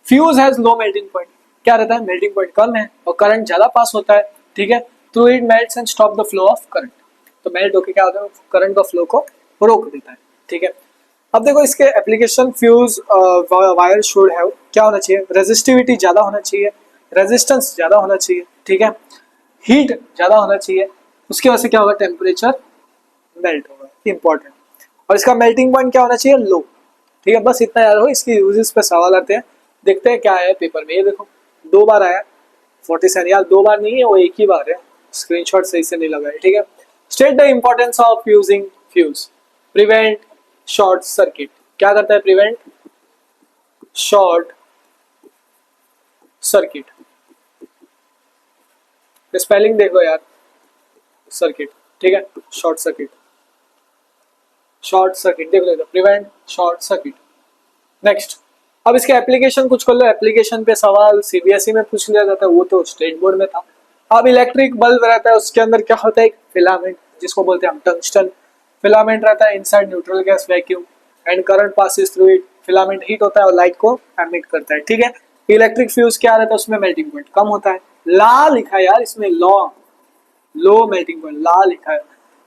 fuse has low melting point, क्या रहता है, मेल्टिंग पॉइंट कम है और करंट ज्यादा पास होता है, ठीक है, through it melts and stop the flow of current, तो मेल्ट होकर क्या होता है, करंट का फ्लो को रोक देता है, ठीक है। अब देखो इसके application, fuse wire should have क्या होना चाहिए, रेजिस्टिविटी ज्यादा होना चाहिए, रेजिस्टेंस ज्यादा होना चाहिए, ठीक है, हीट ज्यादा होना चाहिए, उसकी वजह से क्या होगा, टेम्परेचर मेल्ट होगा, इंपॉर्टेंट, और इसका मेल्टिंग पॉइंट क्या होना चाहिए, लो, ठीक है, बस इतना याद हो। इसके यूजेस पे सवाल आते हैं, देखते हैं क्या है पेपर में, ये देखो 2 बार आया 47, यार 2 बार नहीं है वो एक ही बार है, स्क्रीनशॉट सही से नहीं लगा है, ठीक है। State the importance of using fuse, prevent short circuit, क्या करता है, प्रिवेंट शॉर्ट सर्किट, स्पेलिंग देखो यार, सर्किट, ठीक है, शॉर्ट सर्किट, शॉर्ट सर्किट देख लो, प्रिवेंट शॉर्ट सर्किट। नेक्स्ट, अब इसके एप्लीकेशन कुछ कर लो, एप्लीकेशन पे सवाल सीबीएसई में पूछ लिया जाता है, वो तो स्टेट बोर्ड में था। अब इलेक्ट्रिक बल्ब रहता है, उसके अंदर क्या होता है, एक फिलामेंट जिसको बोलते हैं हम टंगस्टन फिलामेंट रहता है, inside neutral gas vacuum and current passes through it, filament heat होता है और लाइट को एमिट करता है, ठीक है। इलेक्ट्रिक फ्यूज क्या रहता है, उसमें मेल्टिंग पॉइंट कम होता है, ला लिखा है यार इसमें, लो मेल्टिंग पॉइंट ला लिखा है,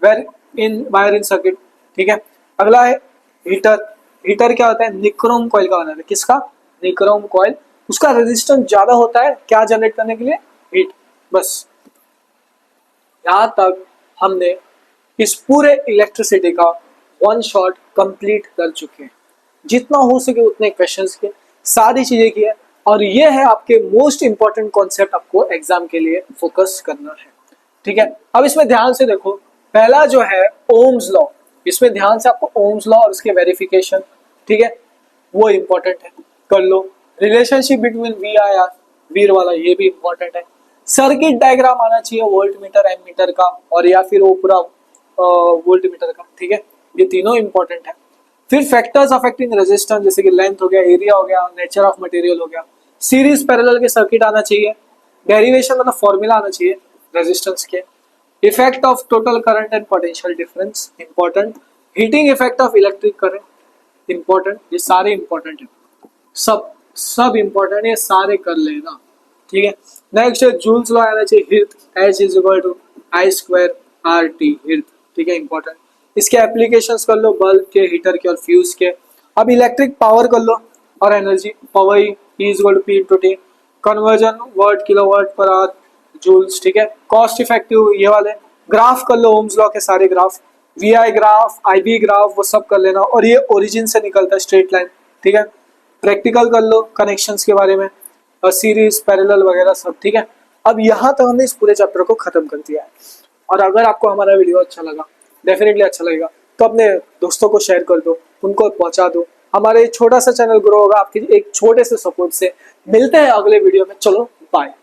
where in wire in circuit, ठीक है। अगला है हीटर, हीटर क्या होता है, निक्रोम कॉइल का बनाना है, किसका, निक्रोम कॉइल, उसका रेजिस्टेंस ज्यादा होता है, क्या जनरेट करने के लिए, हीट, बस यहां तक हमने इस पूरे इलेक्ट्रिसिटी का वन शॉट कंप्लीट कर चुके हैं, जितना हो सके उतने क्वेश्चंस के, सारी चीजें की है, और ये है आपके मोस्ट इंपॉर्टेंट कॉन्सेप्ट, आपको एग्जाम के लिए फोकस करना है, ठीक है। अब इसमें ध्यान से देखो, पहला जो है ओम्स लॉ, इसमें ध्यान से आपको ओम्स लॉ और उसके वेरिफिकेशन, ठीक है, वो इंपॉर्टेंट है, कर लो। Relationship between V I R, वीर वाला, ये भी इंपॉर्टेंट है। सर्किट डायग्राम आना चाहिए वोल्ट मीटर एम मीटर का, और या फिर वो पूरा वोल्ट मीटर का, ठीक है, ये तीनों इंपॉर्टेंट है। फिर फैक्टर्स अफेक्टिंग रेजिस्टेंस, जैसे कि लेंथ हो गया, एरिया हो गया, नेचर ऑफ मटेरियल हो गया। सीरीज पैरेलल के सर्किट आना चाहिए, डेरिवेशन मतलब फॉर्मूला आना चाहिए रेजिस्टेंस के, effect of total current and potential difference important, heating effect of electric current important, ये सारे इंपॉर्टेंट है, सब सब इंपॉर्टेंट, ये सारे कर लेना, ठीक है। नेक्स्ट है जूल्स लॉ आना चाहिए, heat H is equal to I square RT, heat, ठीक है, इंपॉर्टेंट। इसके एप्लीकेशंस कर लो, बल्ब के, हीटर के और फ्यूज के। अब इलेक्ट्रिक पावर कर लो और energy, power E is equal to P into T, conversion watt kilowatt पर आवर जूल्स, ठीक है। कॉस्ट इफेक्टिव ये वाले ग्राफ कर लो, ओम्स लॉ के सारे graph, VI graph, IB graph, वो सब कर लेना, और ये ओरिजिन से निकलता है स्ट्रेट लाइन, ठीक है। प्रैक्टिकल कर लो कनेक्शंस के बारे में, सीरीज पैरेलल वगैरह सब, ठीक है। अब यहाँ तक हमने इस पूरे चैप्टर को खत्म कर दिया है, और अगर आपको हमारा वीडियो अच्छा लगा, डेफिनेटली अच्छा लगेगा, तो अपने दोस्तों को शेयर कर दो, उनको पहुंचा दो। हमारे छोटा सा चैनल ग्रो होगा आपके एक छोटे से सपोर्ट से। मिलते हैं अगले वीडियो में, चलो बाय।